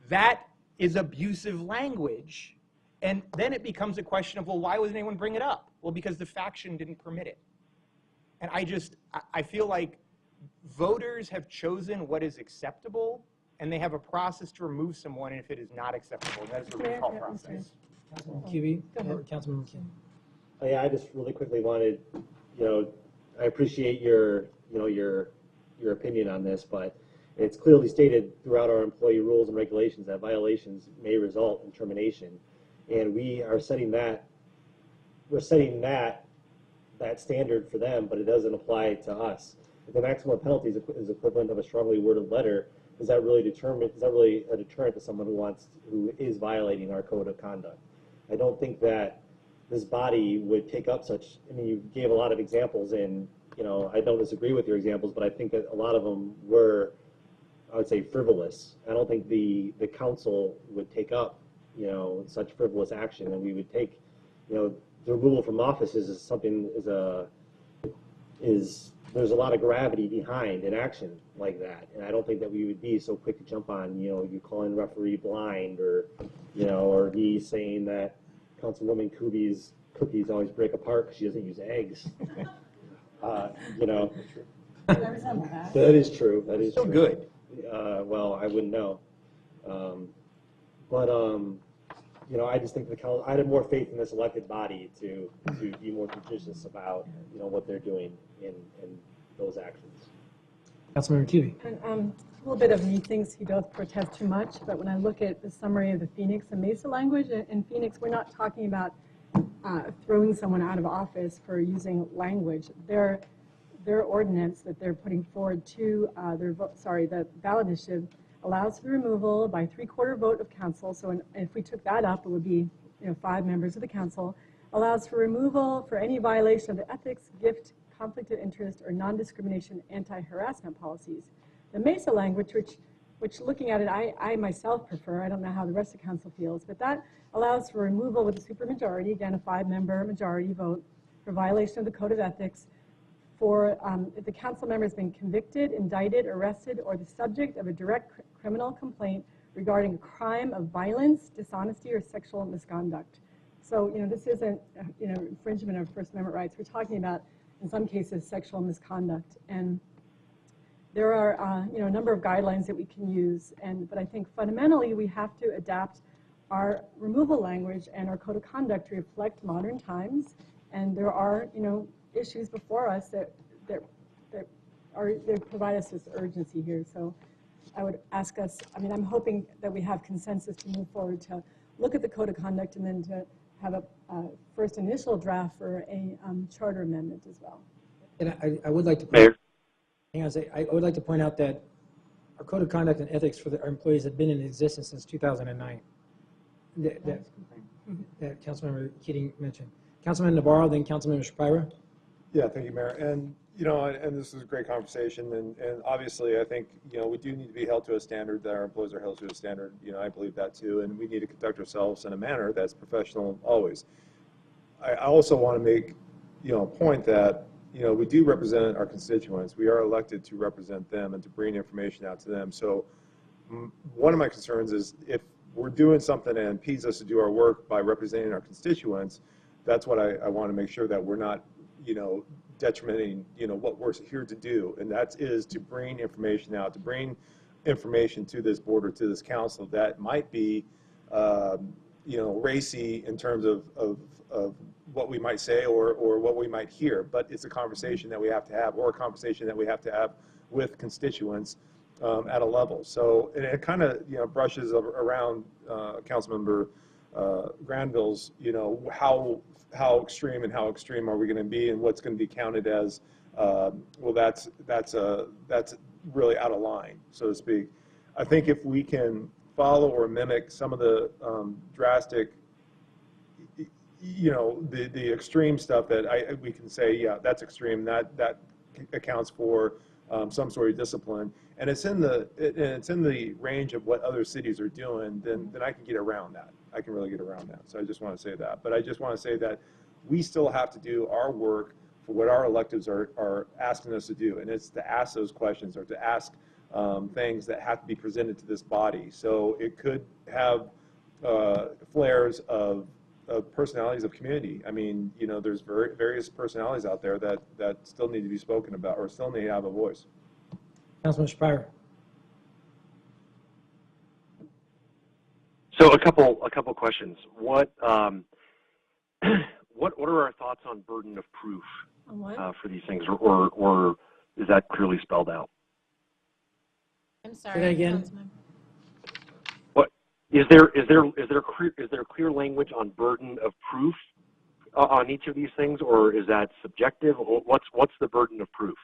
Speaker 18: That is abusive language. And then it becomes a question of, well, why wasn't anyone bring it up? Well, because the faction didn't permit it. And I feel like voters have chosen what is acceptable, and they have a process to remove someone if it is not acceptable. And that is a recall process.
Speaker 1: Councilman QB or Councilman McKim?
Speaker 5: Oh, yeah, I just really quickly wanted, I appreciate your opinion on this, but it's clearly stated throughout our employee rules and regulations that violations may result in termination, and we are setting that. We're setting that standard for them, but it doesn't apply to us. If the maximum penalty is equivalent of a strongly worded letter, is that really a deterrent to someone who is violating our code of conduct? I don't think that this body would take up such. I mean, you gave a lot of examples in I don't disagree with your examples, but I think that a lot of them were, I would say, frivolous. I don't think the council would take up, such frivolous action, and we would take, the removal from office is something there's a lot of gravity behind an action like that, and I don't think that we would be so quick to jump on, you calling referee blind, or me saying that Councilwoman Kuby's cookies always break apart because she doesn't use eggs. That is true. That is
Speaker 18: so
Speaker 5: true.
Speaker 18: Good.
Speaker 5: Well, I wouldn't know. I just think the council, I had more faith in this elected body to be more judicious about, what they're doing in those actions.
Speaker 1: Councilmember Kuby.
Speaker 6: And, a little bit of me thinks he does protest too much, but when I look at the summary of the Phoenix and Mesa language, in Phoenix, we're not talking about throwing someone out of office for using language. Their ordinance that they're putting forward to the ballot initiative allows for the removal by 3/4 vote of council. So if we took that up, it would be 5 members of the council. Allows for removal for any violation of the ethics, gift, conflict of interest, or non-discrimination anti-harassment policies. The Mesa language, which looking at it, I myself prefer, I don't know how the rest of the council feels, but that allows for removal with a supermajority, again, a 5-member majority vote for violation of the code of ethics, for if the council member has been convicted, indicted, arrested, or the subject of a direct criminal complaint regarding a crime of violence, dishonesty, or sexual misconduct. So, this isn't, infringement of First Amendment rights. We're talking about, in some cases, sexual misconduct. And there are, a number of guidelines that we can use. But I think fundamentally we have to adapt our removal language and our code of conduct to reflect modern times. And there are, issues before us that provide us with urgency here. So I would ask us, I'm hoping that we have consensus to move forward to look at the code of conduct and then to have a first initial draft for a charter amendment as well.
Speaker 1: And I would like to I would like to point out that our code of conduct and ethics for our employees have been in existence since 2009. That Councilmember Keating mentioned. Councilman Navarro, then Councilmember Shapira.
Speaker 14: Yeah, thank you, Mayor. And, and this is a great conversation. And obviously, I think, we do need to be held to a standard that our employees are held to a standard. I believe that too. And we need to conduct ourselves in a manner that's professional always. I also want to make, a point that, we do represent our constituents. We are elected to represent them and to bring information out to them. So one of my concerns is if we're doing something that impedes us to do our work by representing our constituents, that's what I want to make sure that we're not, detrimenting, what we're here to do. And that is to bring information out, to bring information to this board or to this council that might be, racy in terms of what we might say or what we might hear. But it's a conversation that we have to have, or a conversation that we have to have with constituents at a level. So, and it kind of, brushes around Councilmember Granville's, how extreme and how extreme are we going to be, and what's going to be counted as, well, that's really out of line, so to speak. I think if we can follow or mimic some of the drastic, the extreme stuff that we can say, yeah, that's extreme. That accounts for some sort of discipline, and it's in the range of what other cities are doing. Then I can get around that. I can really get around that. So I just want to say that. But I just want to say that we still have to do our work for what our electeds are asking us to do, and it's to ask those questions or to ask things that have to be presented to this body. So it could have flares of personalities of community. I mean, there's various personalities out there that still need to be spoken about or still need to have a voice.
Speaker 1: Councilman Shapiro.
Speaker 2: So a couple questions. What are our thoughts on burden of proof for these things, or is that clearly spelled out?
Speaker 19: I'm sorry.
Speaker 1: Say that again.
Speaker 2: What is there clear language on burden of proof on each of these things, or is that subjective? What's the burden of proof?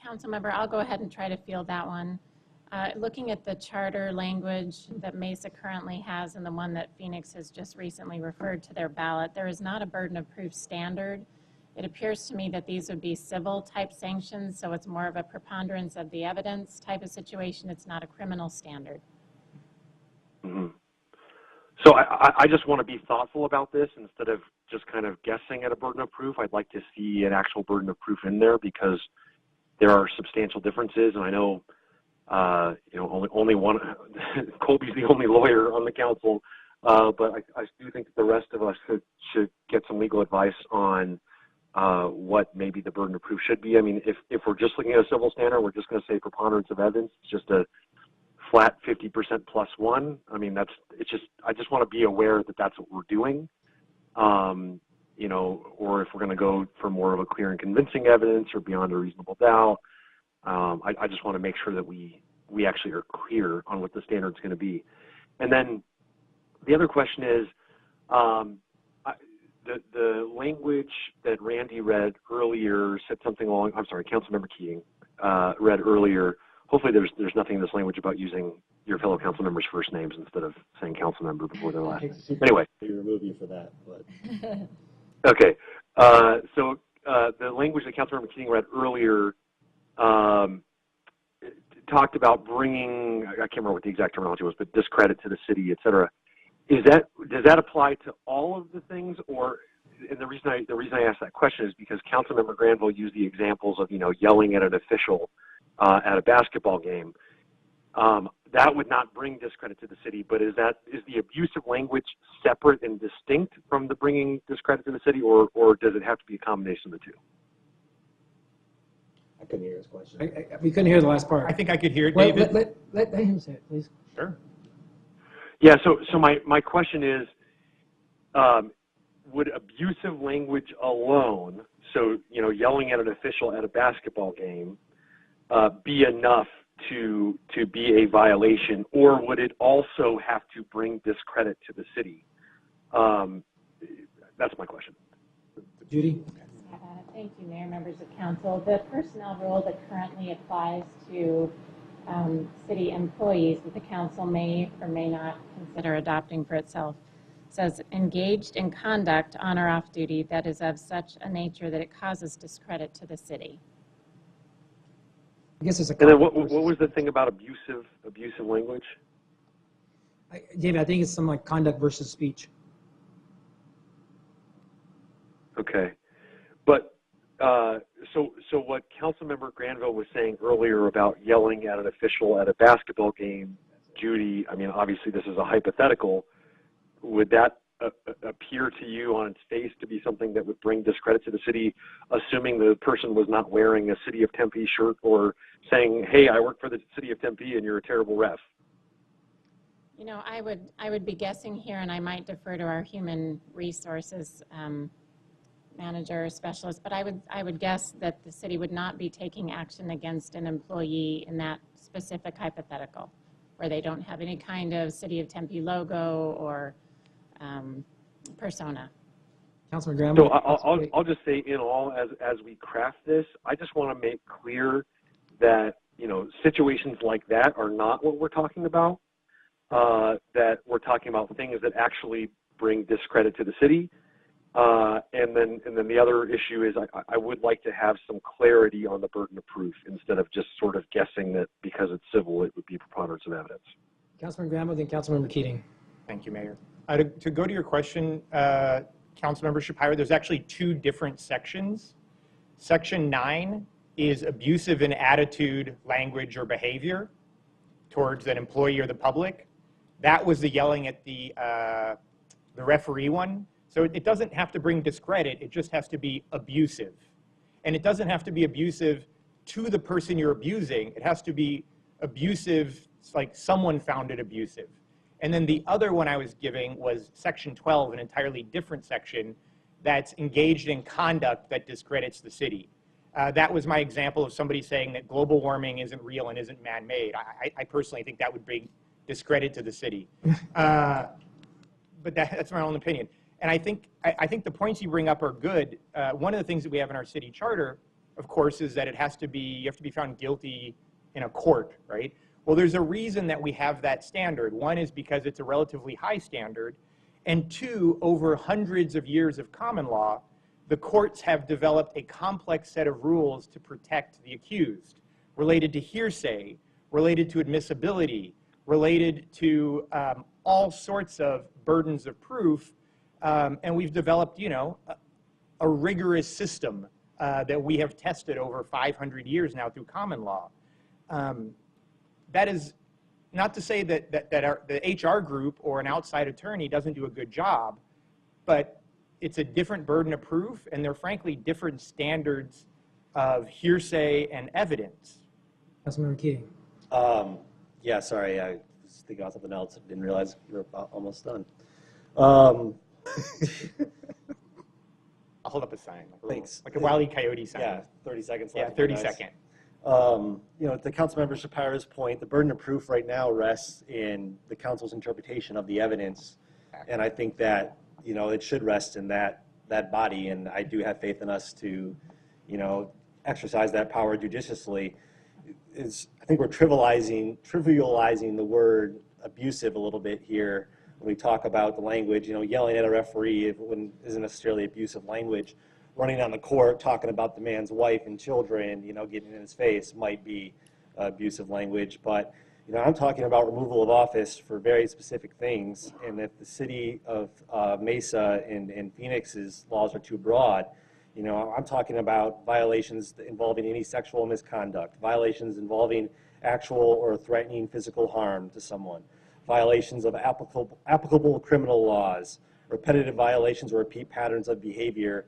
Speaker 19: Council member, I'll go ahead and try to field that one. Looking at the charter language that Mesa currently has and the one that Phoenix has just recently referred to their ballot, there is not a burden of proof standard. It appears to me that these would be civil type sanctions, so it's more of a preponderance of the evidence type of situation. It's not a criminal standard.
Speaker 2: Mm-hmm. So I just want to be thoughtful about this instead of just kind of guessing at a burden of proof. I'd like to see an actual burden of proof in there because there are substantial differences, and I know, only one, Colby's the only lawyer on the council, but I do think that the rest of us should get some legal advice on what maybe the burden of proof should be. I mean, if we're just looking at a civil standard, we're just going to say preponderance of evidence. It's just a flat 50% plus one. I mean, I just want to be aware that that's what we're doing. Or if we're going to go for more of a clear and convincing evidence or beyond a reasonable doubt. I just want to make sure that we actually are clear on what the standard's going to be. And then the other question is, the language that Randy read earlier said something along, I'm sorry, Councilmember Keating read earlier. Hopefully there's nothing in this language about using your fellow council members' first names instead of saying council member before their last name. Anyway.
Speaker 5: We remove you for that, but.
Speaker 2: Okay. So the language that Councilmember Keating read earlier talked about bringing, I can't remember what the exact terminology was, but discredit to the city, et cetera. Does that apply to all of the things, or? And the reason I asked that question is because Councilmember Granville used the examples of yelling at an official at a basketball game. That would not bring discredit to the city, but is the abusive language separate and distinct from the bringing discredit to the city, or does it have to be a combination of the two?
Speaker 5: I couldn't hear his question.
Speaker 1: We couldn't hear the last part.
Speaker 18: I think I could hear it,
Speaker 1: Well,
Speaker 18: David.
Speaker 1: let him say it, please.
Speaker 18: Sure.
Speaker 2: Yeah, so my question is, would abusive language alone, so yelling at an official at a basketball game, be enough to be a violation, or would it also have to bring discredit to the city? That's my question.
Speaker 1: Judy?
Speaker 19: Thank you, Mayor, members of council. The personnel rule that currently applies to city employees that the council may or may not consider adopting for itself says engaged in conduct on or off duty that is of such a nature that it causes discredit to the city.
Speaker 1: I guess it's a.
Speaker 2: And then what was the thing about abusive language?
Speaker 1: David, I think it's something like conduct versus speech.
Speaker 2: Okay, but so what Councilmember Granville was saying earlier about yelling at an official at a basketball game, Judy, I mean, obviously this is a hypothetical. Would that appear to you on its face to be something that would bring discredit to the city, assuming the person was not wearing a City of Tempe shirt or saying, hey, I work for the City of Tempe and you're a terrible ref?
Speaker 19: I would be guessing here, and I might defer to our human resources manager or specialist, but I would guess that the city would not be taking action against an employee in that specific hypothetical, where they don't have any kind of City of Tempe logo or persona.
Speaker 1: Councilman Graham.
Speaker 2: So I'll just say, in all, as we craft this, I just want to make clear that situations like that are not what we're talking about. That we're talking about things that actually bring discredit to the city. And then the other issue is I would like to have some clarity on the burden of proof instead of just sort of guessing that because it's civil, it would be preponderance of evidence.
Speaker 1: Councilman Graham, then Councilmember Keating.
Speaker 18: Thank you, Mayor. To go to your question, Councilmember Shapiro, there's actually two different sections. Section 9 is abusive in attitude, language, or behavior towards an employee or the public. That was the yelling at the referee one. So it doesn't have to bring discredit, it just has to be abusive. And it doesn't have to be abusive to the person you're abusing, it has to be abusive, like someone found it abusive. And then the other one I was giving was Section 12, an entirely different section that's engaged in conduct that discredits the city. That was my example of somebody saying that global warming isn't real and isn't man-made. I personally think that would bring discredit to the city. But that's my own opinion. And I think the points you bring up are good. One of the things that we have in our city charter, of course, is that you have to be found guilty in a court, right? Well, there's a reason that we have that standard. One is because it's a relatively high standard, and two, over hundreds of years of common law, the courts have developed a complex set of rules to protect the accused, related to hearsay, related to admissibility, related to all sorts of burdens of proof, and we've developed, a rigorous system that we have tested over 500 years now through common law. That is not to say that the HR group or an outside attorney doesn't do a good job, but it's a different burden of proof, and they're frankly different standards of hearsay and evidence.
Speaker 1: Councilmember Keating.
Speaker 5: Yeah, sorry, I was thinking about something else. I didn't realize we were almost done. I'll
Speaker 18: hold up a sign.
Speaker 5: Thanks.
Speaker 18: Like a Wile E. Coyote sign.
Speaker 5: Yeah, 30 seconds
Speaker 18: Yeah,
Speaker 5: left.
Speaker 18: 30
Speaker 5: Nice.
Speaker 18: second.
Speaker 5: To Councilmember Shapira's point, the burden of proof right now rests in the council's interpretation of the evidence. And I think that, it should rest in that body. And I do have faith in us to, exercise that power judiciously. I think we're trivializing the word abusive a little bit here when we talk about the language. Yelling at a referee isn't necessarily abusive language. Running on the court, talking about the man's wife and children, getting in his face might be abusive language. But, I'm talking about removal of office for very specific things. And if the city of Mesa and Phoenix's laws are too broad, I'm talking about violations involving any sexual misconduct, violations involving actual or threatening physical harm to someone, violations of applicable criminal laws, repetitive violations or repeat patterns of behavior,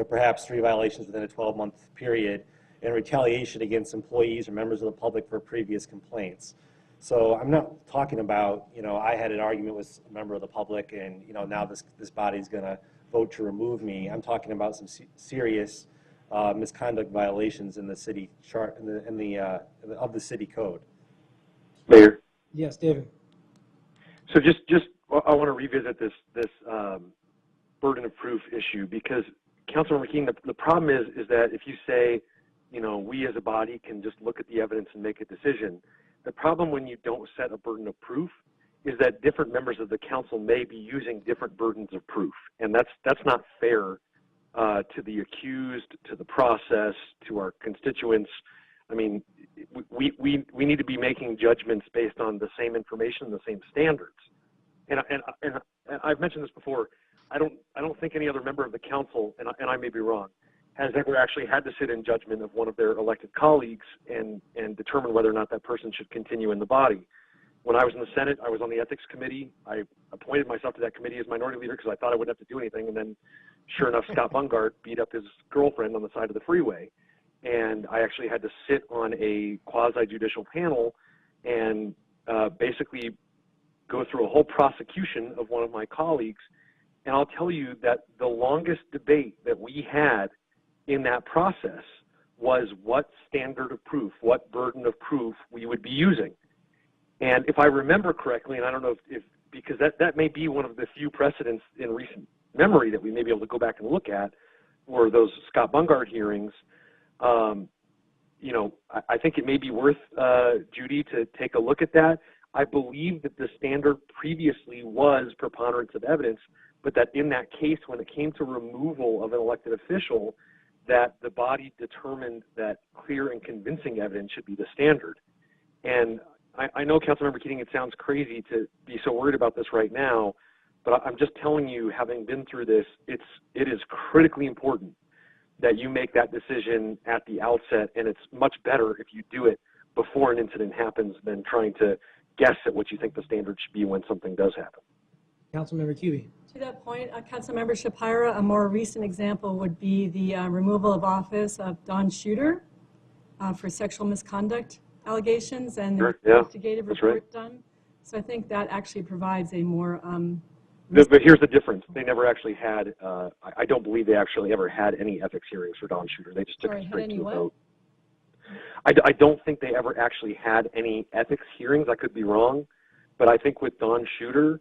Speaker 5: perhaps 3 violations within a 12-month period, and retaliation against employees or members of the public for previous complaints. So I'm not talking about, I had an argument with a member of the public and, now this body's going to vote to remove me. I'm talking about some serious misconduct violations in the city chart, of the city code.
Speaker 2: Mayor.
Speaker 1: Yes, David.
Speaker 2: So just I want to revisit this burden of proof issue, because Councilmember King, the problem is that if you say, we as a body can just look at the evidence and make a decision, the problem when you don't set a burden of proof is that different members of the council may be using different burdens of proof, and that's not fair to the accused, to the process, to our constituents. I mean, we need to be making judgments based on the same information, the same standards. And I've mentioned this before. I don't think any other member of the council, and I may be wrong, has ever actually had to sit in judgment of one of their elected colleagues and determine whether or not that person should continue in the body. When I was in the Senate, I was on the ethics committee. I appointed myself to that committee as minority leader because I thought I wouldn't have to do anything. And then, sure enough, Scott Bungart beat up his girlfriend on the side of the freeway. And I actually had to sit on a quasi-judicial panel and basically go through a whole prosecution of one of my colleagues. And I'll tell you that the longest debate that we had in that process was what standard of proof, what burden of proof we would be using. And if I remember correctly, and I don't know if because that may be one of the few precedents in recent memory that we may be able to go back and look at, were those Scott Bungart hearings. I think it may be worth, Judy, to take a look at that. I believe that the standard previously was preponderance of evidence, but that in that case, when it came to removal of an elected official, that the body determined that clear and convincing evidence should be the standard. And I know, Councilmember Keating, it sounds crazy to be so worried about this right now, but I'm just telling you, having been through this, it is critically important that you make that decision at the outset, and it's much better if you do it before an incident happens than trying to guess at what you think the standard should be when something does happen.
Speaker 1: Councilmember Cubie.
Speaker 6: To that point, Councilmember Shapira, a more recent example would be the removal of office of Don Shooter for sexual misconduct allegations and the investigative report done. So I think that actually provides a more...
Speaker 2: But here's the difference. They never actually had, I don't believe they actually ever had any ethics hearings for Don Shooter. They just took it straight to a vote. I don't think they ever actually had any ethics hearings. I could be wrong. But I think with Don Shooter,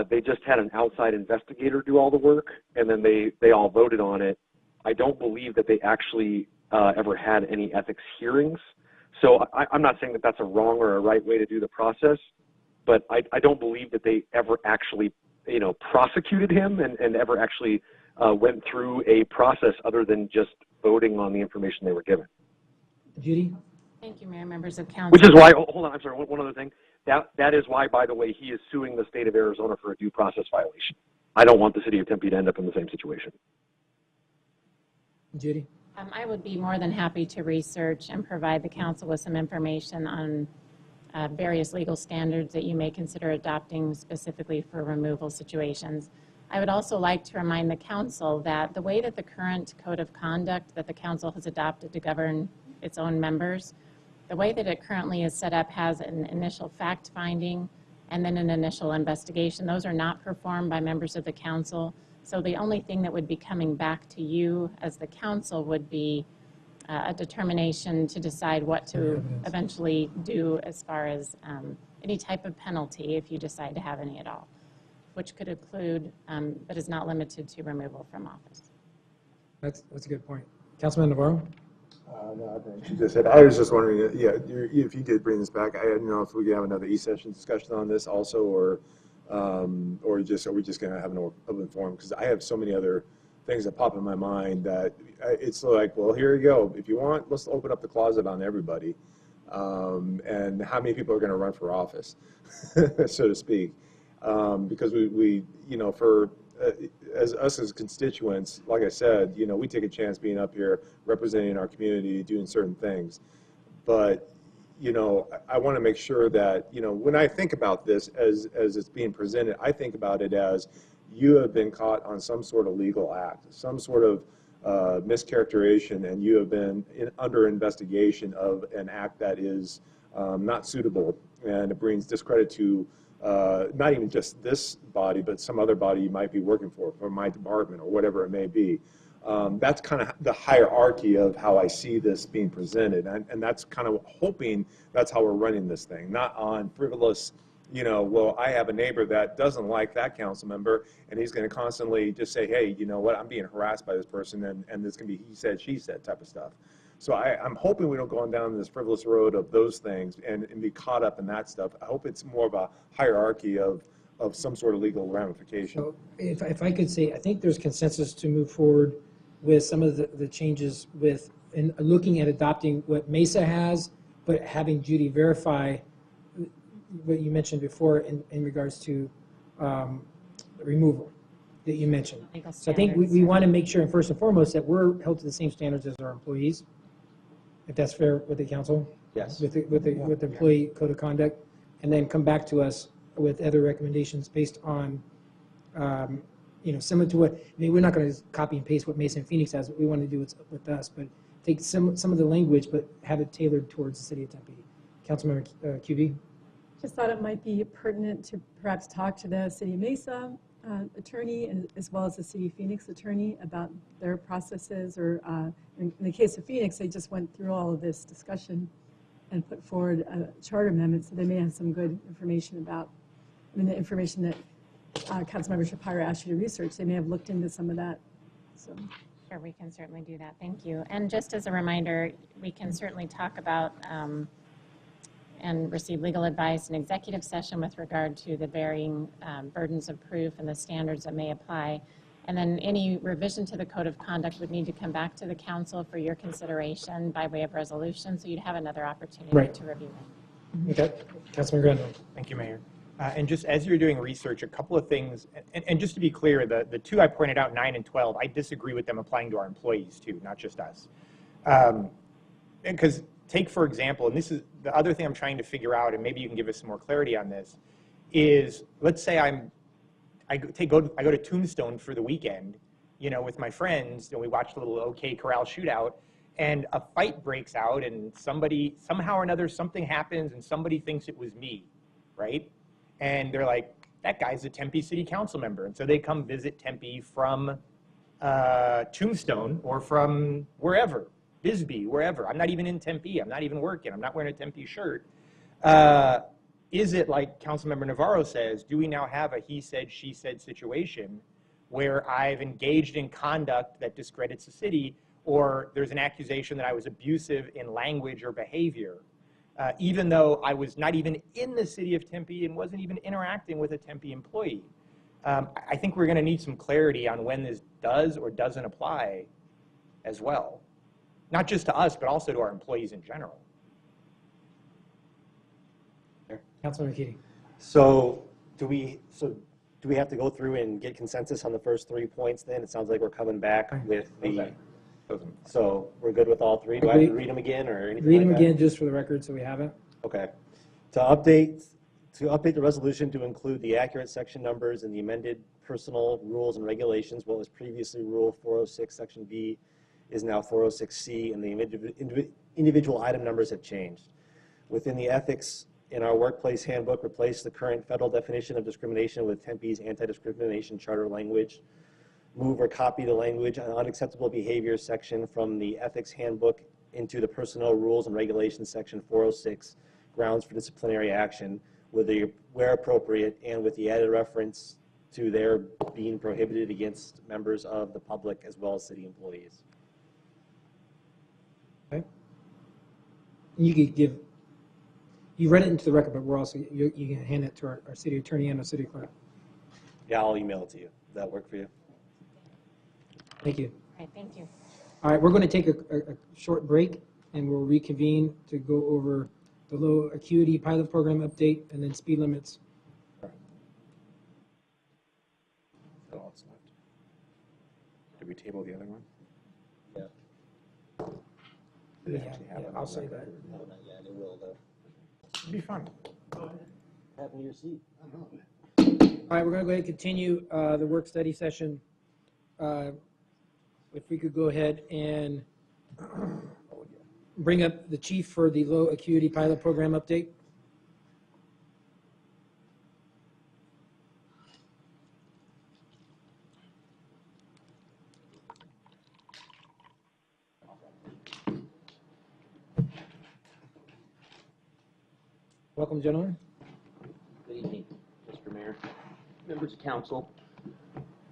Speaker 2: they just had an outside investigator do all the work, and then they all voted on it. I don't believe that they actually ever had any ethics hearings. So I'm not saying that that's a wrong or a right way to do the process, but I don't believe that they ever actually, prosecuted him and ever actually went through a process other than just voting on the information they were given.
Speaker 1: Judy?
Speaker 19: Thank you, Mayor, members of council.
Speaker 2: Which is why, hold on, I'm sorry, one other thing. That is why, by the way, he is suing the state of Arizona for a due process violation. I don't want the city of Tempe to end up in the same situation.
Speaker 1: Judy?
Speaker 19: I would be more than happy to research and provide the council with some information on various legal standards that you may consider adopting specifically for removal situations. I would also like to remind the council that the way that the current code of conduct that the council has adopted to govern its own members, the way that it currently is set up has an initial fact-finding and then an initial investigation. Those are not performed by members of the council. So the only thing that would be coming back to you as the council would be a determination to decide what to eventually do as far as any type of penalty if you decide to have any at all, which could include, but is not limited to, removal from office.
Speaker 1: That's a good point. Councilman Navarro?
Speaker 14: No, I think she just said, I was just wondering, if you did bring this back, I didn't know if we could have another e-session discussion on this also, or are we just going to have an open forum? Because I have so many other things that pop in my mind that it's like, well, here you go. If you want, let's open up the closet on everybody. And how many people are going to run for office, so to speak? Because we for us as constituents, like I said, we take a chance being up here, representing our community, doing certain things. But, I want to make sure that, when I think about this as it's being presented, I think about it as you have been caught on some sort of legal act, some sort of mischaracterization, and you have been under investigation of an act that is not suitable, and it brings discredit to not even just this body, but some other body you might be working for my department or whatever it may be. That's kind of the hierarchy of how I see this being presented, and that's kind of hoping that's how we're running this thing, not on frivolous, well, I have a neighbor that doesn't like that council member, and he's going to constantly just say, hey, you know what, I'm being harassed by this person, and this can be he said, she said type of stuff. So I'm hoping we don't go on down this frivolous road of those things and be caught up in that stuff. I hope it's more of a hierarchy of some sort of legal ramification.
Speaker 1: So if I could say, I think there's consensus to move forward with some of the changes in looking at adopting what Mesa has, but having Judy verify what you mentioned before in regards to removal that you mentioned. So I think we want to make sure, and first and foremost, that we're held to the same standards as our employees, if that's fair with the council.
Speaker 5: Yes.
Speaker 1: With the employee code of conduct, and then come back to us with other recommendations based on, similar to what, we're not going to copy and paste what Mason and Phoenix has, but we want to do with us, but take some of the language, but have it tailored towards the city of Tempe. Councilmember QB?
Speaker 6: Just thought it might be pertinent to perhaps talk to the City of Mesa attorney as well as the City of Phoenix attorney about their processes, or in the case of Phoenix, they just went through all of this discussion and put forward a charter amendment, so they may have some good information about, the information that Councilmember Shapiro asked you to research. They may have looked into some of that. So.
Speaker 19: Sure, we can certainly do that. Thank you. And just as a reminder, we can certainly talk about and receive legal advice in executive session with regard to the varying burdens of proof and the standards that may apply. And then any revision to the code of conduct would need to come back to the council for your consideration by way of resolution, so you'd have another opportunity to review it.
Speaker 1: Okay. Councilman Grandin.
Speaker 18: Thank you, Mayor. And just as you're doing research, a couple of things, and just to be clear, the two I pointed out, 9 and 12, I disagree with them applying to our employees too, not just us. Because take, for example, and this is the other thing I'm trying to figure out, and maybe you can give us some more clarity on this, is let's say I go to Tombstone for the weekend, with my friends, and we watch the little OK Corral shootout, and a fight breaks out, and somebody, somehow or another, something happens, and somebody thinks it was me, right? And they're like, that guy's a Tempe City Council member. And so they come visit Tempe from Tombstone or from wherever, Bisbee, wherever. I'm not even in Tempe. I'm not even working. I'm not wearing a Tempe shirt. Is it like Councilmember Navarro says, do we now have a he said, she said situation where I've engaged in conduct that discredits the city, or there's an accusation that I was abusive in language or behavior, even though I was not even in the city of Tempe and wasn't even interacting with a Tempe employee. I think we're going to need some clarity on when this does or doesn't apply as well. Not just to us, but also to our employees in general.
Speaker 1: Councilman Keating.
Speaker 5: So do we have to go through and get consensus on the first 3 points then? It sounds like we're coming back with the, so we're good with all three? Do I have to read them again or anything
Speaker 1: Read
Speaker 5: like
Speaker 1: them
Speaker 5: that?
Speaker 1: again just for the record so we have it.
Speaker 5: Okay. To update the resolution to include the accurate section numbers in the amended personal rules and regulations, what was previously Rule 406, Section B is now 406C, and the individual item numbers have changed. Within the ethics in our workplace handbook, replace the current federal definition of discrimination with Tempe's anti-discrimination charter language. Move or copy the language on unacceptable behavior section from the ethics handbook into the personnel rules and regulations section 406, grounds for disciplinary action, where appropriate, and with the added reference to their being prohibited against members of the public as well as city employees.
Speaker 1: Okay. You could give, you read it into the record, but we're also, you can hand it to our city attorney and our city clerk.
Speaker 5: Yeah, I'll email it to you. Does that work for you?
Speaker 1: Thank you.
Speaker 19: All right, thank you.
Speaker 1: All right, we're going to take a short break, and we'll reconvene to go over the low acuity pilot program update and then speed limits.
Speaker 18: That's all that's left. Did we table the other one?
Speaker 5: Yeah.
Speaker 18: Did it actually happen?
Speaker 1: I'll say that.
Speaker 5: No, not yet. It will, though.
Speaker 18: It'd be fun.
Speaker 5: Have in your seat.
Speaker 1: All right, we're going to go ahead and continue the work study session. If we could go ahead and bring up the chief for the low acuity pilot program update. Welcome, gentlemen.
Speaker 8: Good evening, Mr. Mayor, members of council.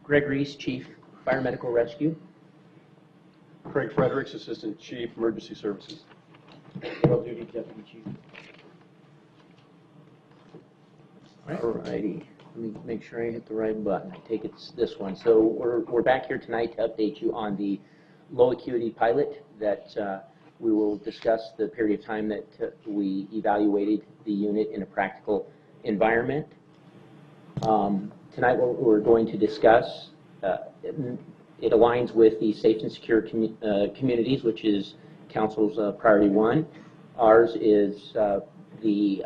Speaker 8: Greg Reese, Chief, Fire Medical Rescue.
Speaker 12: Craig Fredericks, Assistant Chief, Emergency Services.
Speaker 8: World Duty Deputy Chief. All righty, let me make sure I hit the right button. I take it's this one. So we're back here tonight to update you on the low acuity pilot that we will discuss the period of time that we evaluated the unit in a practical environment. Tonight what we're going to discuss, it aligns with the safe and secure communities, which is council's priority one. Ours is the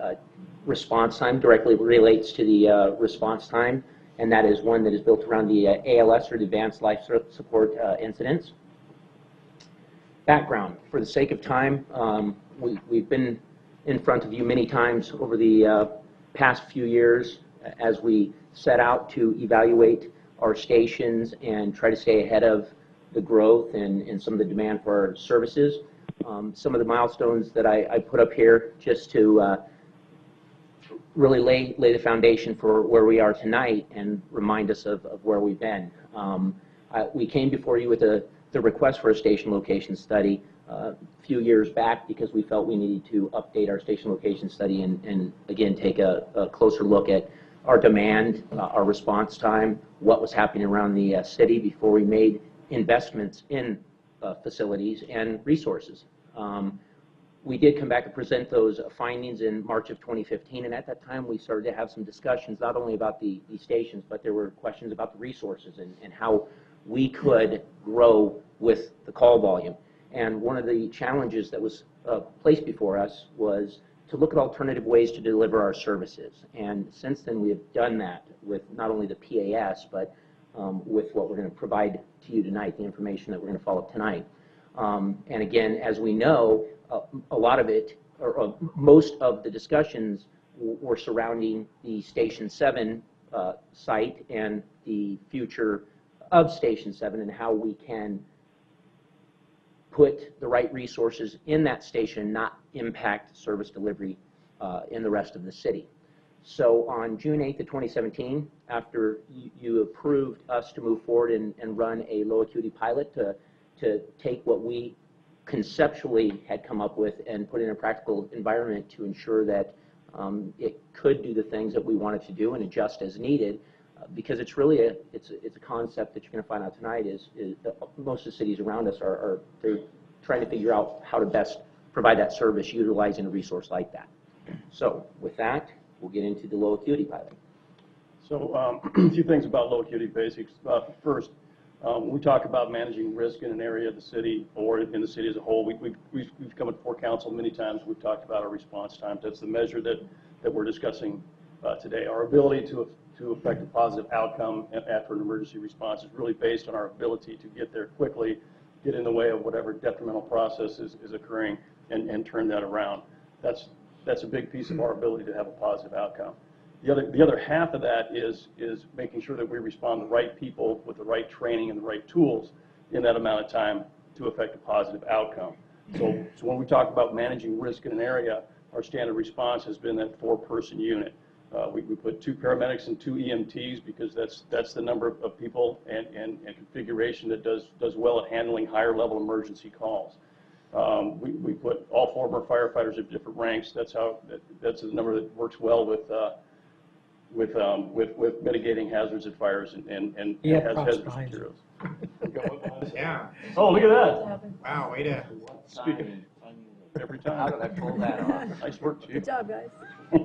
Speaker 8: response time, directly relates to the response time, and that is one that is built around the ALS, or the Advanced Life Support Incidents. Background, for the sake of time, we've been in front of you many times over the past few years as we set out to evaluate our stations and try to stay ahead of the growth and some of the demand for our services. Some of the milestones that I put up here just to really lay the foundation for where we are tonight and remind us of where we've been. We came before you with the request for a station location study a few years back because we felt we needed to update our station location study and again take a closer look at our demand, our response time, what was happening around the city before we made investments in facilities and resources. We did come back and present those findings in March of 2015, and at that time we started to have some discussions not only about the stations, but there were questions about the resources and how we could grow with the call volume. And one of the challenges that was placed before us was to look at alternative ways to deliver our services. And since then we have done that with not only the PAS, but with what we're going to provide to you tonight, the information that we're going to follow up tonight. And again, as we know, a lot of it, or most of the discussions were surrounding the Station 7 site and the future of Station 7 and how we can put the right resources in that station, not impact service delivery in the rest of the city. So on June 8th of 2017, after you approved us to move forward and run a low acuity pilot to to take what we conceptually had come up with and put it in a practical environment to ensure that it could do the things that we wanted to do and adjust as needed. Because it's really it's a concept that you're going to find out tonight is that most of the cities around us they're trying to figure out how to best provide that service utilizing a resource like that. So with that, we'll get into the low acuity pilot.
Speaker 12: So a few things about low acuity basics. First, when we talk about managing risk in an area of the city or in the city as a whole, we've come before council many times. We've talked about our response times. That's the measure that we're discussing today. Our ability to affect a positive outcome after an emergency response is really based on our ability to get there quickly, get in the way of whatever detrimental process is occurring, and turn that around. That's a big piece of our ability to have a positive outcome. The other half of that is making sure that we respond to the right people with the right training and the right tools in that amount of time to affect a positive outcome. So when we talk about managing risk in an area, our standard response has been that 4-person unit. We put 2 paramedics and 2 EMTs because that's the number of people and configuration that does well at handling higher level emergency calls. We put all 4 of our firefighters at different ranks. That's the number that works well with mitigating hazards and fires and hazardous materials.
Speaker 18: Yeah.
Speaker 12: Oh, look at that!
Speaker 18: Wow, way to
Speaker 12: speak it every time.
Speaker 8: How did I pull that off?
Speaker 12: Nice work, Chief.
Speaker 6: Good job, guys.
Speaker 18: Is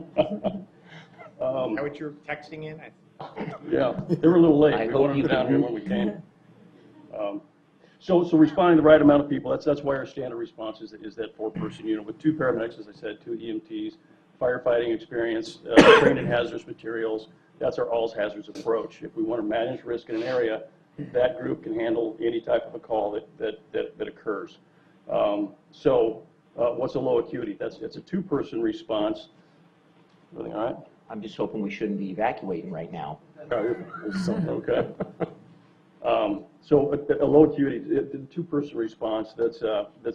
Speaker 18: that what you're texting in?
Speaker 12: Yeah, they were a little late.
Speaker 8: I
Speaker 12: We
Speaker 8: hope
Speaker 12: wanted
Speaker 8: you
Speaker 12: them down
Speaker 8: can-
Speaker 12: here when we came. So responding to the right amount of people, that's why our standard response is that 4-person unit with 2 paramedics, as I said, 2 EMTs, firefighting experience, trained in hazardous materials. That's our all hazards approach. If we want to manage risk in an area, that group can handle any type of a call that occurs. What's a low acuity? It's a 2-person response. Everything all right?
Speaker 8: I'm just hoping we shouldn't be evacuating right now.
Speaker 12: Okay. So a low acuity, the 2-person response that's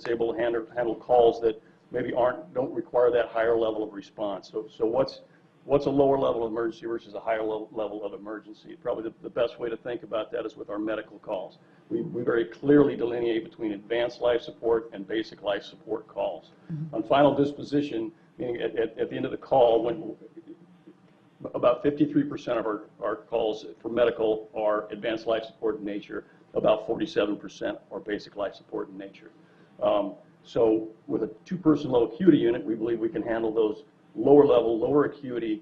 Speaker 12: able to handle calls that maybe don't require that higher level of response. So what's a lower level of emergency versus a higher level of emergency? Probably the best way to think about that is with our medical calls. We very clearly delineate between advanced life support and basic life support calls. On final disposition, meaning at the end of the call, when about 53% of our calls for medical are advanced life support in nature, about 47% are basic life support in nature. So with a 2-person low acuity unit, we believe we can handle those lower level, lower acuity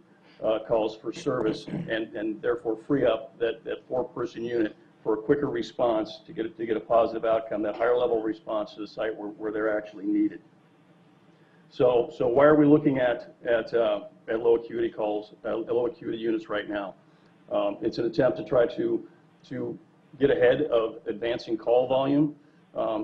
Speaker 12: calls for service and therefore free up that 4-person unit for a quicker response to get a positive outcome, that higher level response to the site where they're actually needed. So why are we looking at low acuity calls, low acuity units right now? It's an attempt to try to get ahead of advancing call volume.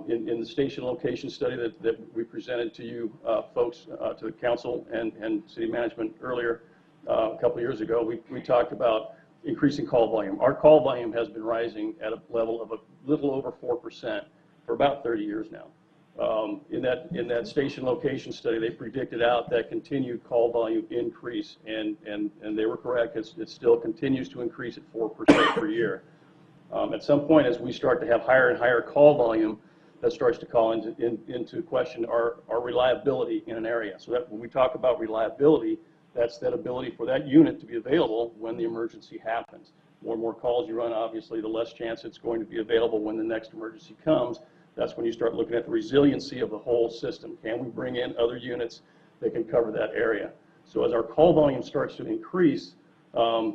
Speaker 12: In the station location study that we presented to you folks, to the council and city management earlier, a couple of years ago, we talked about increasing call volume. Our call volume has been rising at a level of a little over 4% for about 30 years now. In that station location study, they predicted out that continued call volume increase, and they were correct. It still continues to increase at 4% per year. At some point, as we start to have higher and higher call volume, that starts to call into question our reliability in an area. So that when we talk about reliability, that's that ability for that unit to be available when the emergency happens. More and more calls you run, obviously, the less chance it's going to be available when the next emergency comes. That's when you start looking at the resiliency of the whole system. Can we bring in other units that can cover that area? So as our call volume starts to increase, a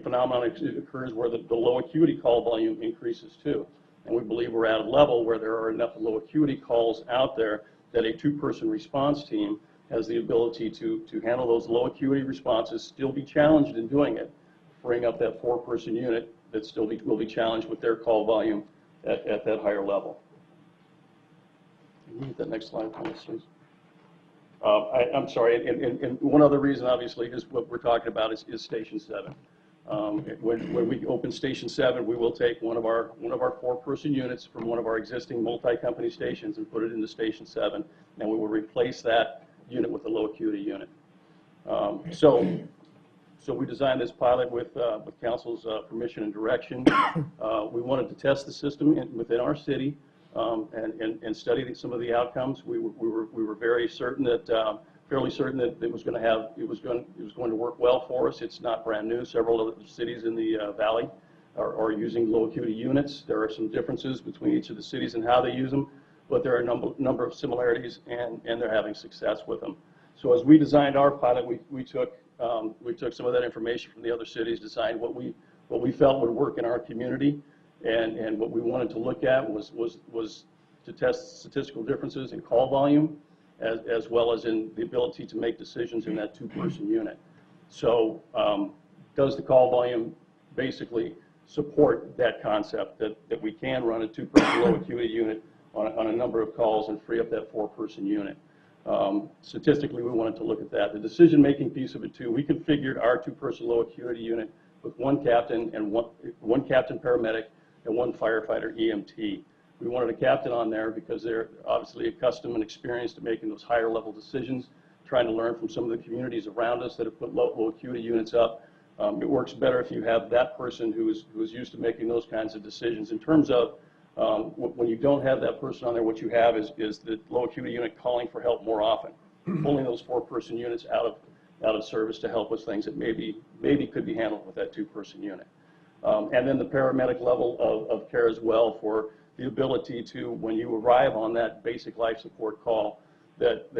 Speaker 12: phenomenon occurs where the low acuity call volume increases too. And we believe we're at a level where there are enough low acuity calls out there that a 2-person response team has the ability to handle those low acuity responses, still be challenged in doing it, bring up that 4-person unit that still will be challenged with their call volume at that higher level. Can you get that next slide, please? I'm sorry, and one other reason, obviously, is what we're talking about is Station 7. When we open Station 7, we will take one of our 4-person units from one of our existing multi-company stations and put it into Station 7, and we will replace that unit with a low acuity unit. So we designed this pilot with council's permission and direction. We wanted to test the system within our city. and study some of the outcomes. We were very certain that, fairly certain that it was going to work well for us. It's not brand new. Several of the cities in the valley are using low acuity units. There are some differences between each of the cities and how they use them, but there are a number of similarities, and they're having success with them. So as we designed our pilot, we took some of that information from the other cities, designed what we felt would work in our community, and what we wanted to look at was to test statistical differences in call volume, as well as in the ability to make decisions in that two-person unit. So does the call volume basically support that concept that we can run a two-person low acuity unit on a number of calls and free up that four-person unit? Statistically, we wanted to look at that. The decision-making piece of it too, we configured our two-person low acuity unit with one captain and one captain paramedic and one firefighter EMT. We wanted a captain on there because they're obviously accustomed and experienced to making those higher level decisions, trying to learn from some of the communities around us that have put low acuity units up. It works better if you have that person who is used to making those kinds of decisions. In terms of when you don't have that person on there, what you have is the low acuity unit calling for help more often, pulling those four-person units out of service to help with things that maybe could be handled with that two-person unit. And then the paramedic level of care as well, for the ability to, when you arrive on that basic life support call, that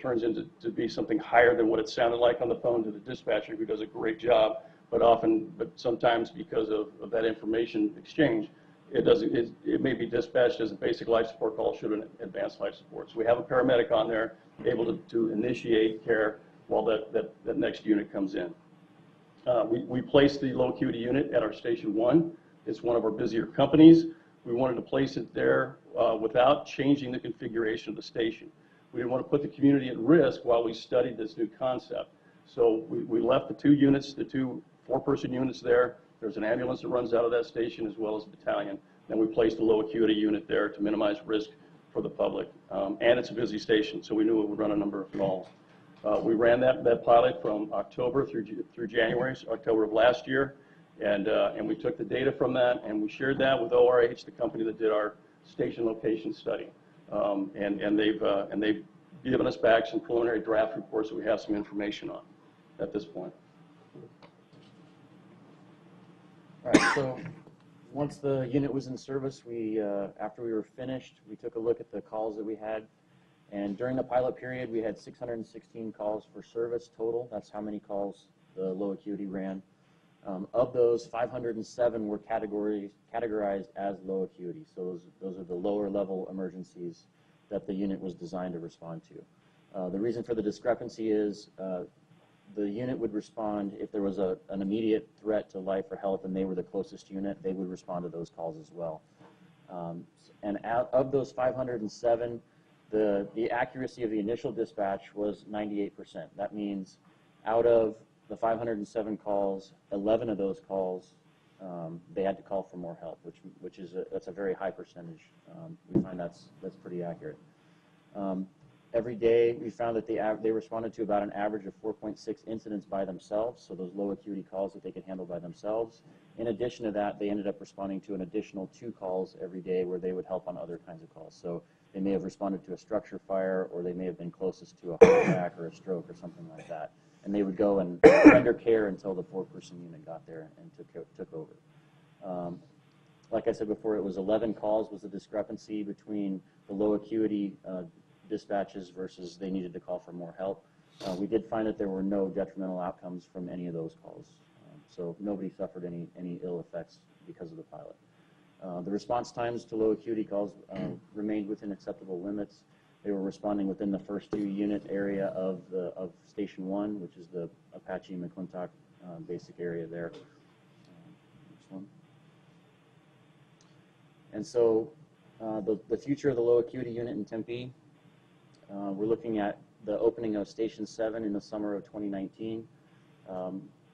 Speaker 12: turns into to be something higher than what it sounded like on the phone to the dispatcher, who does a great job, but sometimes because of that information exchange, it may be dispatched as a basic life support call should an advanced life support. So we have a paramedic on there able to initiate care while that next unit comes in. We placed the low acuity unit at our Station 1. It's one of our busier companies. We wanted to place it there without changing the configuration of the station. We didn't want to put the community at risk while we studied this new concept. So we left the two four-person units there. There's an ambulance that runs out of that station as well as a battalion. Then we placed a low acuity unit there to minimize risk for the public. And it's a busy station, so we knew it would run a number of calls. We ran that pilot from October through January, so October of last year, and we took the data from that and we shared that with ORH, the company that did our station location study, and they've given us back some preliminary draft reports that we have some information on at this point.
Speaker 10: All right, so once the unit was in service, after we were finished, we took a look at the calls that we had. And during the pilot period, we had 616 calls for service total. That's how many calls the low acuity ran. Of those, 507 were categorized as low acuity. So those are the lower level emergencies that the unit was designed to respond to. The reason for the discrepancy is the unit would respond if there was an immediate threat to life or health and they were the closest unit, they would respond to those calls as well. And out of those 507, the accuracy of the initial dispatch was 98%. That means out of the 507 calls, 11 of those calls, they had to call for more help, which is that's a very high percentage. We find that's pretty accurate. Every day, we found that they responded to about an average of 4.6 incidents by themselves, so those low acuity calls that they could handle by themselves. In addition to that, they ended up responding to an additional 2 calls every day where they would help on other kinds of calls. So they may have responded to a structure fire, or they may have been closest to a heart attack or a stroke or something like that. And they would go and render care until the 4-person unit got there and took over. Like I said before, it was 11 calls was the discrepancy between the low acuity dispatches versus they needed to call for more help. We did find that there were no detrimental outcomes from any of those calls. So nobody suffered any ill effects because of the pilot. The response times to low acuity calls remained within acceptable limits. They were responding within the first 2 unit area of Station 1, which is the Apache McClintock basic area there. Next one. And so the future of the low acuity unit in Tempe, we're looking at the opening of Station 7 in the summer of 2019.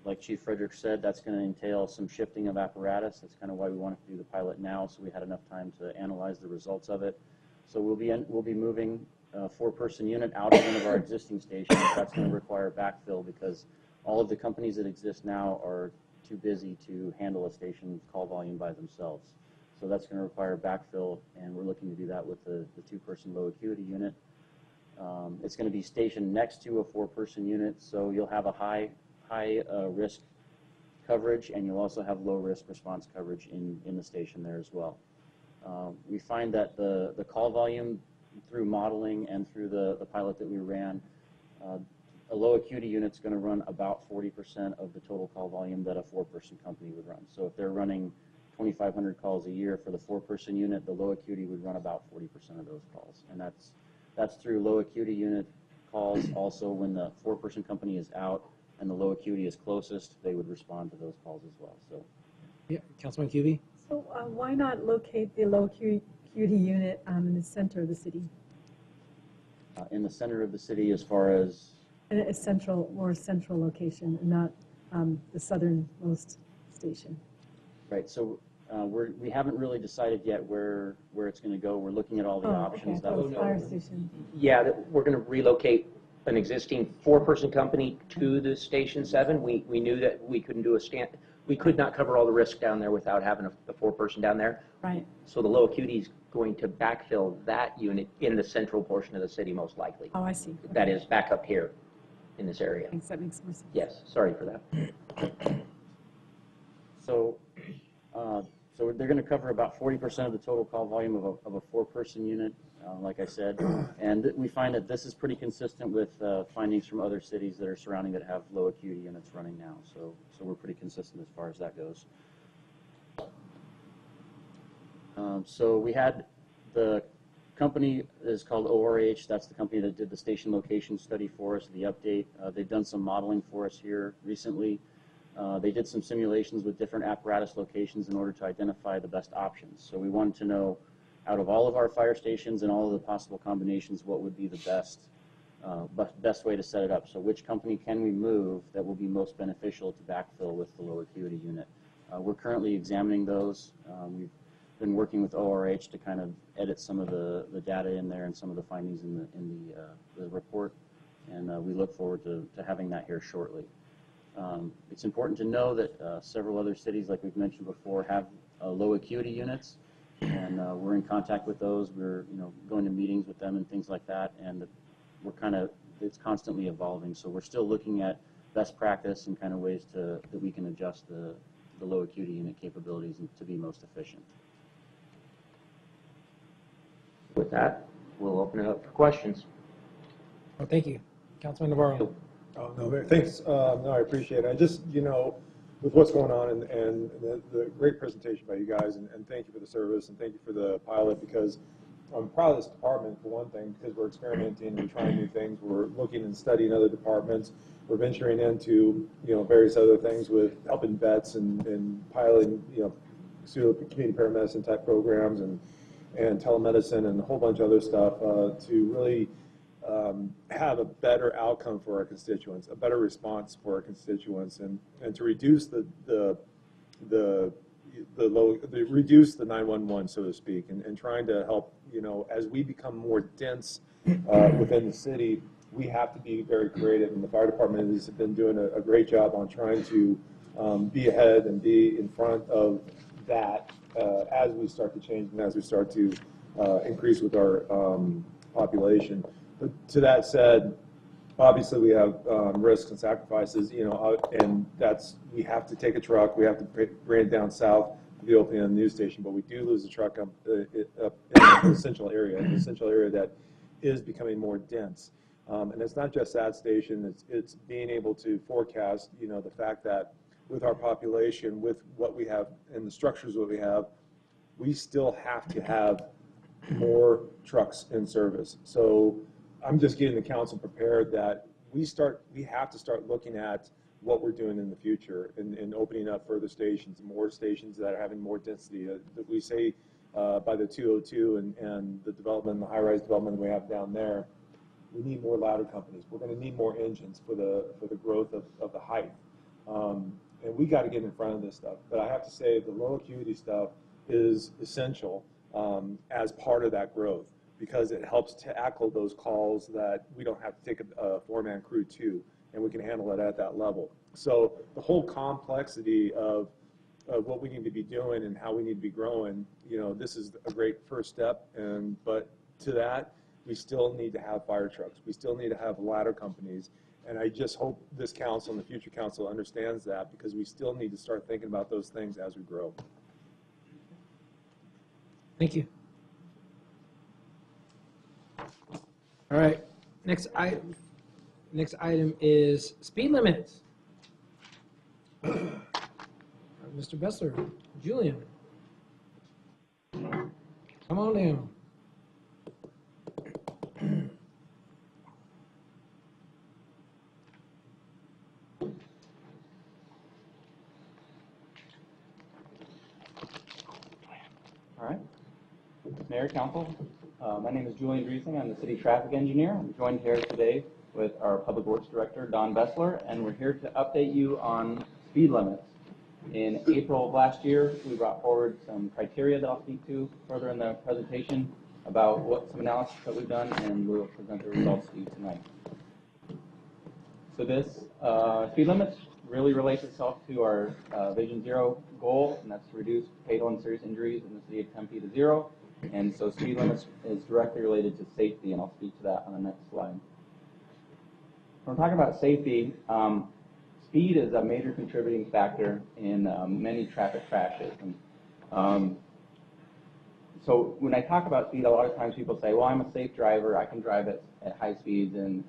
Speaker 10: Like Chief Frederick said, that's going to entail some shifting of apparatus. That's kind of why we wanted to do the pilot now, so we had enough time to analyze the results of it. So we'll be moving a 4-person unit out of one of our existing stations. That's going to require backfill because all of the companies that exist now are too busy to handle a station's call volume by themselves. So that's going to require backfill, and we're looking to do that with the two-person low acuity unit. It's going to be stationed next to a 4-person unit, so you'll have a high risk coverage, and you'll also have low risk response coverage in the station there as well. We find that the call volume through modeling and through the pilot that we ran, a low acuity unit's going to run about 40% of the total call volume that a 4-person company would run. So if they're running 2,500 calls a year for the 4-person unit, the low acuity would run about 40% of those calls. And that's through low acuity unit calls. Also, when the 4-person company is out and the low acuity is closest, they would respond to those calls as well. So,
Speaker 1: Yeah, Councilman Cubey?
Speaker 6: So why not locate the low acuity unit in the center of the city?
Speaker 10: in the center of the city as far as?
Speaker 6: In a central location, and not the southernmost station.
Speaker 10: Right, so we haven't really decided yet where it's going to go. We're looking at all the options.
Speaker 6: Okay, that fire station.
Speaker 8: Yeah, we're going to relocate an existing 4-person company to the Station 7. We knew that we couldn't do we could not cover all the risk down there without having a 4-person down there.
Speaker 6: Right.
Speaker 8: So the low acuity is going to backfill that unit in the central portion of the city, most likely.
Speaker 6: Oh, I see.
Speaker 8: That is back up here in this area.
Speaker 6: Thanks, that makes more sense.
Speaker 8: Yes, sorry for that.
Speaker 10: So they're going to cover about 40% of the total call volume of a 4-person unit, like I said. And we find that this is pretty consistent with findings from other cities that are surrounding that have low acuity units running now. So we're pretty consistent as far as that goes. So we had the company is called ORH. That's the company that did the station location study for us, the update. They've done some modeling for us here recently. They did some simulations with different apparatus locations in order to identify the best options. So we wanted to know, out of all of our fire stations and all of the possible combinations, what would be the best way to set it up. So which company can we move that will be most beneficial to backfill with the low acuity unit? We're currently examining those. We've been working with ORH to kind of edit some of the data in there and some of the findings in the report, and we look forward to having that here shortly. It's important to know that several other cities, like we've mentioned before, have low acuity units, and we're in contact with those. We're going to meetings with them and things like that, and it's constantly evolving. So we're still looking at best practice and kind of ways that we can adjust the low acuity unit capabilities to be most efficient.
Speaker 8: With that, we'll open it up for questions.
Speaker 1: Well, thank you. Councilman Navarro.
Speaker 14: Oh, no, thanks. No, I appreciate it. I just, with what's going on and the great presentation by you guys, and thank you for the service and thank you for the pilot, because I'm proud of this department, for one thing, because we're experimenting and trying new things. We're looking and studying other departments. We're venturing into, various other things with helping vets and piloting, pseudo community paramedicine type programs and telemedicine and a whole bunch of other stuff to really have a better outcome for our constituents, a better response for our constituents, and to reduce the reduce the 911, so to speak, and trying to help, as we become more dense within the city, we have to be very creative, and the fire department has been doing a great job on trying to be ahead and be in front of that as we start to change and as we start to increase with our population. But to that said, obviously we have risks and sacrifices, and we have to take a truck, we have to bring it down south to the opening of the news station, but we do lose a truck up in an essential area that is becoming more dense. And it's not just that station, it's being able to forecast, the fact that with our population, with what we have and the structures that we have, we still have to have more trucks in service. So I'm just getting the council prepared that we have to start looking at what we're doing in the future and opening up further stations, more stations that are having more density. That we say by the 202 and the development, the high-rise development we have down there, we need more ladder companies. We're going to need more engines for the growth of the height. And we got to get in front of this stuff. But I have to say the low acuity stuff is essential as part of that growth, because it helps tackle those calls that we don't have to take a 4-man crew to, and we can handle it at that level. So the whole complexity of of what we need to be doing and how we need to be growing, this is a great first step. But to that, we still need to have fire trucks. We still need to have ladder companies. And I just hope this council and the future council understands that, because we still need to start thinking about those things as we grow.
Speaker 1: Thank you. All right, next item is speed limits. Mr. Bessler, Julian, come on down.
Speaker 10: All right. Mayor, Council, my name is Julian Driesing. I'm the City Traffic Engineer. I'm joined here today with our Public Works Director, Don Bessler, and we're here to update you on speed limits. In April of last year, we brought forward some criteria that I'll speak to further in the presentation about some analysis that we've done, and we'll present the results to you tonight. So this speed limits really relates itself to our Vision Zero goal, and that's to reduce fatal and serious injuries in the city of Tempe to zero. And so speed limits is directly related to safety, and I'll speak to that on the next slide. When we're talking about safety, speed is a major contributing factor in many traffic crashes. And, so when I talk about speed, a lot of times people say, well, I'm a safe driver, I can drive at high speeds, and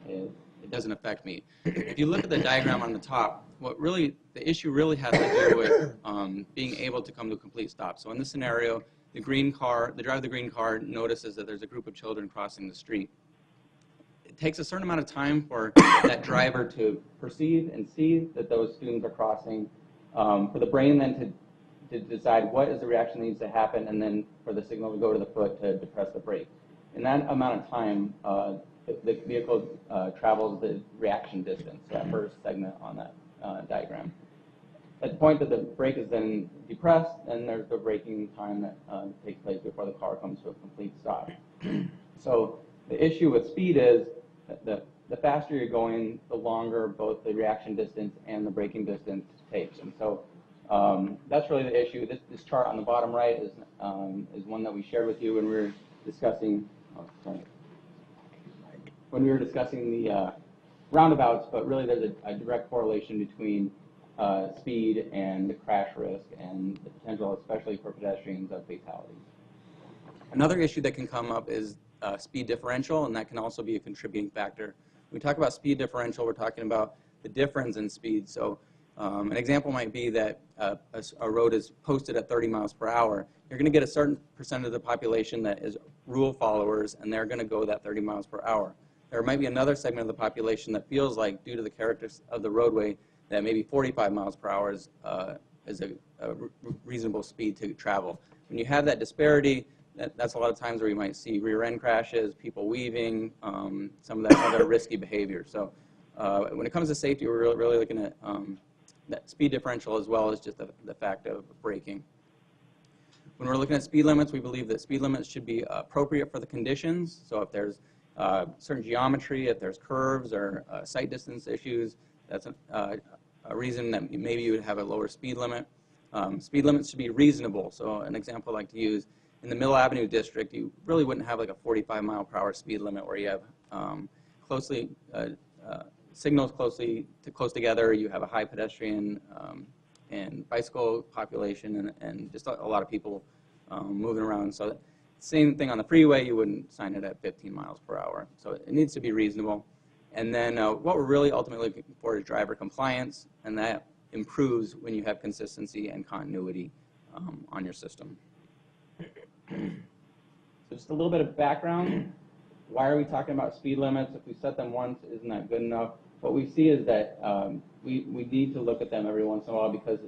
Speaker 10: it doesn't affect me. If you look at the diagram on the top, the issue really has to do with being able to come to a complete stop. So in this scenario, the driver of the green car notices that there's a group of children crossing the street. It takes a certain amount of time for that driver to perceive and see that those students are crossing, for the brain then to decide what is the reaction that needs to happen, and then for the signal to go to the foot to depress the brake. In that amount of time, the vehicle travels the reaction distance, that first segment on that diagram. At the point that the brake is then depressed, then there's the braking time that takes place before the car comes to a complete stop. So the issue with speed is that the faster you're going, the longer both the reaction distance and the braking distance takes. And so that's really the issue. This chart on the bottom right is one that we shared with you when we were discussing. When we were discussing the roundabouts, but really there's a direct correlation between speed and the crash risk and the potential, especially for pedestrians, of fatalities. Another issue that can come up is speed differential, and that can also be a contributing factor. When we talk about speed differential, we're talking about the difference in speed. So an example might be that a road is posted at 30 miles per hour. You're going to get a certain percent of the population that is rule followers, and they're going to go that 30 miles per hour. There might be another segment of the population that feels like, due to the characteristics of the roadway, that maybe 45 miles per hour is a reasonable speed to travel. When you have that disparity, that's a lot of times where you might see rear-end crashes, people weaving, some of that other risky behavior. So when it comes to safety, we're really looking at that speed differential as well as just the fact of braking. When we're looking at speed limits, we believe that speed limits should be appropriate for the conditions. So if there's certain geometry, if there's curves or sight distance issues, that's a reason that maybe you would have a lower speed limit. Speed limits should be reasonable. So an example I like to use, in the Mill Avenue district, you really wouldn't have like a 45 mile per hour speed limit where you have signals close together, you have a high pedestrian and bicycle population, and just a lot of people moving around. So same thing on the freeway, you wouldn't sign it at 15 miles per hour. So it needs to be reasonable. And then what we're really ultimately looking for is driver compliance, and that improves when you have consistency and continuity on your system. So just a little bit of background. Why are we talking about speed limits? If we set them once, isn't that good enough? What we see is that we need to look at them every once in a while because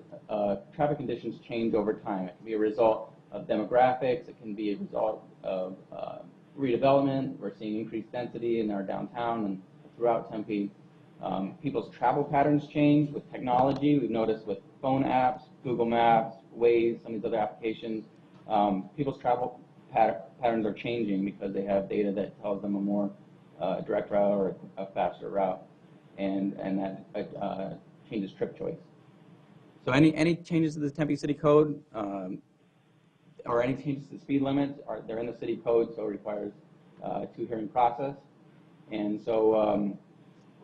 Speaker 10: traffic conditions change over time. It can be a result of demographics. It can be a result of redevelopment. We're seeing increased density in our downtown and throughout Tempe. People's travel patterns change with technology. We've noticed with phone apps, Google Maps, Waze, some of these other applications, people's travel patterns are changing because they have data that tells them a more direct route or a faster route, and that changes trip choice.
Speaker 9: So any changes to the Tempe City Code or any changes to the speed limits, they're in the city code, so it requires a 2-hearing process. And so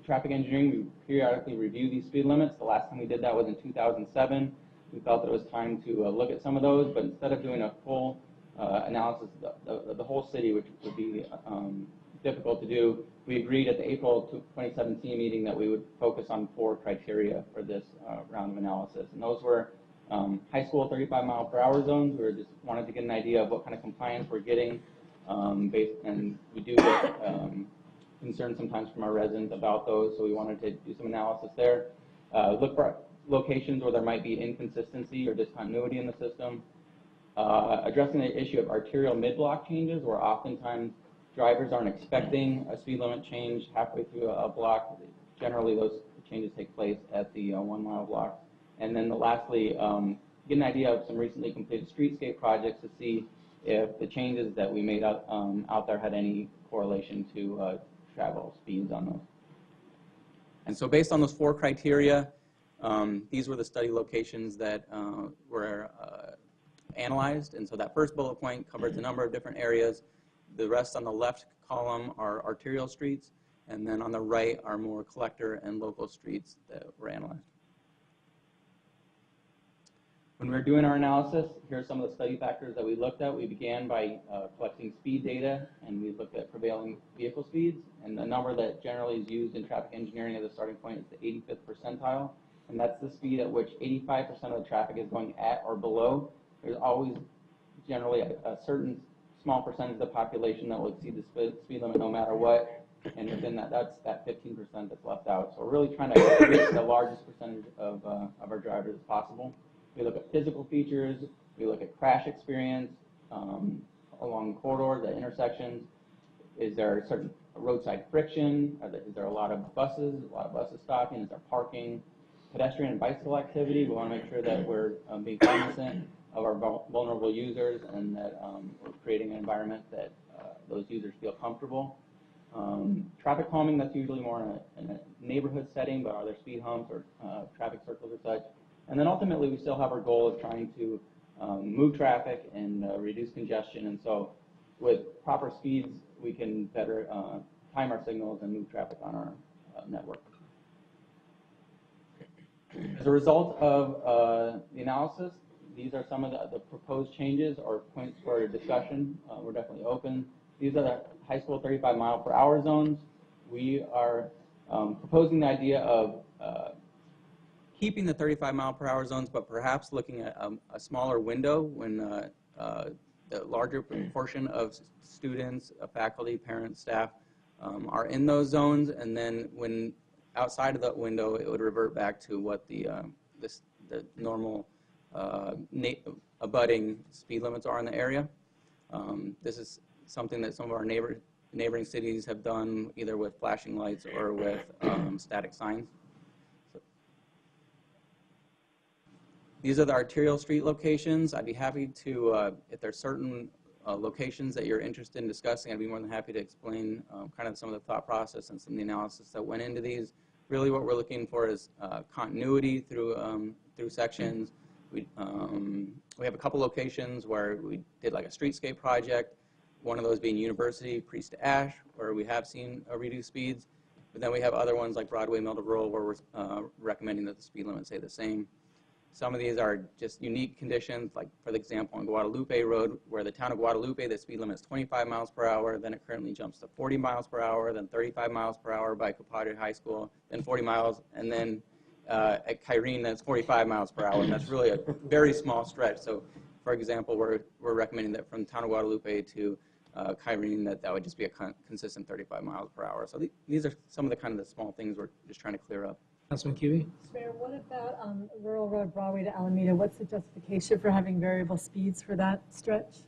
Speaker 9: traffic engineering, we periodically review these speed limits. The last time we did that was in 2007. We felt that it was time to look at some of those, but instead of doing a full analysis of the whole city, which would be difficult to do, we agreed at the April 2017 meeting that we would focus on 4 criteria for this round of analysis. And those were high school 35-mile-per-hour zones. We just wanted to get an idea of what kind of compliance we're getting, and we do get concerns sometimes from our residents about those, so we wanted to do some analysis there. Look for locations where there might be inconsistency or discontinuity in the system. Addressing the issue of arterial mid-block changes, where oftentimes drivers aren't expecting a speed limit change halfway through a block. Generally, those changes take place at the 1-mile block. And then lastly, get an idea of some recently completed streetscape projects to see if the changes that we made out there had any correlation to travel speeds on those. And so based on those 4 criteria, these were the study locations that were analyzed. And so that first bullet point covers a number of different areas. The rest on the left column are arterial streets, and then on the right are more collector and local streets that were analyzed. When we were doing our analysis, here are some of the study factors that we looked at. We began by collecting speed data, and we looked at prevailing vehicle speeds. And the number that generally is used in traffic engineering as a starting point is the 85th percentile, and that's the speed at which 85% of the traffic is going at or below. There's always generally a certain small percentage of the population that will exceed the speed limit no matter what, and within that, that's that 15% that's left out. So we're really trying to reach the largest percentage of our drivers as possible. We look at physical features, we look at crash experience along corridors, at intersections. Is there certain roadside friction? Is there a lot of buses stopping? Is there parking? Pedestrian and bicycle activity, we want to make sure that we're being cognizant of our vulnerable users and that we're creating an environment that those users feel comfortable. Traffic calming, that's usually more in a neighborhood setting, but are there speed humps or traffic circles or such? And then ultimately, we still have our goal of trying to move traffic and reduce congestion. And so with proper speeds, we can better time our signals and move traffic on our network. As a result of the analysis, these are some of the proposed changes or points for discussion. We're definitely open. These are the high school 35-mile-per-hour zones. We are proposing the idea of keeping the 35-mile-per-hour zones, but perhaps looking at a smaller window when the larger portion of students, faculty, parents, staff are in those zones, and then when outside of that window, it would revert back to what the normal abutting speed limits are in the area. This is something that some of our neighboring cities have done either with flashing lights or with static signs. So, these are the arterial street locations. I'd be happy to, if there's certain locations that you're interested in discussing, I'd be more than happy to explain kind of some of the thought process and some of the analysis that went into these. Really what we're looking for is continuity through sections. We have a couple locations where we did like a streetscape project, one of those being University, Priest to Ash, where we have seen reduced speeds. But then we have other ones like Broadway, Mill to Rural, where we're recommending that the speed limits stay the same. Some of these are just unique conditions, like for example on Guadalupe Road, where the town of Guadalupe, the speed limit is 25 miles per hour, then it currently jumps to 40 miles per hour, then 35 miles per hour by Compadre High School, then 40 miles, and then at Kyrene, that's 45 miles per hour, and that's really a very small stretch. So, for example, we're recommending that from the town of Guadalupe to Kyrene, that would just be a consistent 35 miles per hour. So these are some of the kind of the small things we're just trying to clear up.
Speaker 1: Councilman Cubey?
Speaker 6: Mayor, what about Rural Road, Broadway to Alameda? What's the justification for having variable speeds for that stretch?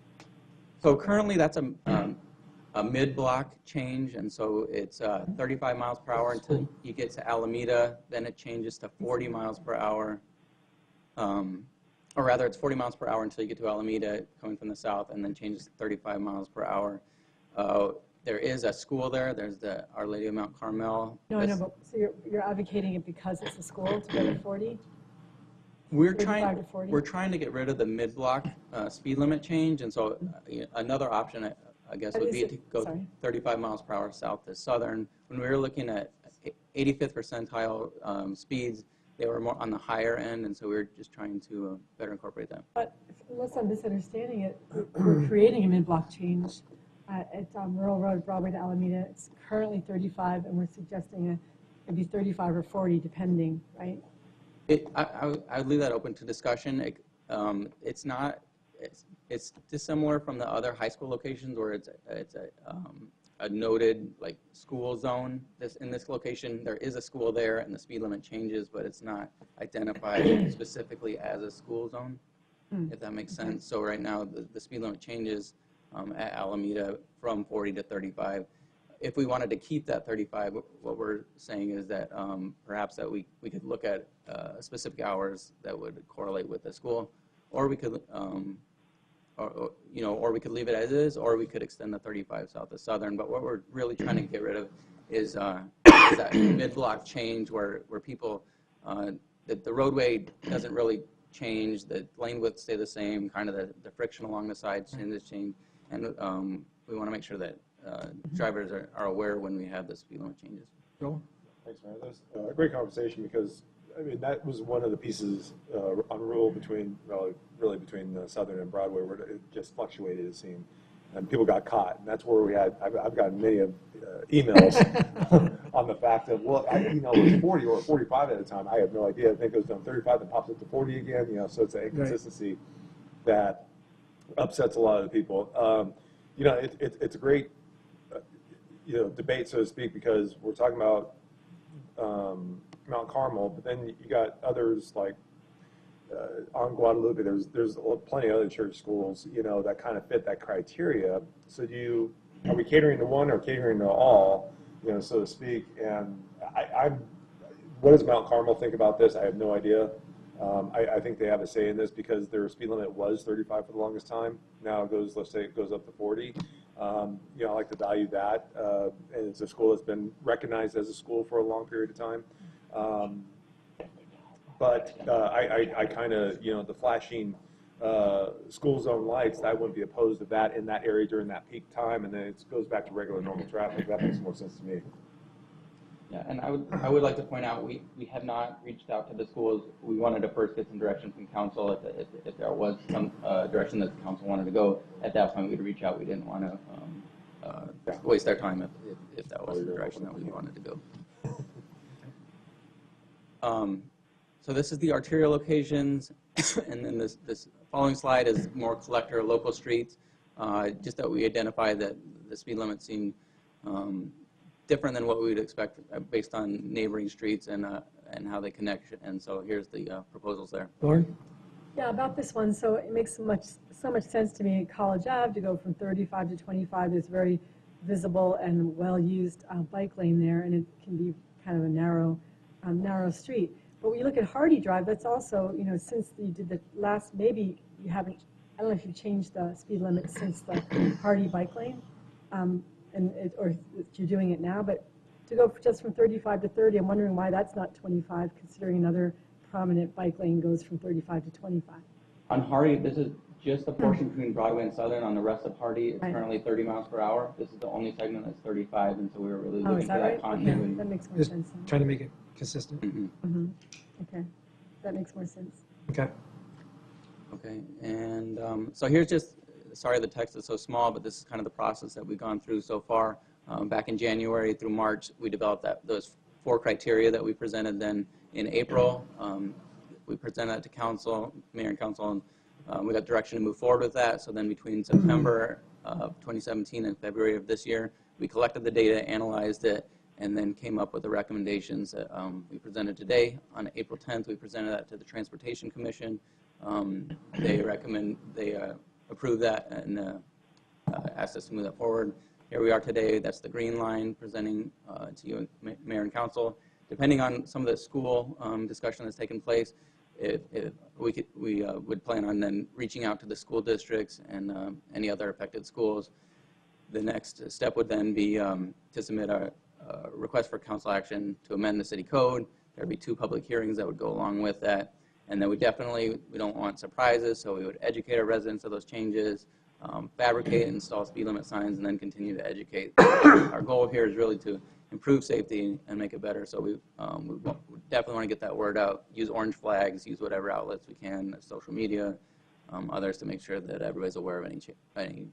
Speaker 9: So currently that's a mid-block change, and so it's 35 miles per hour until you get to Alameda, then it changes to 40 miles per hour, or rather it's 40 miles per hour until you get to Alameda coming from the south, and then changes to 35 miles per hour. There is a school there. There's the Our Lady of Mount Carmel.
Speaker 6: No, I know, but so you're advocating it because it's a school to go to 40?
Speaker 9: We're
Speaker 6: 35 to 40?
Speaker 9: we're trying to get rid of the mid-block speed limit change, and so another option, I guess, would be to go 35 miles per hour south to Southern. When we were looking at 85th percentile speeds, they were more on the higher end, and so we were just trying to better incorporate that.
Speaker 6: But unless I'm misunderstanding it, we're creating a mid-block change at Rural Road, Broadway to Alameda. It's currently 35, and we're suggesting it'd be 35 or 40, depending, right?
Speaker 9: I would leave that open to discussion. It's not. It's dissimilar from the other high school locations where it's a noted like school zone. In this location, there is a school there, and the speed limit changes, but it's not identified specifically as a school zone, if that makes sense. So right now, the speed limit changes at Alameda from 40 to 35. If we wanted to keep that 35, what we're saying is that perhaps that we could look at specific hours that would correlate with the school, or we could, or we could leave it as is, or we could extend the 35 south to Southern. But what we're really trying to get rid of is that mid-block change where people, that the roadway doesn't really change, the lane width stay the same, kind of the friction along the sides change, and we want to make sure that drivers are aware when we have the speed limit changes.
Speaker 1: Joel?
Speaker 14: Thanks, man. That was a great conversation because, I mean, that was one of the pieces on rule between, really between Southern and Broadway where it just fluctuated, it seemed. And people got caught. And that's where we had, I've gotten many emails on the fact of, well, it was 40 or 45 at a time. I have no idea. I think it was done 35, then pops up to 40 again, so it's an inconsistency that upsets a lot of the people. It's a great, debate, so to speak, because we're talking about Mount Carmel, but then you got others like on Guadalupe. There's plenty of other church schools, that kind of fit that criteria. So are we catering to one or catering to all, so to speak? And what does Mount Carmel think about this? I have no idea. I think they have a say in this because their speed limit was 35 for the longest time. Now it goes, let's say it goes up to 40. I like to value that. And it's a school that's been recognized as a school for a long period of time. But I kind of, the flashing school zone lights, I wouldn't be opposed to that in that area during that peak time. And then it goes back to regular normal traffic. That makes more sense to me.
Speaker 9: Yeah, and I would like to point out we have not reached out to the schools. We wanted to first get some direction from council. If there was some direction that the council wanted to go, at that point we'd reach out. We didn't want to waste our time if that was the direction that we wanted to go. So this is the arterial locations, and then this following slide is more collector local streets. Just that we identify that the speed limit seemed different than what we would expect based on neighboring streets and how they connect. And so here's the proposals there.
Speaker 1: Lauren?
Speaker 6: Yeah, about this one, so it makes so much sense to me at College Ave to go from 35 to 25. There's very visible and well-used bike lane there, and it can be kind of a narrow street. But when you look at Hardy Drive, that's also, since you did the last, maybe you haven't, I don't know if you've changed the speed limit since the Hardy bike lane, or if you're doing it now, but to go just from 35 to 30, I'm wondering why that's not 25, considering another prominent bike lane goes from 35 to 25.
Speaker 9: On Hardy, this is just the portion between Broadway and Southern. On the rest of Hardy, it's currently 30 miles per hour. This is the only segment that's 35, and so we were really looking for that continuity.
Speaker 6: Okay. That makes more
Speaker 1: Just
Speaker 6: sense.
Speaker 1: trying to make it consistent.
Speaker 6: Okay, that makes more sense.
Speaker 1: Okay.
Speaker 9: Okay, and so here's just, sorry the text is so small, but this is kind of the process that we've gone through so far. Back in January through March, we developed those 4 criteria that we presented. Then in April, we presented that to council, mayor and council, and we got direction to move forward with that. So then between September of 2017 and February of this year, we collected the data, analyzed it, and then came up with the recommendations that we presented today. On April 10th, we presented that to the Transportation Commission. They approved that and asked us to move that forward. Here we are today. That's the green line presenting to you, Mayor and Council. Depending on some of the school discussion that's taken place, we would plan on then reaching out to the school districts and any other affected schools. The next step would then be to submit a request for council action to amend the city code. There would be 2 public hearings that would go along with that. And then we don't want surprises, so we would educate our residents of those changes, fabricate and install speed limit signs, and then continue to educate. Our goal here is really to improve safety and make it better. So we definitely want to get that word out, use orange flags, use whatever outlets we can, social media, others, to make sure that everybody's aware of any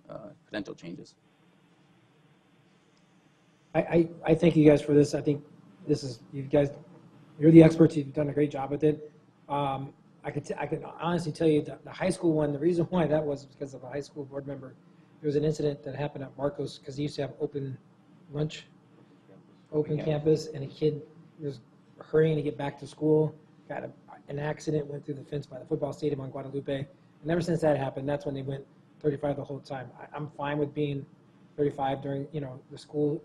Speaker 9: potential changes.
Speaker 1: I thank you guys for this. I think this is, you guys, you're the experts. You've done a great job with it. I could honestly tell you that the high school one, the reason why that was because of a high school board member. There was an incident that happened at Marcos because he used to have open lunch, open campus, and a kid was hurrying to get back to school, got an accident, went through the fence by the football stadium on Guadalupe. And ever since that happened, that's when they went 35 the whole time. I'm fine with being 35 during, the school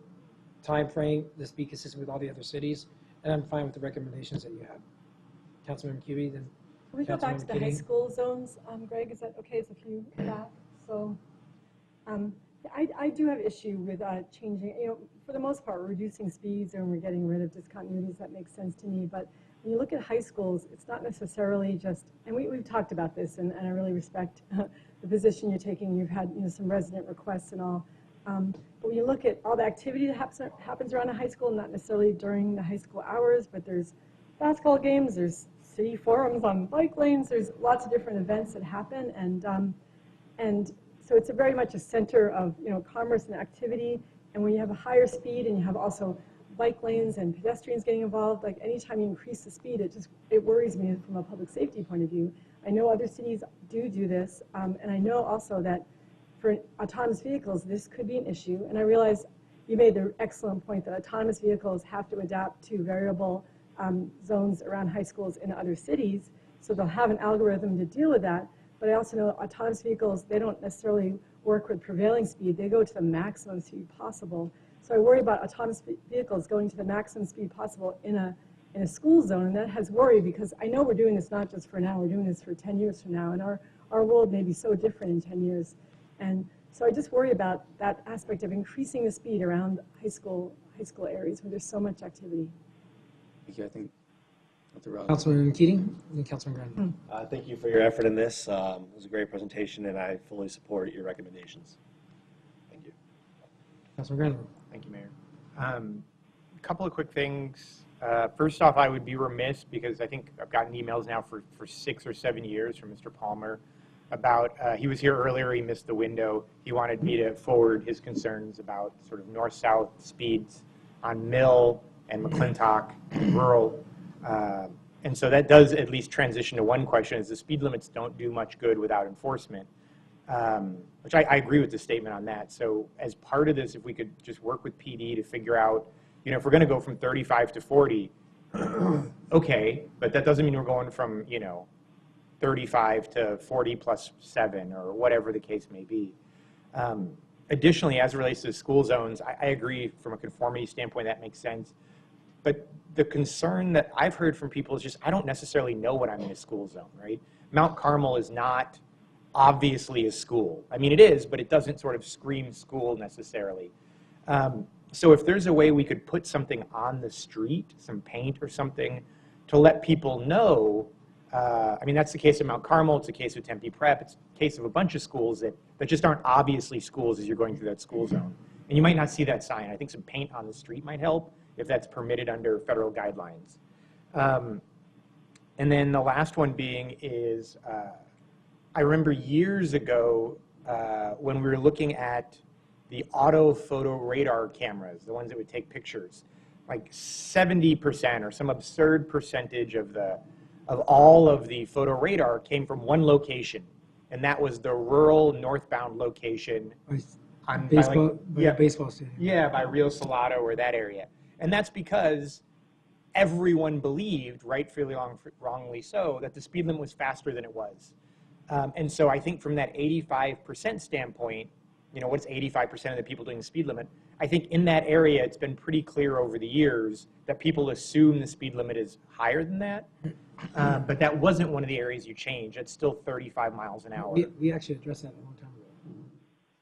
Speaker 1: time frame. This be consistent with all the other cities, and I'm fine with the recommendations that you have. Councilmember Cubey, then.
Speaker 6: Can we go back to the high school zones, Greg? Is that okay? Is a few back? So, I do have issue with changing. For the most part, we're reducing speeds and we're getting rid of discontinuities. That makes sense to me. But when you look at high schools, it's not necessarily just. And we've talked about this, and I really respect the position you're taking. You've had some resident requests and all. But when you look at all the activity that happens around a high school, not necessarily during the high school hours, but there's basketball games, there's city forums on bike lanes, there's lots of different events that happen, and so it's very much a center of commerce and activity. And when you have a higher speed and you have also bike lanes and pedestrians getting involved, like anytime you increase the speed, it worries me from a public safety point of view. I know other cities do this, and I know also that for autonomous vehicles, this could be an issue. And I realize you made the excellent point that autonomous vehicles have to adapt to variable zones around high schools in other cities, so they'll have an algorithm to deal with that. But I also know autonomous vehicles, they don't necessarily work with prevailing speed. They go to the maximum speed possible. So I worry about autonomous vehicles going to the maximum speed possible in a school zone, and that has worry because I know we're doing this not just for now, we're doing this for 10 years from now, and our world may be so different in 10 years. And so I just worry about that aspect of increasing the speed around high school areas where there's so much activity.
Speaker 9: Thank you. I think that's a relevant.
Speaker 1: Councilman Keating and Councilman Grandin.
Speaker 5: Thank you for your effort in this. It was a great presentation, and I fully support your recommendations. Thank you.
Speaker 1: Councilman Grandin.
Speaker 18: Thank you, Mayor. A couple of quick things. First off, I would be remiss because I think I've gotten emails now for 6 or 7 years from Mr. Palmer about, he was here earlier, he missed the window. He wanted me to forward his concerns about sort of north-south speeds on Mill and McClintock and rural. And so that does at least transition to one question, is the speed limits don't do much good without enforcement, which I agree with the statement on that. So as part of this, if we could just work with PD to figure out, if we're going to go from 35 to 40, okay, but that doesn't mean we're going from, 35 to 40 plus 7 or whatever the case may be. Additionally, as it relates to school zones, I agree from a conformity standpoint that makes sense. But the concern that I've heard from people is just I don't necessarily know when I'm in a school zone, right? Mount Carmel is not obviously a school. I mean, it is, but it doesn't sort of scream school necessarily. So if there's a way we could put something on the street, some paint or something, to let people know, I mean, that's the case of Mount Carmel, it's the case of Tempe Prep, it's the case of a bunch of schools that just aren't obviously schools as you're going through that school zone. And you might not see that sign. I think some paint on the street might help if that's permitted under federal guidelines. And then the last one being is, I remember years ago when we were looking at the auto photo radar cameras, the ones that would take pictures, like 70% or some absurd percentage of all of the photo radar came from one location, and that was the rural northbound location on
Speaker 1: Baseball,
Speaker 18: by
Speaker 1: baseball stadium.
Speaker 18: Yeah, by Rio Salado or that area. And that's because everyone believed, rightfully wrongly so, that the speed limit was faster than it was. And so I think from that 85% standpoint, what's 85% of the people doing the speed limit? I think in that area, it's been pretty clear over the years that people assume the speed limit is higher than that. But that wasn't one of the areas you changed. It's still 35 miles an hour.
Speaker 1: We actually addressed that a long time ago.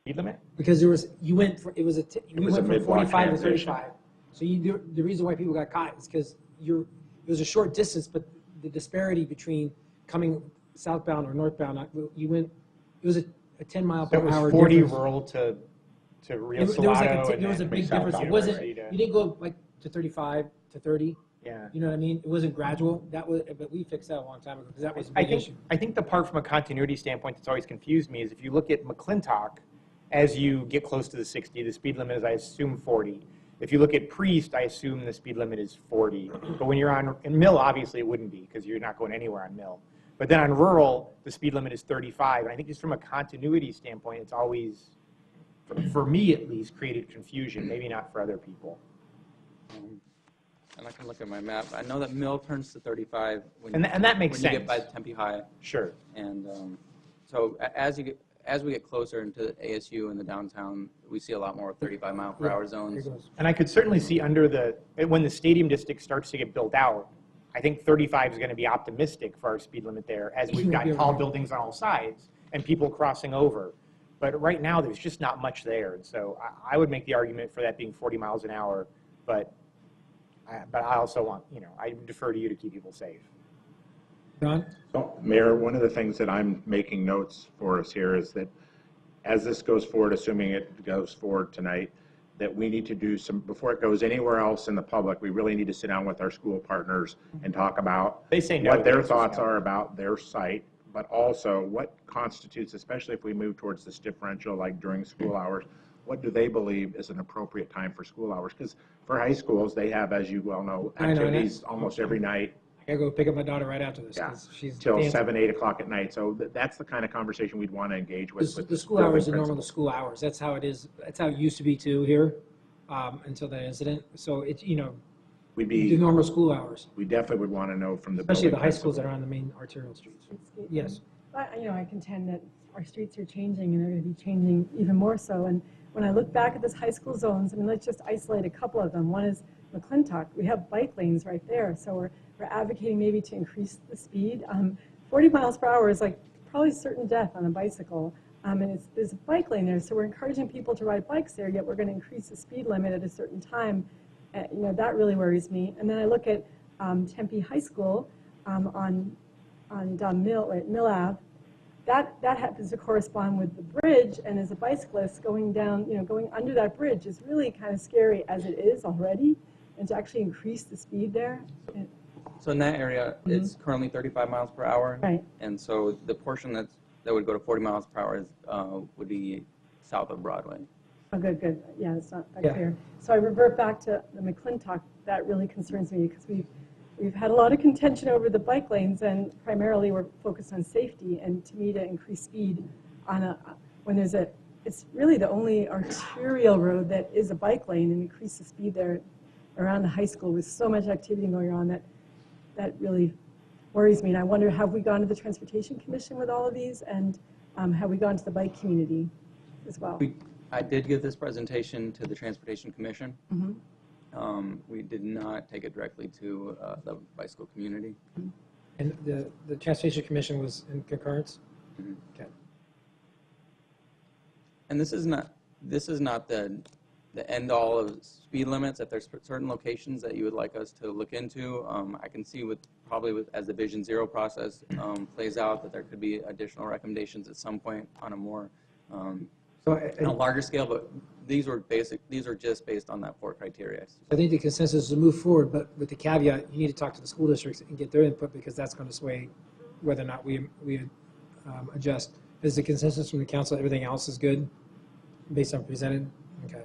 Speaker 18: Speed limit?
Speaker 1: Because you went from 45 to 35. So the reason why people got caught is because it was a short distance, but the disparity between coming southbound or northbound, you went, it was a 10 mile
Speaker 18: So
Speaker 1: per
Speaker 18: it was
Speaker 1: hour
Speaker 18: 40
Speaker 1: difference.
Speaker 18: rural to Rio
Speaker 1: There was like
Speaker 18: Salado, and
Speaker 1: there was a
Speaker 18: then
Speaker 1: big difference. It
Speaker 18: southbound
Speaker 1: wasn't,
Speaker 18: to Rosita.
Speaker 1: you didn't go like to 35 to 30.
Speaker 18: Yeah.
Speaker 1: You know what I mean? It wasn't gradual. That was, but we fixed that a long time ago because that was a
Speaker 18: I
Speaker 1: big
Speaker 18: think,
Speaker 1: issue.
Speaker 18: I think the part from a continuity standpoint that's always confused me is if you look at McClintock, as you get close to the 60, the speed limit is, I assume, 40. If you look at Priest, I assume the speed limit is 40. But when you're on, in Mill, obviously it wouldn't be because you're not going anywhere on Mill. But then on rural, the speed limit is 35. And I think just from a continuity standpoint, it's always, for me at least, created confusion, maybe not for other people.
Speaker 9: And I can look at my map. I know that Mill turns to 35 when,
Speaker 18: And that makes
Speaker 9: when
Speaker 18: sense.
Speaker 9: you get by Tempe High.
Speaker 18: Sure.
Speaker 9: And so as we get closer into ASU and the downtown, we see a lot more 35 mile per hour zones.
Speaker 18: And I could certainly see when the stadium district starts to get built out, I think 35 is going to be optimistic for our speed limit there as we've got tall buildings on all sides and people crossing over. But right now, there's just not much there. And so I would make the argument for that being 40 miles an hour, but I also want, I defer to you to keep people safe.
Speaker 1: Don?
Speaker 11: So, Mayor, one of the things that I'm making notes for us here is that as this goes forward, assuming it goes forward tonight, that we need to do some, before it goes anywhere else in the public, we really need to sit down with our school partners and talk about what their thoughts are about their site, but also what constitutes, especially if we move towards this differential, like during school hours, what do they believe is an appropriate time for school hours? Because for high schools, they have, as you well know, activities almost every night.
Speaker 1: I gotta go pick up my daughter right after this.
Speaker 11: Yeah,
Speaker 1: 'Cause she's
Speaker 11: till
Speaker 1: dancing.
Speaker 11: 7, 8 o'clock at night. So that's the kind of conversation we'd want to engage with.
Speaker 1: The school hours are normal school hours. That's how it is. That's how it used to be too here, until that incident. So it's,
Speaker 11: We'd be
Speaker 1: the normal school hours,
Speaker 11: We definitely would want to know from the
Speaker 1: especially the
Speaker 11: building
Speaker 1: high schools that
Speaker 11: principal.
Speaker 1: are on the main arterial streets. Yes.
Speaker 6: I contend that our streets are changing and they're going to be changing even more so. And when I look back at this high school zones, I mean, let's just isolate a couple of them. One is McClintock. We have bike lanes right there. So we're advocating maybe to increase the speed. 40 miles per hour is like probably certain death on a bicycle. And there's a bike lane there. So we're encouraging people to ride bikes there, yet we're going to increase the speed limit at a certain time. That really worries me. And then I look at Tempe High School on Mill Ave. That happens to correspond with the bridge, and as a bicyclist going down, going under that bridge is really kind of scary as it is already, and to actually increase the speed there.
Speaker 9: So in that area, it's currently 35 miles per hour.
Speaker 6: Right.
Speaker 9: And so the portion that would go to 40 miles per hour would be south of Broadway.
Speaker 6: Oh, good. Yeah, it's not that clear. So I revert back to the McClintock. That really concerns me because we've had a lot of contention over the bike lanes, and primarily we're focused on safety. And to me, to increase speed when it's really the only arterial road that is a bike lane, and increase the speed there around the high school with so much activity going on that really worries me. And I wonder, have we gone to the Transportation Commission with all of these, and have we gone to the bike community as well?
Speaker 9: I did give this presentation to the Transportation Commission.
Speaker 6: Mm-hmm.
Speaker 9: We did not take it directly to the bicycle community.
Speaker 1: And the Transportation Commission was in concurrence?
Speaker 9: Mm-hmm.
Speaker 1: Okay.
Speaker 9: And this is not the end all of speed limits. If there's certain locations that you would like us to look into, I can see as the Vision Zero process plays out, that there could be additional recommendations at some point on a more on a larger scale. But these are just based on that 4 criteria.
Speaker 1: I think the consensus is to move forward, but with the caveat, you need to talk to the school districts and get their input, because that's going to sway whether or not we adjust. Is the consensus from the council everything else is good based on presented? Okay.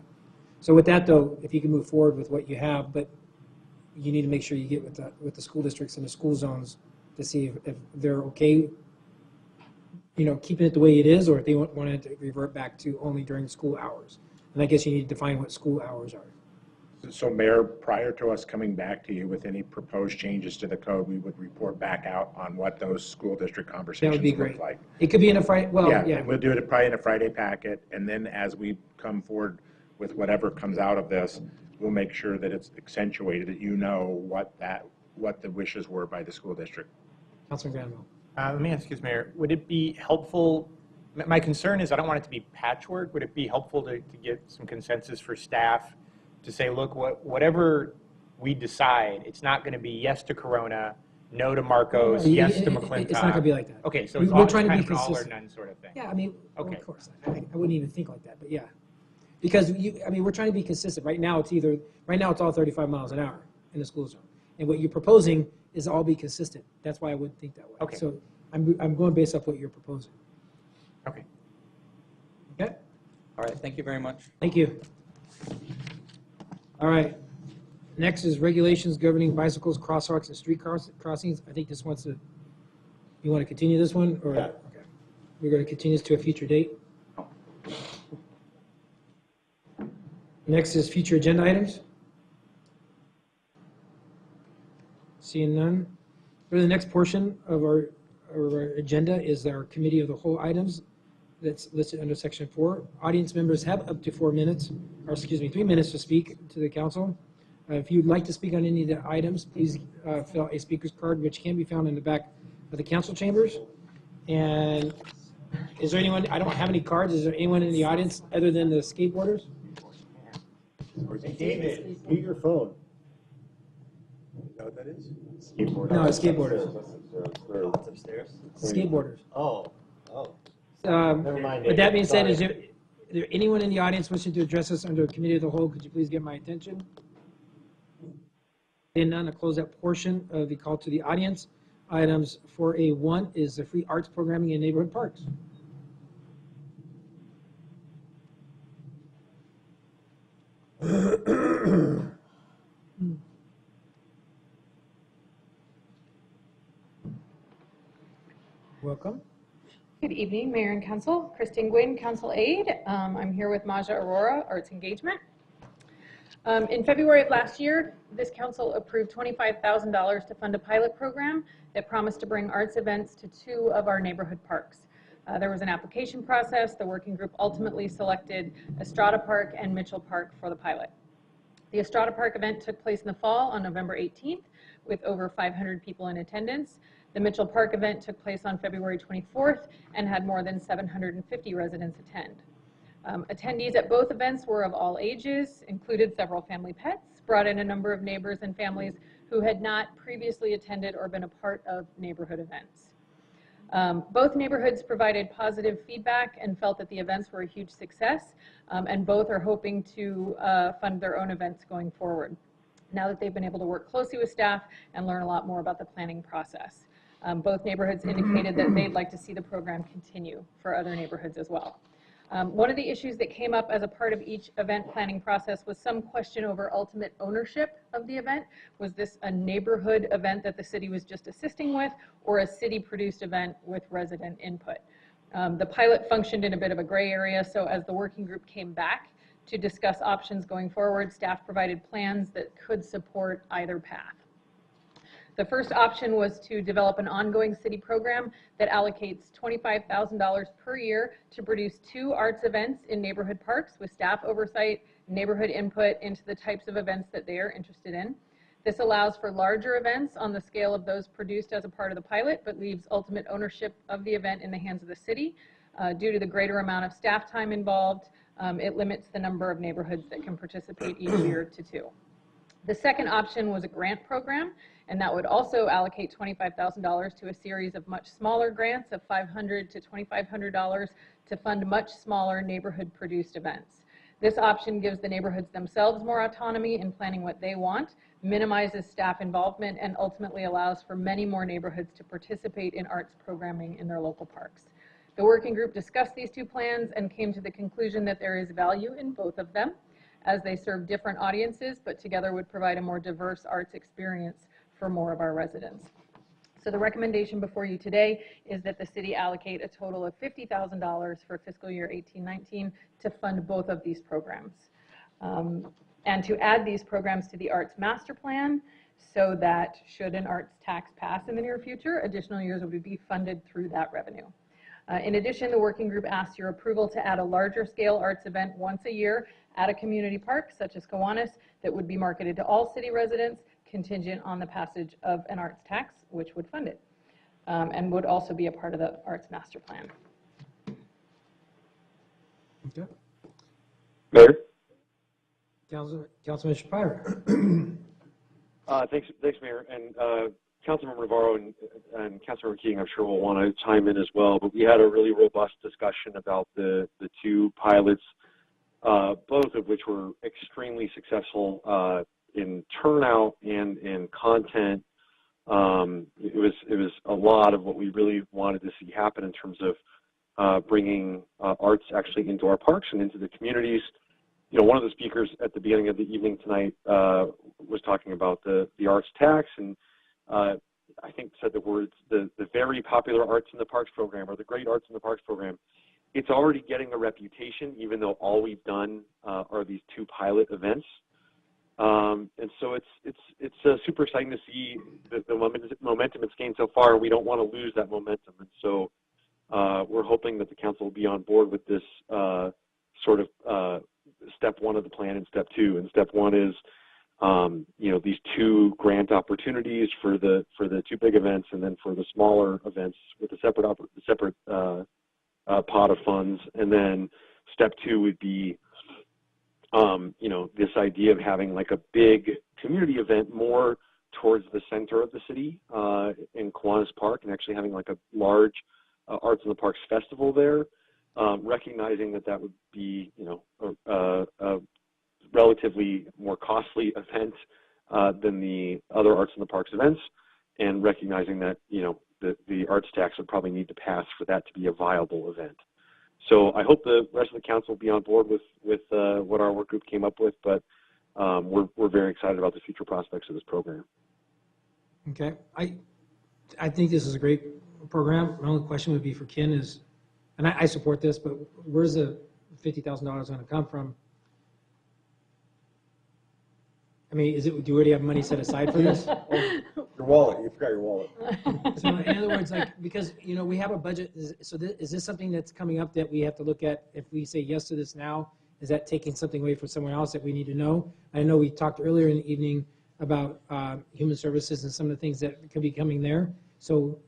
Speaker 1: So with that, though, if you can move forward with what you have, but you need to make sure you get with the school districts and the school zones to see if they're okay, keeping it the way it is, or if they want it to revert back to only during school hours. And I guess you need to define what school hours are.
Speaker 11: So, Mayor, prior to us coming back to you with any proposed changes to the code, we would report back out on what those school district conversations
Speaker 1: That would be
Speaker 11: look
Speaker 1: great.
Speaker 11: like.
Speaker 1: It could be in a Friday. Well, yeah.
Speaker 11: We'll do it probably in a Friday packet, and then as we come forward with whatever comes out of this, we'll make sure that it's accentuated, that what the wishes were by the school district.
Speaker 1: Councilman Granville.
Speaker 18: Let me ask you, Mayor, would it be helpful, my concern is I don't want it to be patchwork. Would it be helpful to get some consensus for staff to say, look, whatever we decide, it's not going to be yes to Corona, no to Marcos,
Speaker 1: No,
Speaker 18: yes to
Speaker 1: it-
Speaker 18: McClintock.
Speaker 1: it's not gonna be like that.
Speaker 18: Okay, so
Speaker 1: We-
Speaker 18: it's
Speaker 1: we're
Speaker 18: all,
Speaker 1: trying to
Speaker 18: kind
Speaker 1: be
Speaker 18: of an all or
Speaker 1: consistent.
Speaker 18: none sort of thing.
Speaker 1: Yeah, I mean, well,
Speaker 18: Okay.
Speaker 1: of course, I wouldn't even think like that, but yeah. Because we're trying to be consistent. Right now, it's all 35 miles an hour in the school zone. And what you're proposing is all be consistent. That's why I would think that way.
Speaker 18: Okay.
Speaker 1: So I'm going based off what you're proposing.
Speaker 18: Okay.
Speaker 1: Okay?
Speaker 9: All right, thank you very much.
Speaker 1: Thank you. All right. Next is regulations governing bicycles, crosswalks, and street crossings. I think you want to continue this one? Or, okay. We're going to continue this to a future date. Next is future agenda items. Seeing none. Go to the next portion of our agenda is our committee of the whole items that's listed under section 4. Audience members have up to 3 minutes to speak to the council. If you'd like to speak on any of the items, please fill out a speaker's card, which can be found in the back of the council chambers. And is there anyone, I don't have any cards, is there anyone in the audience other than the skateboarders?
Speaker 5: David, mute your phone.
Speaker 14: You know what that is?
Speaker 5: Skateboarders.
Speaker 1: No, it's skateboarders.
Speaker 5: It's upstairs.
Speaker 1: Skateboarders.
Speaker 5: Oh.
Speaker 1: Never
Speaker 5: mind,
Speaker 1: With
Speaker 5: David.
Speaker 1: that being said,
Speaker 5: Sorry.
Speaker 1: is there anyone in the audience wishing to address us under committee of the whole? Could you please get my attention? Seeing none, I'll close that portion of the call to the audience. Items 4A1 is the free arts programming in neighborhood parks. Welcome.
Speaker 13: Good evening, Mayor and Council. Kristen Gwynn, Council Aide. I'm here with Maja Aurora, Arts Engagement. In February of last year, this council approved $25,000 to fund a pilot program that promised to bring arts events to 2 of our neighborhood parks. There was an application process. The working group ultimately selected Estrada Park and Mitchell Park for the pilot. The Estrada Park event took place in the fall on November 18th with over 500 people in attendance. The Mitchell Park event took place on February 24th and had more than 750 residents attend. Attendees at both events were of all ages, included several family pets, brought in a number of neighbors and families who had not previously attended or been a part of neighborhood events. Both neighborhoods provided positive feedback and felt that the events were a huge success, and both are hoping to fund their own events going forward, now that they've been able to work closely with staff and learn a lot more about the planning process. Both neighborhoods indicated that they'd like to see the program continue for other neighborhoods as well. One of the issues that came up as a part of each event planning process was some question over ultimate ownership of the event. Was this a neighborhood event that the city was just assisting with, or a city-produced event with resident input? The pilot functioned in a bit of a gray area, so as the working group came back to discuss options going forward, staff provided plans that could support either path. The first option was to develop an ongoing city program that allocates $25,000 per year to produce 2 arts events in neighborhood parks with staff oversight, neighborhood input into the types of events that they are interested in. This allows for larger events on the scale of those produced as a part of the pilot, but leaves ultimate ownership of the event in the hands of the city. Due to the greater amount of staff time involved, it limits the number of neighborhoods that can participate each year to 2. The second option was a grant program, and that would also allocate $25,000 to a series of much smaller grants of $500 to $2,500 to fund much smaller neighborhood-produced events. This option gives the neighborhoods themselves more autonomy in planning what they want, minimizes staff involvement, and ultimately allows for many more neighborhoods to participate in arts programming in their local parks. The working group discussed these 2 plans and came to the conclusion that there is value in both of them, as they serve different audiences, but together would provide a more diverse arts experience for more of our residents. So the recommendation before you today is that the city allocate a total of $50,000 for fiscal year 18-19 to fund both of these programs. And to add these programs to the Arts Master Plan, so that should an arts tax pass in the near future, additional years would be funded through that revenue. In addition, the working group asks your approval to add a larger scale arts event once a year at a community park such as Kiwanis that would be marketed to all city residents, contingent on the passage of an arts tax, which would fund it, and would also be a part of the Arts Master Plan.
Speaker 1: Okay.
Speaker 2: Mayor?
Speaker 1: Councilman Shapiro.
Speaker 2: Thanks, Mayor. And Councilmember Navarro and Councilmember Keating, I'm sure, will want to chime in as well, but we had a really robust discussion about the two pilots, both of which were extremely successful in turnout and in content. It was a lot of what we really wanted to see happen in terms of bringing arts actually into our parks and into the communities. You know, one of the speakers at the beginning of the evening tonight was talking about the arts tax, and I think said the words, the very popular Arts in the Parks program, or the Great Arts in the Parks program. It's already getting a reputation, even though all we've done are these two pilot events. And so it's super exciting to see the momentum it's gained so far. We don't want to lose that momentum, and so we're hoping that the council will be on board with this sort of step one of the plan and step two. And step one is you know, these two grant opportunities for the two big events, and then for the smaller events with a separate pot of funds. And then step two would be you know, this idea of having like a big community event more towards the center of the city in Kiwanis Park, and actually having like a large Arts in the Parks festival there, recognizing that that would be, you know, a relatively more costly event than the other Arts in the Parks events, and recognizing that, you know, the arts tax would probably need to pass for that to be a viable event. So I hope the rest of the council will be on board with what our work group came up with, but we're very excited about the future prospects of this program.
Speaker 1: Okay, I think this is a great program. My only question would be for Ken is, and I support this, but where's the $50,000 going to come from? I mean, do you already have money set aside for this?
Speaker 14: Your wallet, you forgot your wallet.
Speaker 1: So in other words, like, because, you know, we have a budget, so is this something that's coming up that we have to look at if we say yes to this now? Is that taking something away from someone else that we need to know? I know we talked earlier in the evening about human services and some of the things that could be coming there. So,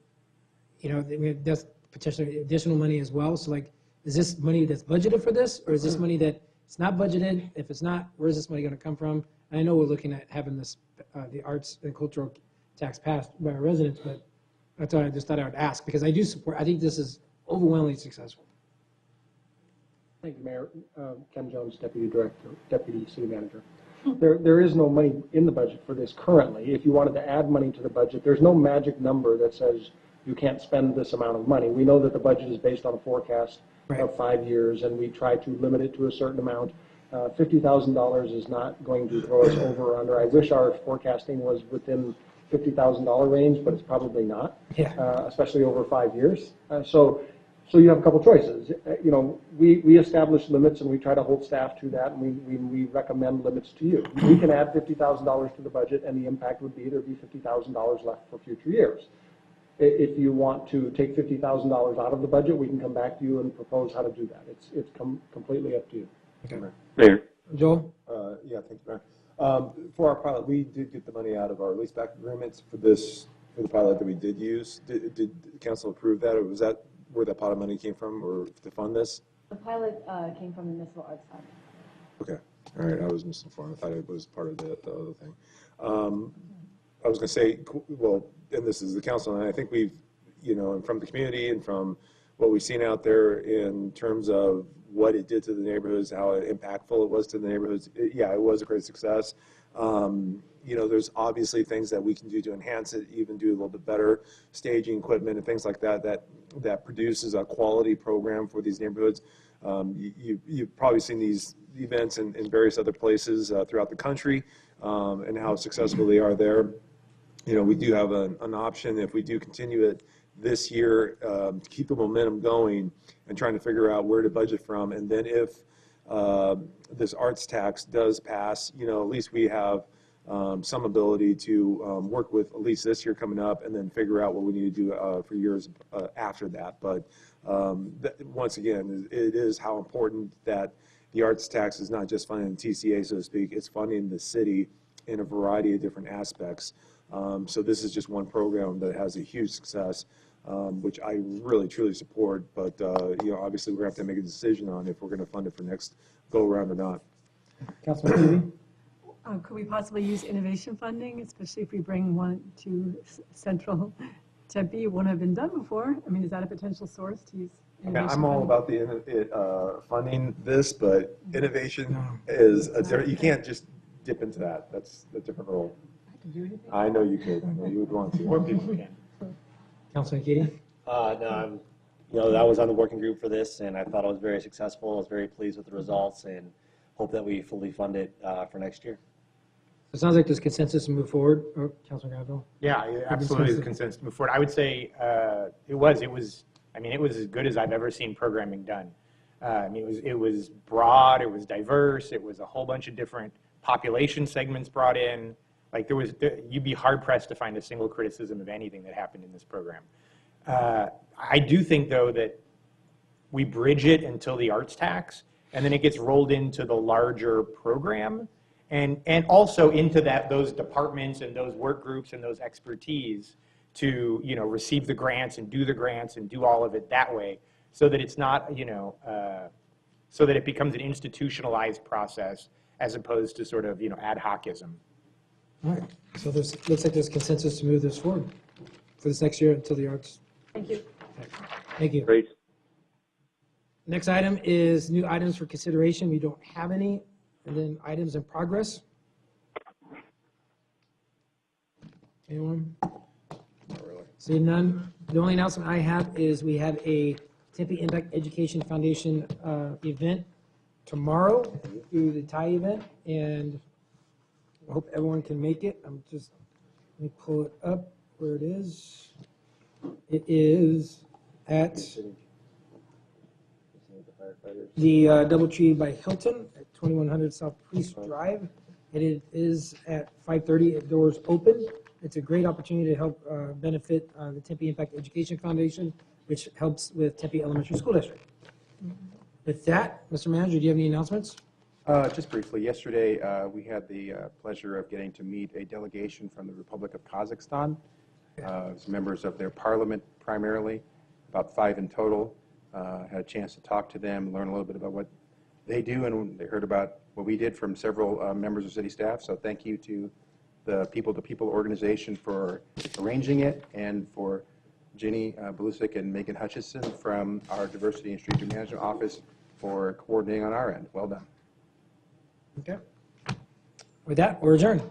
Speaker 1: you know, that's potentially additional money as well. So, like, is this money that's budgeted for this, or is this money that it's not budgeted? If it's not, where is this money going to come from? I know we're looking at having this, the arts and cultural tax passed by our residents, but that's why I just thought I would ask, because I do support, I think this is overwhelmingly successful.
Speaker 3: Thank you, Mayor. Ken Jones, Deputy City Manager. There is no money in the budget for this currently. If you wanted to add money to the budget, there's no magic number that says you can't spend this amount of money. We know that the budget is based on a forecast of 5 years, and we try to limit it to a certain amount. $50,000 is not going to throw us over or under. I wish our forecasting was within $50,000 range, but it's probably not, especially over 5 years. So you have a couple choices. You know, we establish limits, and we try to hold staff to that, and we recommend limits to you. We can add $50,000 to the budget, and the impact would be there'd be $50,000 left for future years. If you want to take $50,000 out of the budget, we can come back to you and propose how to do that. It's completely up to you.
Speaker 1: Okay.
Speaker 2: Mayor.
Speaker 1: Joel?
Speaker 14: Yeah, thank you, Mayor. For our pilot, we did get the money out of our leaseback agreements for the pilot that we did use. Did the council approve that, or was that where that pot of money came from, or to fund this?
Speaker 15: The pilot came from the Municipal Arts Fund.
Speaker 14: Okay, all right, I was misinformed. I thought it was part of the other thing. I was going to say, well, and this is the council, and I think we've, you know, and from the community and from what we've seen out there in terms of what it did to the neighborhoods, how impactful it was to the neighborhoods. Yeah, it was a great success. You know, there's obviously things that we can do to enhance it, even do a little bit better staging equipment and things like that, that produces a quality program for these neighborhoods. You've probably seen these events in various other places throughout the country, and how successful they are there. You know, we do have an option if we do continue it this year, to keep the momentum going and trying to figure out where to budget from. And then if this arts tax does pass, you know, at least we have some ability to work with at least this year coming up, and then figure out what we need to do for years after that. But once again, it is how important that the arts tax is not just funding the TCA, so to speak, it's funding the city in a variety of different aspects. So this is just one program that has a huge success, which I really, truly support. But, you know, obviously we're going to have to make a decision on if we're going to fund it for next go around or not.
Speaker 1: Councilman Keating?
Speaker 6: Could we possibly use innovation funding, especially if we bring one to central Tempe? It wouldn't have been done before. I mean, is that a potential source to use innovation
Speaker 14: I'm all
Speaker 6: funding?
Speaker 14: about the funding this, but innovation is you can't just dip into that. That's a different role.
Speaker 1: I can do anything.
Speaker 14: I know you could. I know you would want to.
Speaker 1: More people can. Councilman Katie?
Speaker 5: No, I was on the working group for this, and I thought it was very successful. I was very pleased with the results, and hope that we fully fund it for next year.
Speaker 1: It sounds like there's consensus to move forward. Or Councilman Granville?
Speaker 18: Yeah, absolutely, the consensus to move forward. I would say it was as good as I've ever seen programming done. It was broad, it was diverse, it was a whole bunch of different population segments brought in. Like you'd be hard pressed to find a single criticism of anything that happened in this program. I do think though that we bridge it until the arts tax, and then it gets rolled into the larger program, and also into those departments and those work groups and those expertise to receive the grants and do all of it that way, so that it's not so that it becomes an institutionalized process as opposed to sort of ad hocism.
Speaker 1: All right. So looks like there's consensus to move this forward for this next year until the arts.
Speaker 6: Thank you.
Speaker 1: Thank you.
Speaker 2: Great.
Speaker 1: Next item is new items for consideration. We don't have any. And then items in progress. Anyone?
Speaker 14: Not really.
Speaker 1: Seeing none. The only announcement I have is we have a Tempe Impact Education Foundation event tomorrow through the TIE event, and I hope everyone can make it. Let me pull it up where it is. It is at the DoubleTree by Hilton at 2100 South Priest Drive. And it is at 5:30. Doors open. It's a great opportunity to help benefit the Tempe Impact Education Foundation, which helps with Tempe Elementary School District. With that, Mr. Manager, do you have any announcements?
Speaker 14: Just briefly, yesterday we had the pleasure of getting to meet a delegation from the Republic of Kazakhstan. As members of their parliament primarily, about 5 in total. Had a chance to talk to them, learn a little bit about what they do, and they heard about what we did from several members of city staff. So thank you to the People to People organization for arranging it, and for Jenny Belusic and Megan Hutchison from our Diversity and Strategic Management Office for coordinating on our end. Well done.
Speaker 1: Okay. With that, we're adjourned.